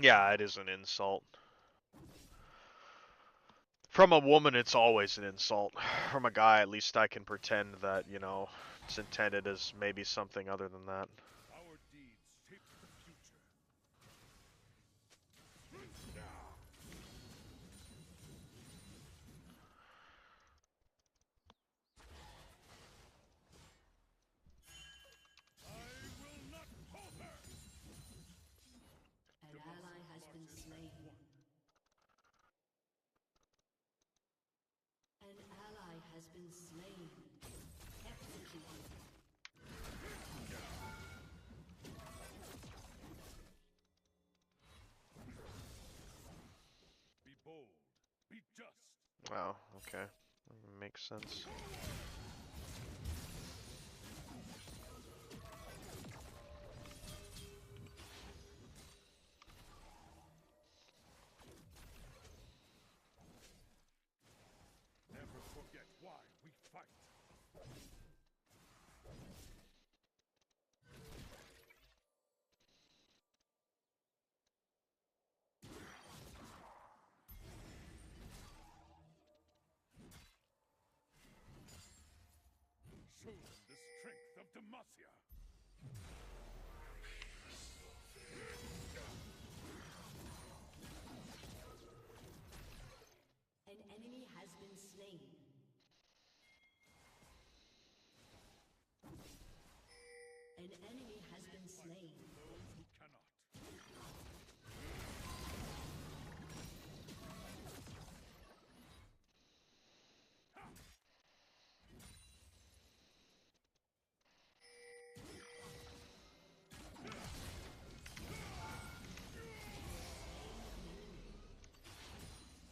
S2: Yeah, it is an insult. From a woman, it's always an insult. From a guy, at least I can pretend that, you know, it's intended as maybe something other than that.
S3: Our deeds shape the future. I will not falter!
S4: An ally has been slain. An ally has been slain. Executed.
S3: Be bold. Be just.
S2: Wow, okay. Makes sense.
S3: Never forget why we fight. Show them the strength of Demacia.
S4: An enemy has been slain. An enemy has been slain.
S3: Those who cannot.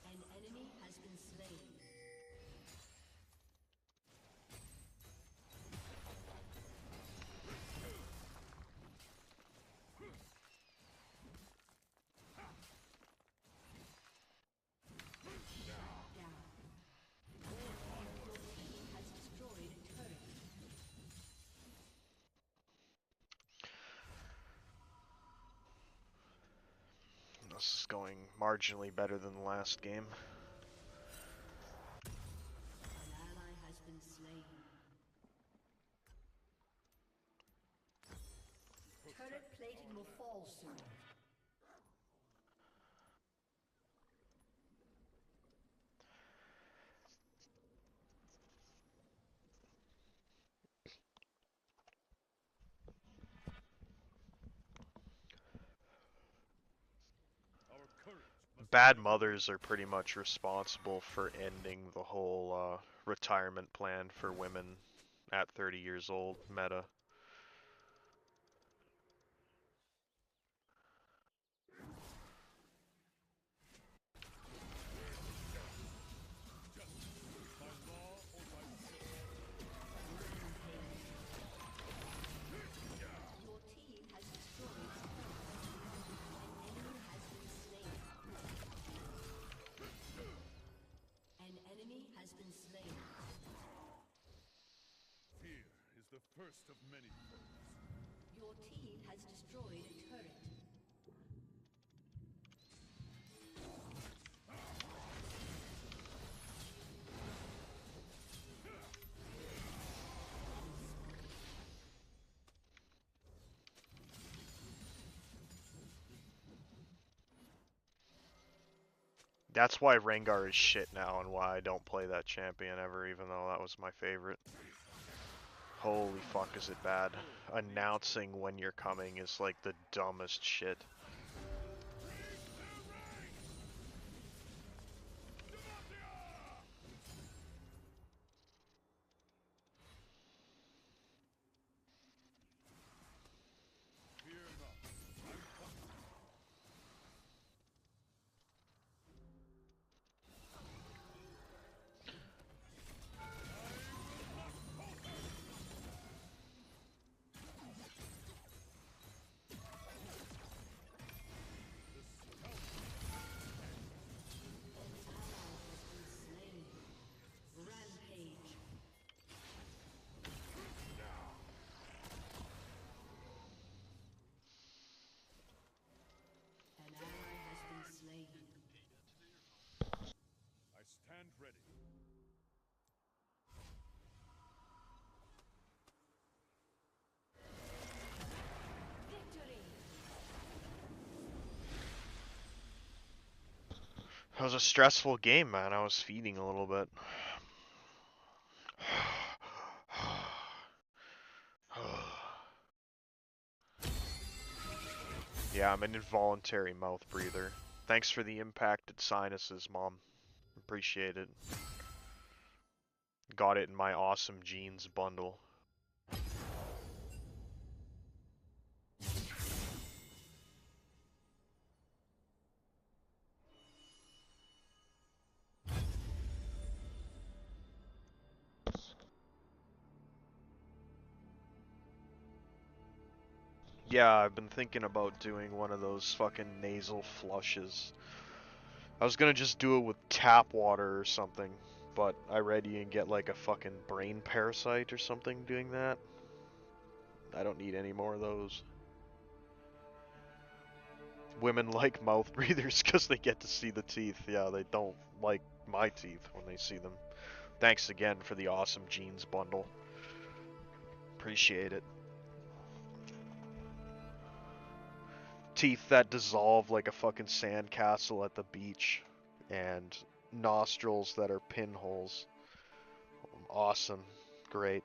S4: An enemy has been slain. Down. Your team has destroyed a turret.
S2: This is going marginally better than the last game.
S4: An ally has been slain. Turret plating will fall soon.
S3: Our courage must
S2: Bad mothers are pretty much responsible for ending the whole retirement plan for women at 30 years old meta.
S3: by law or by
S4: Your team has destroyed a turret.
S3: first of many foes.
S4: Your team has destroyed a turret.
S2: That's why Rengar is shit now and why I don't play that champion ever, even though that was my favorite. Holy fuck is it bad. Announcing when you're coming is like the dumbest shit.
S3: Fear not. I'm coming.
S4: Rampage. An ally has been slain.
S3: I stand ready.
S4: Victory!
S2: That was a stressful game, man. I was feeding a little bit. Yeah, I'm an involuntary mouth breather. Thanks for the impacted sinuses, Mom. Appreciate it. Got it in my awesome jeans bundle. Yeah, I've been thinking about doing one of those fucking nasal flushes. I was gonna just do it with tap water or something, but I read you can get like a fucking brain parasite or something doing that. I don't need any more of those. Women like mouth breathers because they get to see the teeth. Yeah, they don't like my teeth when they see them. Thanks again for the awesome jeans bundle. Appreciate it. Teeth that dissolve like a fucking sandcastle at the beach. And nostrils that are pinholes. Awesome. Great.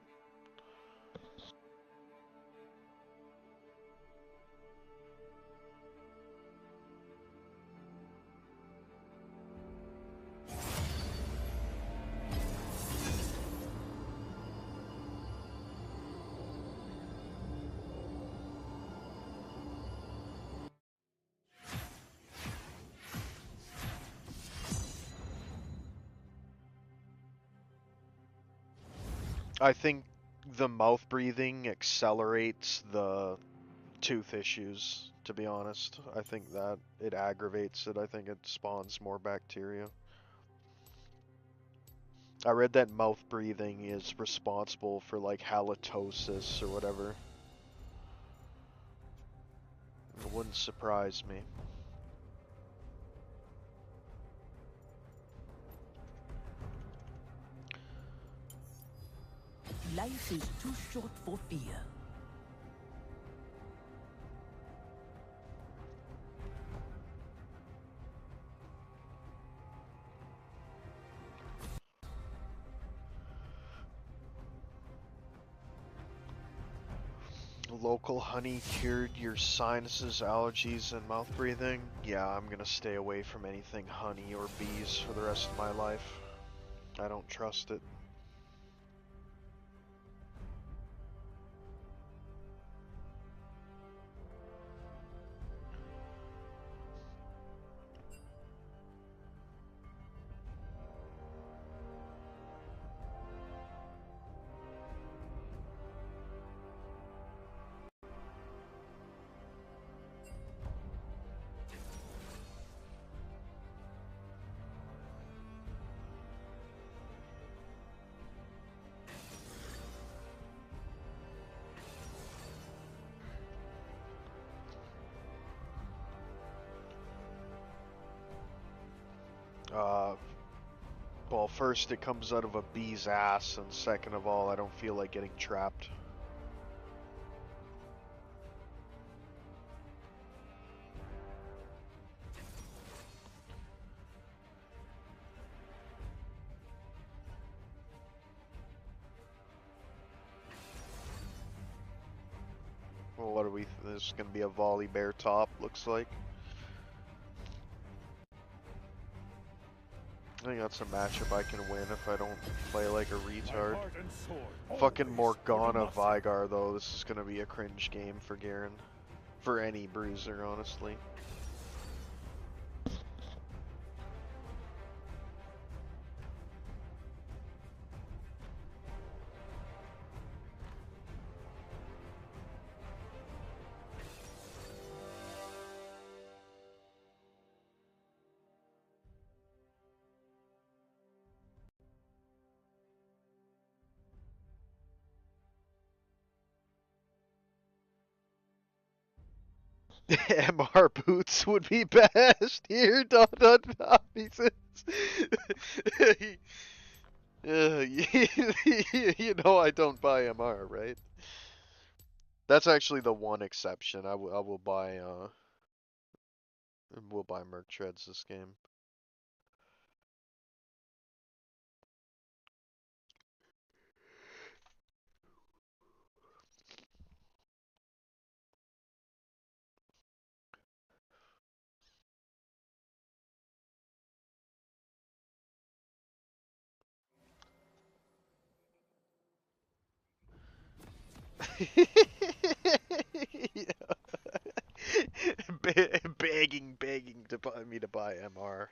S2: I think the mouth breathing accelerates the tooth issues, to be honest. I think that it aggravates it. I think it spawns more bacteria. I read that mouth breathing is responsible for like halitosis or whatever. It wouldn't surprise me.
S6: Life is too short for fear.
S2: Local honey cured your sinuses, allergies, and mouth breathing? Yeah, I'm gonna stay away from anything honey or bees for the rest of my life. I don't trust it. Uh, well, first it comes out of a bee's ass, and second of all, I don't feel like getting trapped. Well, what are we? This is gonna be a volley bear top, looks like. I think that's a matchup I can win if I don't play like a retard.
S3: Heart and sword,
S2: Fucking
S3: always for
S2: Morgana
S3: Demacia.
S2: Vygar though, this is gonna be a cringe game for Garen. For any bruiser, honestly. MR boots would be best here. Dot dot dot. He says. You know I don't buy MR, right? That's actually the one exception. I will buy we'll buy Merc Treads this game. Begging to buy me to buy MR.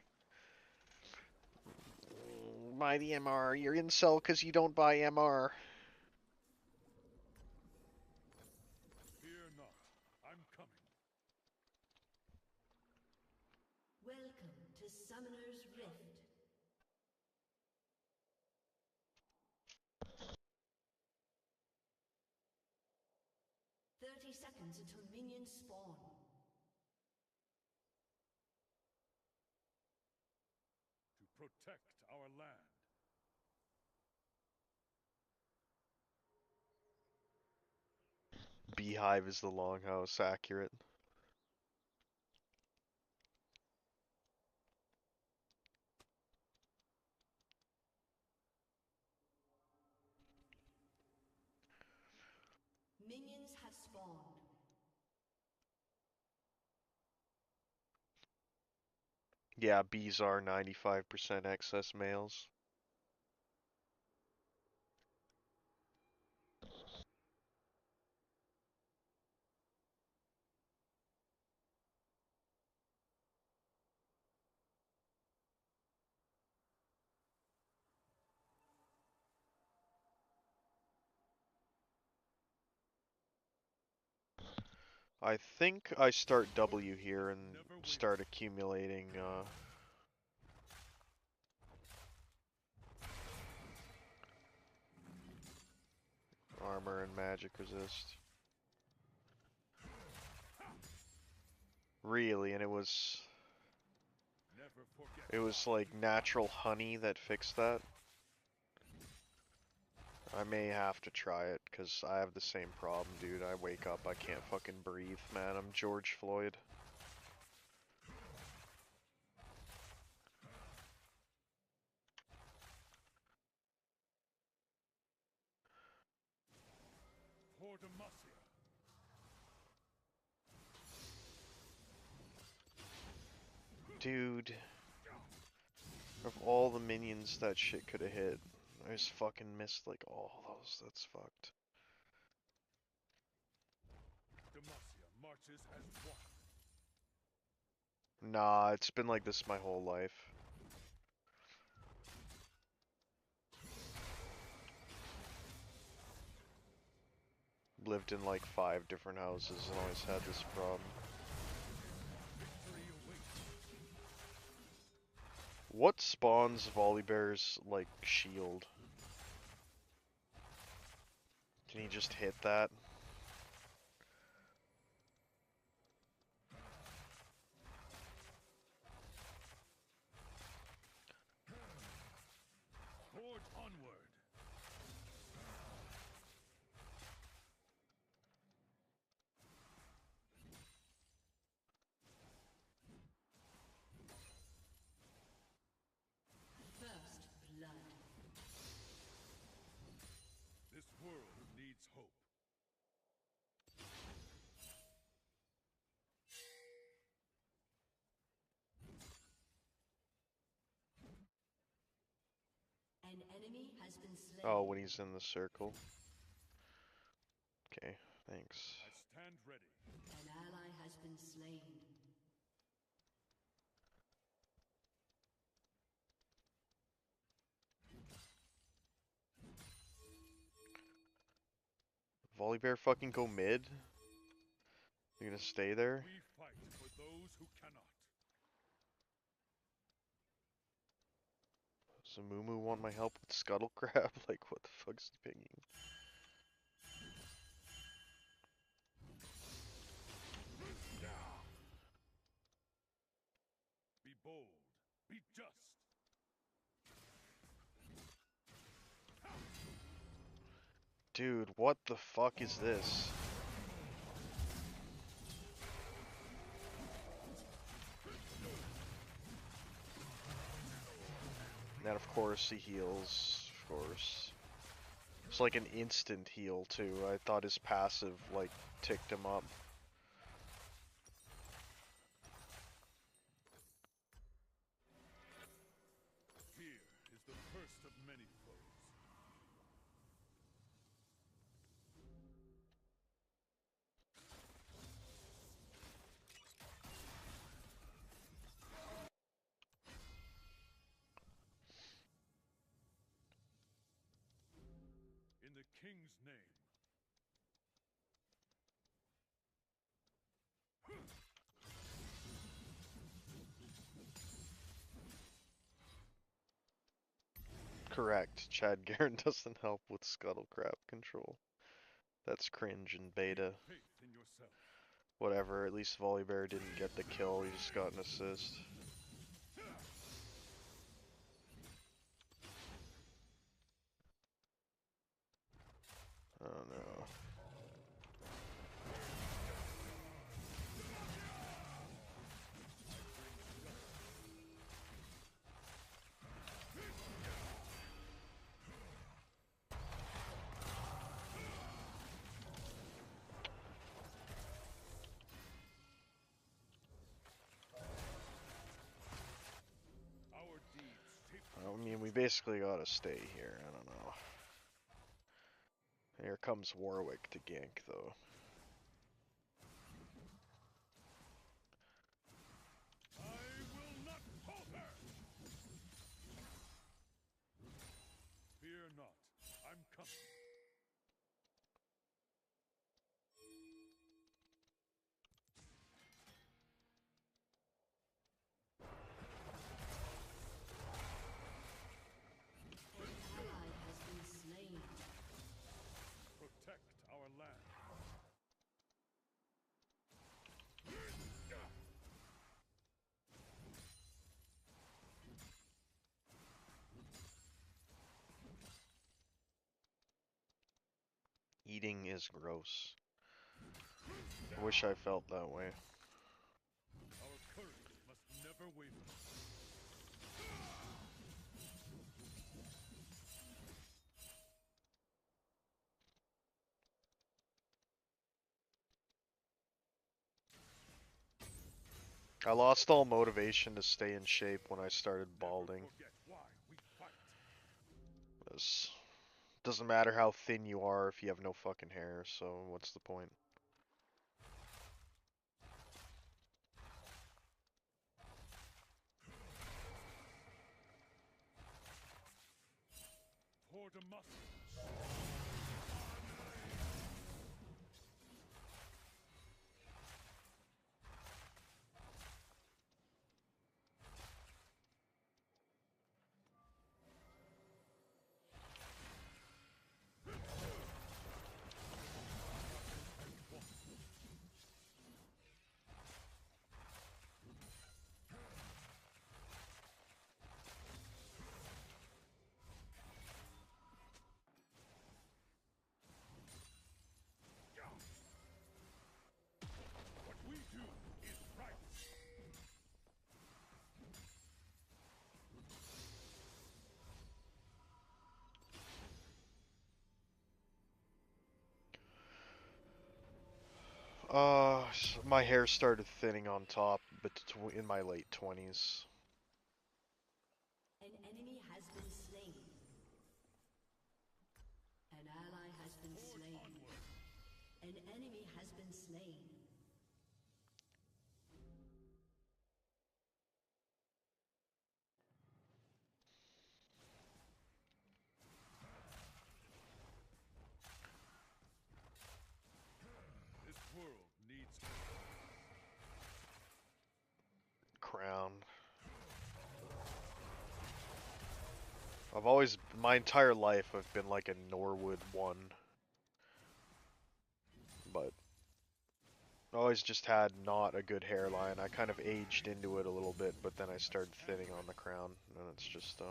S2: Buy the MR. You're incel because you don't buy MR.
S3: Fear not, I'm coming.
S4: Welcome to Summoner's Rift. Seconds until minions spawn.
S3: To protect our land.
S2: Beehive is the longhouse, accurate.
S4: Minions have spawned.
S2: Yeah, bees are 95% excess males. I think I start W here and start accumulating armor and magic resist. Really, and it was like natural honey that fixed that. I may have to try it, because I have the same problem, dude. I wake up, I can't fucking breathe, man. I'm George Floyd.
S3: For Demacia.
S2: Dude. Of all the minions that shit could have hit, I just fucking missed like all those. That's fucked.
S3: Demacia marches as one.
S2: Nah, it's been like this my whole life. Lived in like 5 different houses and always had this problem. What spawns Volibear's like shield? Can he just hit that?
S4: An enemy has been slain.
S2: Oh, when he's in the circle. Okay, thanks.
S3: I stand ready.
S4: An ally has been slain.
S2: Volibear fucking go mid? You're gonna stay there?
S3: We fight for those who cannot.
S2: Does Mumu want my help with Scuttle Crab? Like, what the fuck is he pinging?
S3: Be bold. Be just.
S2: Dude, what the fuck is this? And then of course he heals, of course. It's like an instant heal too. I thought his passive like ticked him up.
S3: Fear is the first of many foes. In the king's name.
S2: Correct. Chad Garen doesn't help with Scuttle Crab control. That's cringe in beta.
S3: Faith in yourself.
S2: Whatever, at least Volibear didn't get the kill, he just got an assist. Oh no.
S3: Our deeds shape
S2: I mean, we basically gotta stay here, I don't know. Here comes Warwick to gank, though.
S3: I will not falter! Fear not, I'm coming.
S4: An ally has been slain.
S3: Protect our land.
S2: Eating is gross. I wish I felt that way.
S3: Our courage must never waver.
S2: I lost all motivation to stay in shape when I started balding.
S3: Never forget why we fight.
S2: This doesn't matter how thin you are if you have no fucking hair, so what's the point?
S3: For Damascus. What we do is right.
S2: My hair started thinning on top, but in my late 20s.
S4: An enemy has been slain.
S2: I've always, my entire life, I've been like a Norwood 1. But I always just had not a good hairline. I kind of aged into it a little bit, but then I started thinning on the crown, and it's just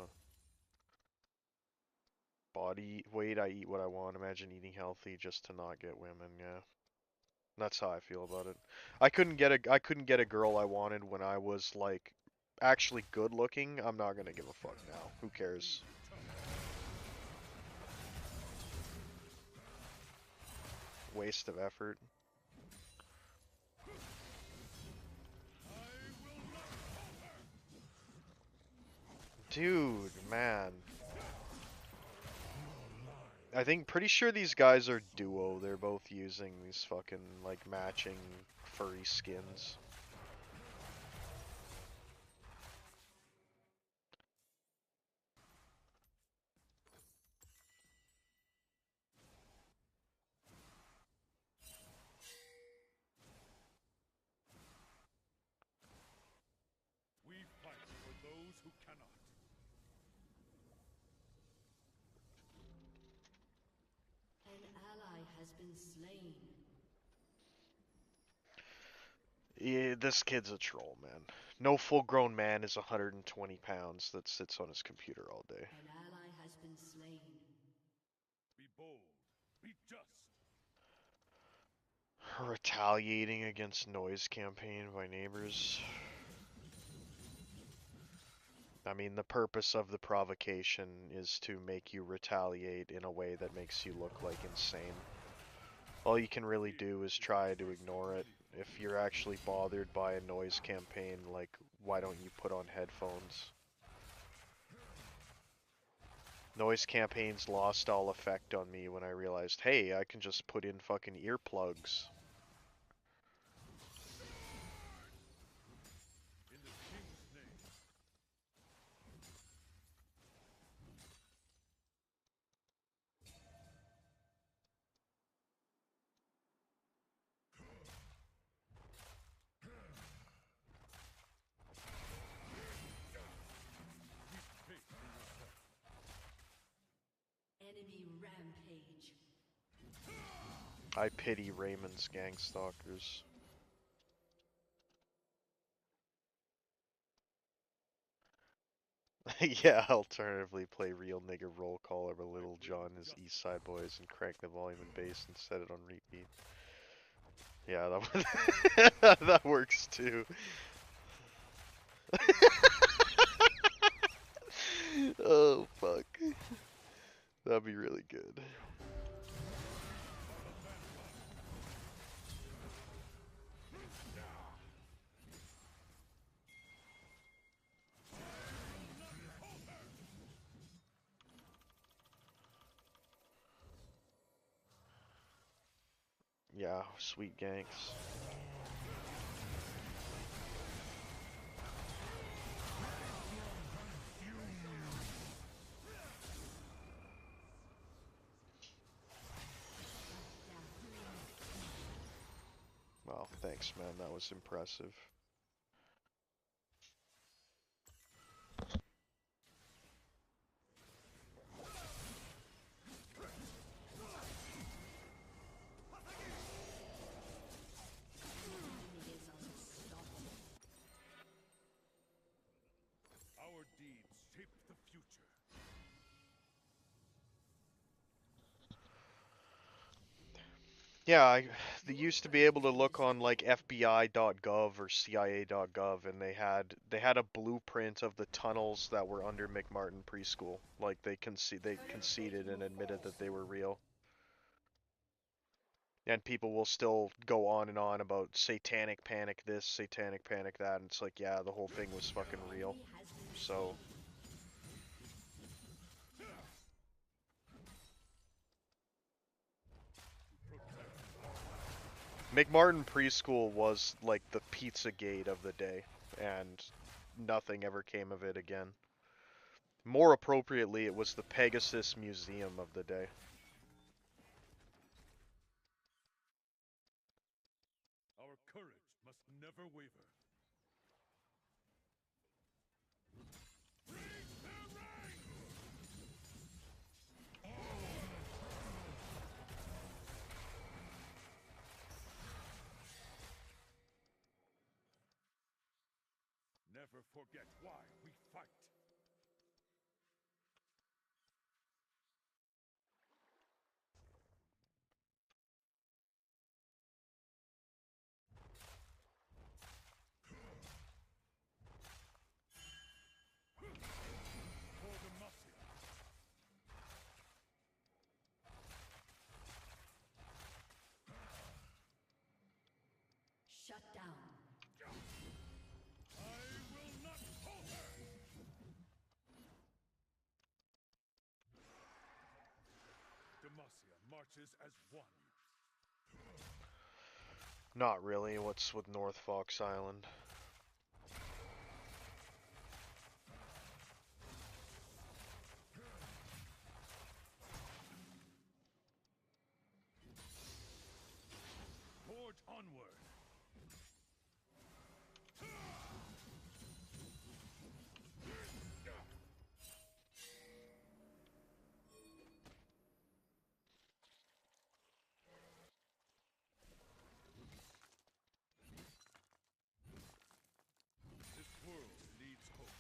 S2: body weight. I eat what I want. Imagine eating healthy just to not get women. Yeah, that's how I feel about it. I couldn't get a girl I wanted when I was like actually good looking. I'm not gonna give a fuck now. Who cares? Waste of effort. Dude, man. I think pretty sure these guys are duo. They're both using these fucking like matching furry skins.
S3: We fight for those who cannot.
S4: An ally has been slain.
S2: Yeah, this kid's a troll, man. No full-grown man is 120 pounds that sits on his computer all day.
S4: An ally has been slain.
S3: Be bold. Be just.
S2: Retaliating against noise campaign by neighbors. I mean, the purpose of the provocation is to make you retaliate in a way that makes you look like insane. All you can really do is try to ignore it. If you're actually bothered by a noise campaign, like, why don't you put on headphones? Noise campaigns lost all effect on me when I realized, hey, I can just put in fucking earplugs.
S3: In the king's name.
S4: Enemy rampage.
S2: I pity Raymond's gang stalkers. Yeah, alternatively play real nigga roll call over Little John as East Side Boys and crank the volume and bass and set it on repeat. Yeah, that that works too. Oh fuck. That'd be really good. Yeah, sweet ganks. Wow, thanks man, that was impressive.
S3: Our deeds shape the future.
S2: Yeah, they used to be able to look on like FBI.gov or CIA.gov, and they had a blueprint of the tunnels that were under McMartin Preschool. Like they conceded and admitted that they were real. And people will still go on and on about satanic panic this, satanic panic that, and it's like, yeah, the whole thing was fucking real. So McMartin Preschool was like the Pizzagate of the day, and nothing ever came of it again. More appropriately, it was the Pegasus Museum of the day.
S3: Our courage must never waver. Bring the rain! never forget why we fight. For Demacia.
S4: Shut down.
S3: I will not falter! Demacia marches as one.
S2: Not really. What's with North Fox Island?
S3: Forge onward. This world needs hope.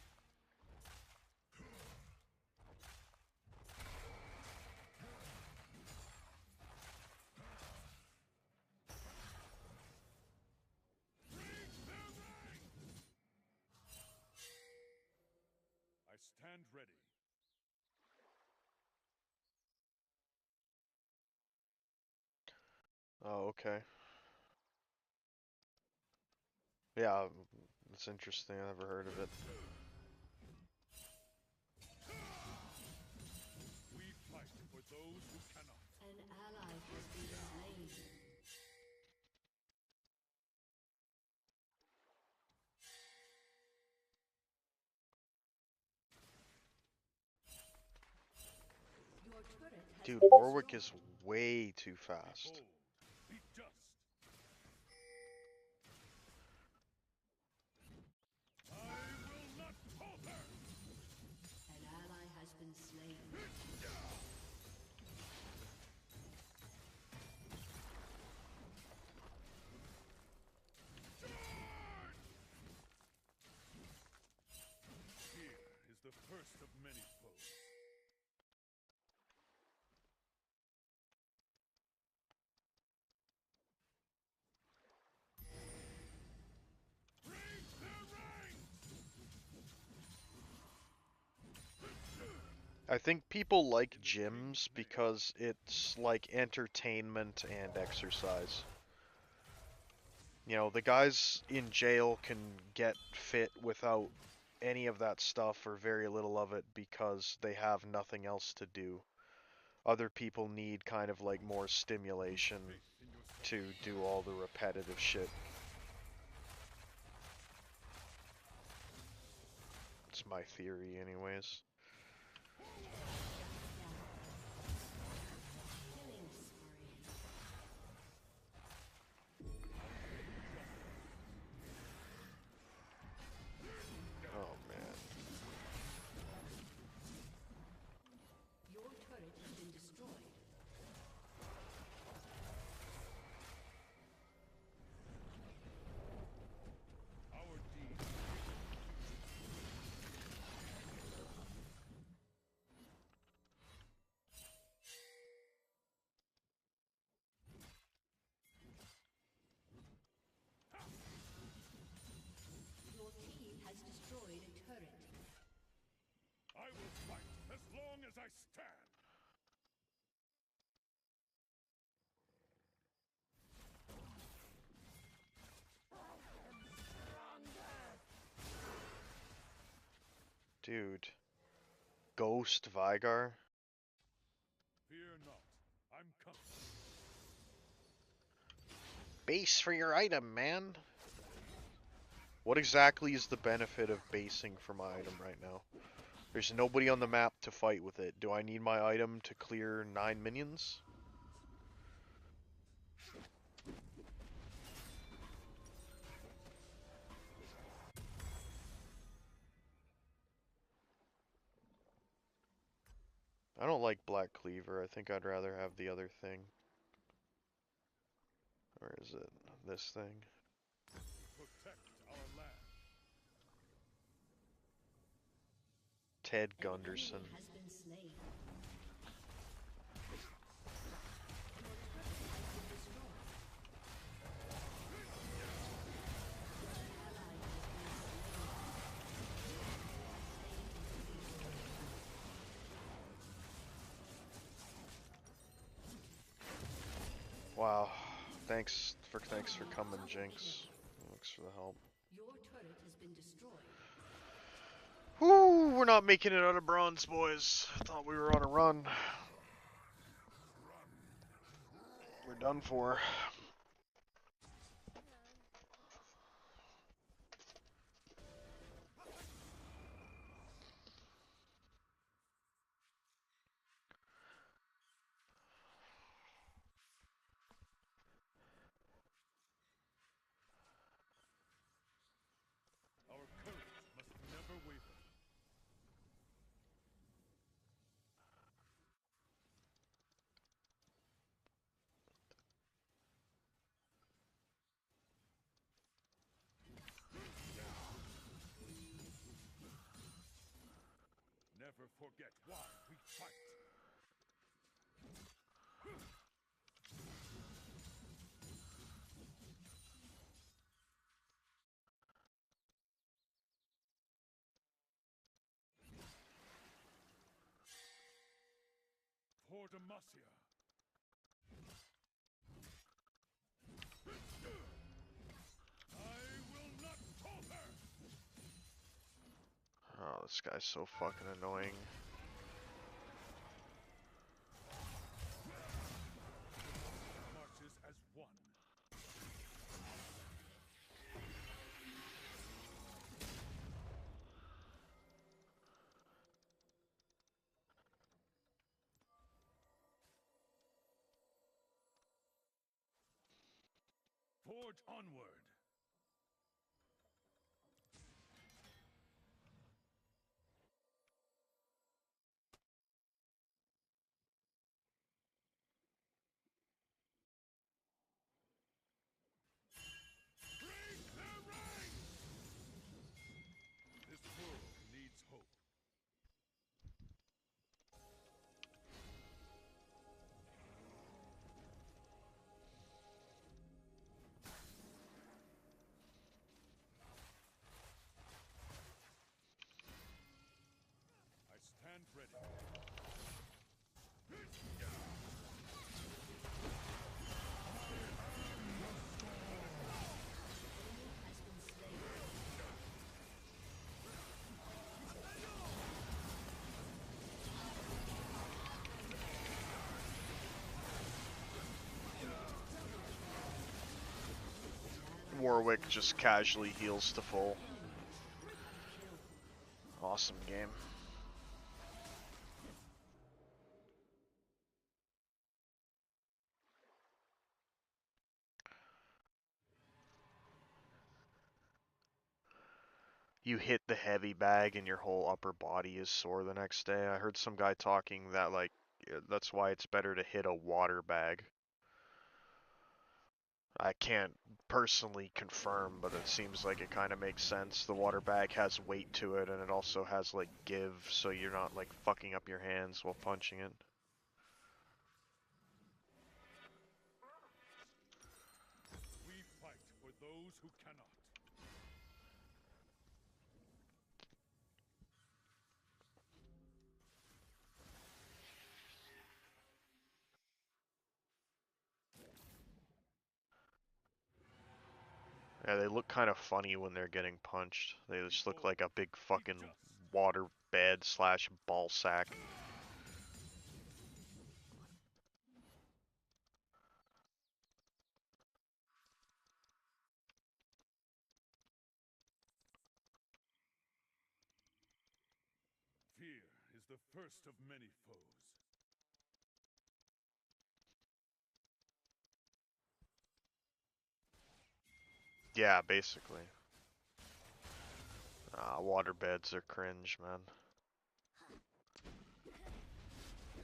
S3: Break their ranks! I stand ready.
S2: Oh, okay. Yeah, it's interesting. I never heard of it.
S3: We fight for those who cannot.
S4: An ally has been slain. Your turret has
S2: Dude,
S4: been
S2: Warwick is
S4: destroyed.
S2: way too fast.
S3: Bold, be just. I will not falter.
S4: An ally has been slain.
S3: Fear is the first of many foes. Break their ranks!
S2: I think people like gyms because it's like entertainment and exercise. You know, the guys in jail can get fit without any of that stuff or very little of it because they have nothing else to do. Other people need kind of like more stimulation to do all the repetitive shit. It's my theory anyways.
S4: Killing spree.
S2: Oh man.
S4: Your turret has been destroyed.
S3: Our deeds.
S4: Your team has destroyed a turret.
S3: I will fight as long as I stand.
S2: Dude. Ghost Vigar?
S3: Fear not. I'm coming.
S2: Base for your item, man! What exactly is the benefit of basing for my item right now? There's nobody on the map to fight with it. Do I need my item to clear 9 minions? I don't like Black Cleaver. I think I'd rather have the other thing. Or is it this thing?
S3: Protect our land.
S2: Ted
S4: An enemy
S2: Gunderson.
S4: has been slain.
S2: Wow. Thanks for coming, Jinx. Thanks for the help.
S4: Your turret has been destroyed.
S2: Whoo, we're not making it out of bronze, boys. I thought we were on a run. We're done for.
S3: Our courage must never waver. Never forget why we fight. For Demacia. I will not falter.
S2: Oh, this guy's so fucking annoying.
S3: Marches as one. Forge onward. Break their ranks! This world needs hope. I stand ready.
S2: Warwick just casually heals to full. Awesome game. You hit the heavy bag and your whole upper body is sore the next day. I heard some guy talking that like that's why it's better to hit a water bag. I can't personally confirm, but it seems like it kind of makes sense. The water bag has weight to it, and it also has like give, so you're not like fucking up your hands while punching it.
S3: We fight for those who cannot.
S2: Yeah, they look kind of funny when they're getting punched. They just look like a big fucking water bed slash ball sack.
S3: Fear is the first of many foes.
S2: Yeah, basically. Water beds are cringe, man.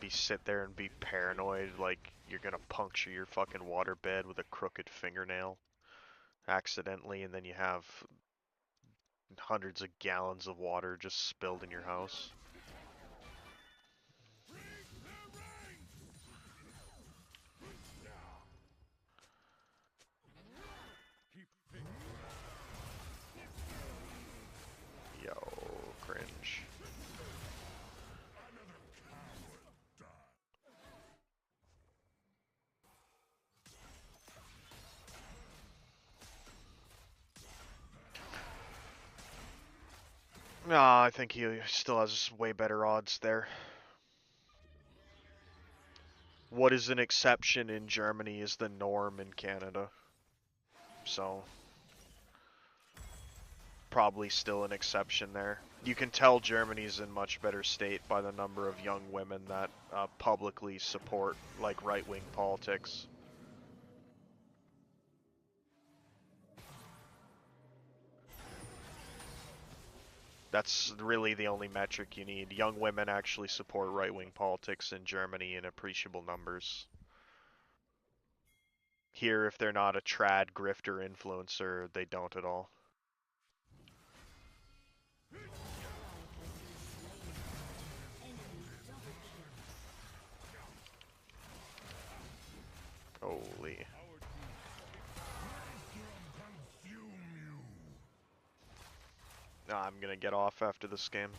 S2: Sit there and be paranoid like you're gonna puncture your fucking water bed with a crooked fingernail accidentally, and then you have hundreds of gallons of water just spilled in your house. No, I think he still has way better odds there. What is an exception in Germany is the norm in Canada. So, probably still an exception there. You can tell Germany's in much better state by the number of young women that publicly support like right-wing politics. That's really the only metric you need. Young women actually support right-wing politics in Germany in appreciable numbers. Here, if they're not a trad grifter influencer, they don't at all. Holy. No, I'm gonna get off after this game.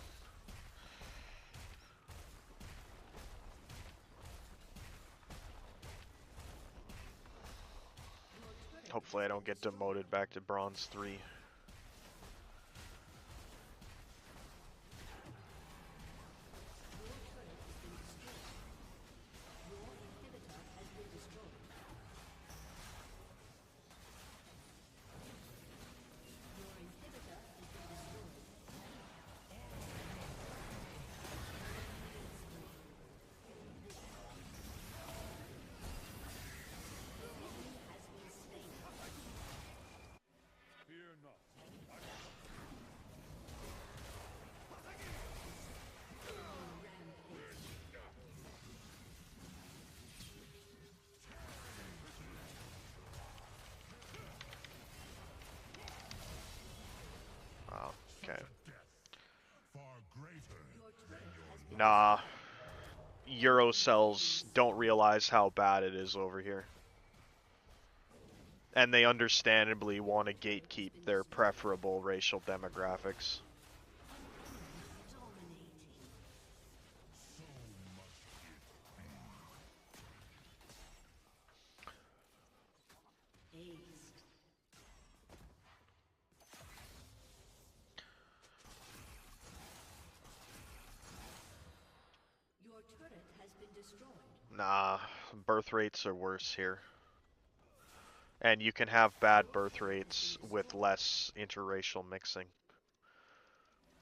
S2: Hopefully I don't get demoted back to Bronze 3.
S3: Fear not.
S2: Wow, okay.
S3: Far greater.
S2: Nah. Eurocells don't realize how bad it is over here. And they understandably want to gatekeep their preferable racial demographics.
S4: Your turret has been destroyed.
S2: Nah, birth rates are worse here. And you can have bad birth rates with less interracial mixing.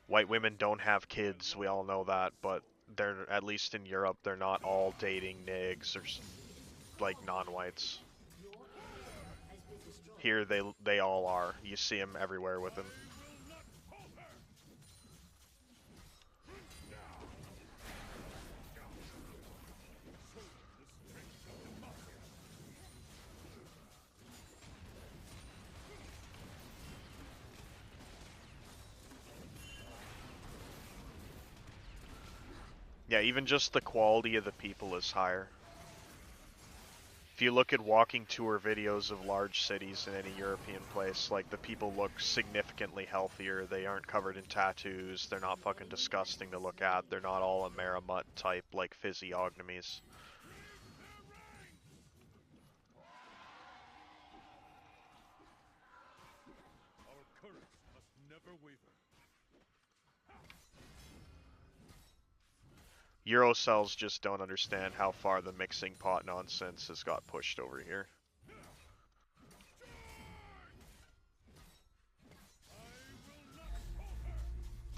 S2: White women don't have kids, we all know that, but they're, at least in Europe, they're not all dating nigs or like non-whites. Here they all are. You see them everywhere with them. Yeah, even just the quality of the people is higher. If you look at walking tour videos of large cities in any European place, like, the people look significantly healthier. They aren't covered in tattoos. They're not fucking disgusting to look at. They're not all a Maramut type, like, physiognomies.
S3: Our courage must never waver.
S2: Eurocells just don't understand how far the mixing pot nonsense has got pushed over here.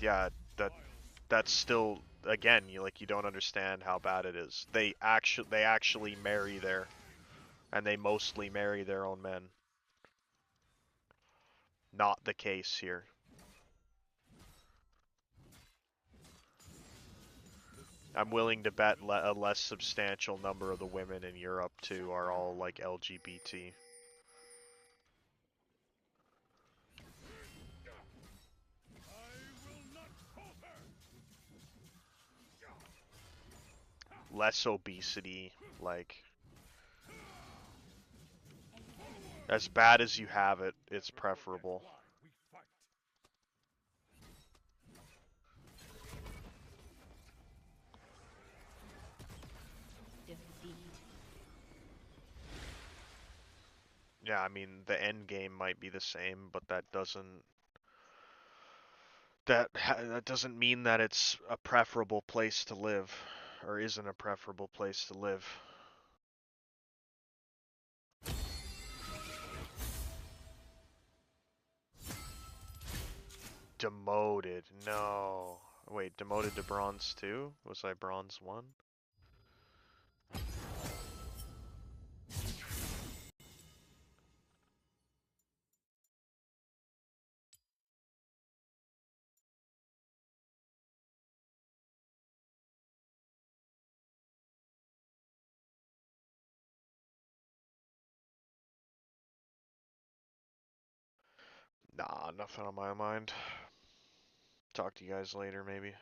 S2: Yeah, that's still, again, you don't understand how bad it is. They actually marry there, and they mostly marry their own men. Not the case here. I'm willing to bet a less substantial number of the women in Europe, too, are all, like, LGBT. Less obesity, like... As bad as you have it, it's preferable.
S3: We fight.
S4: Defeat.
S2: Yeah, I mean, the end game might be the same, but that that doesn't mean that it's a preferable place to live, or isn't a preferable place to live. Demoted. No. Wait, demoted to bronze 2? Was I bronze 1? Nah, nothing on my mind. Talk to you guys later, maybe.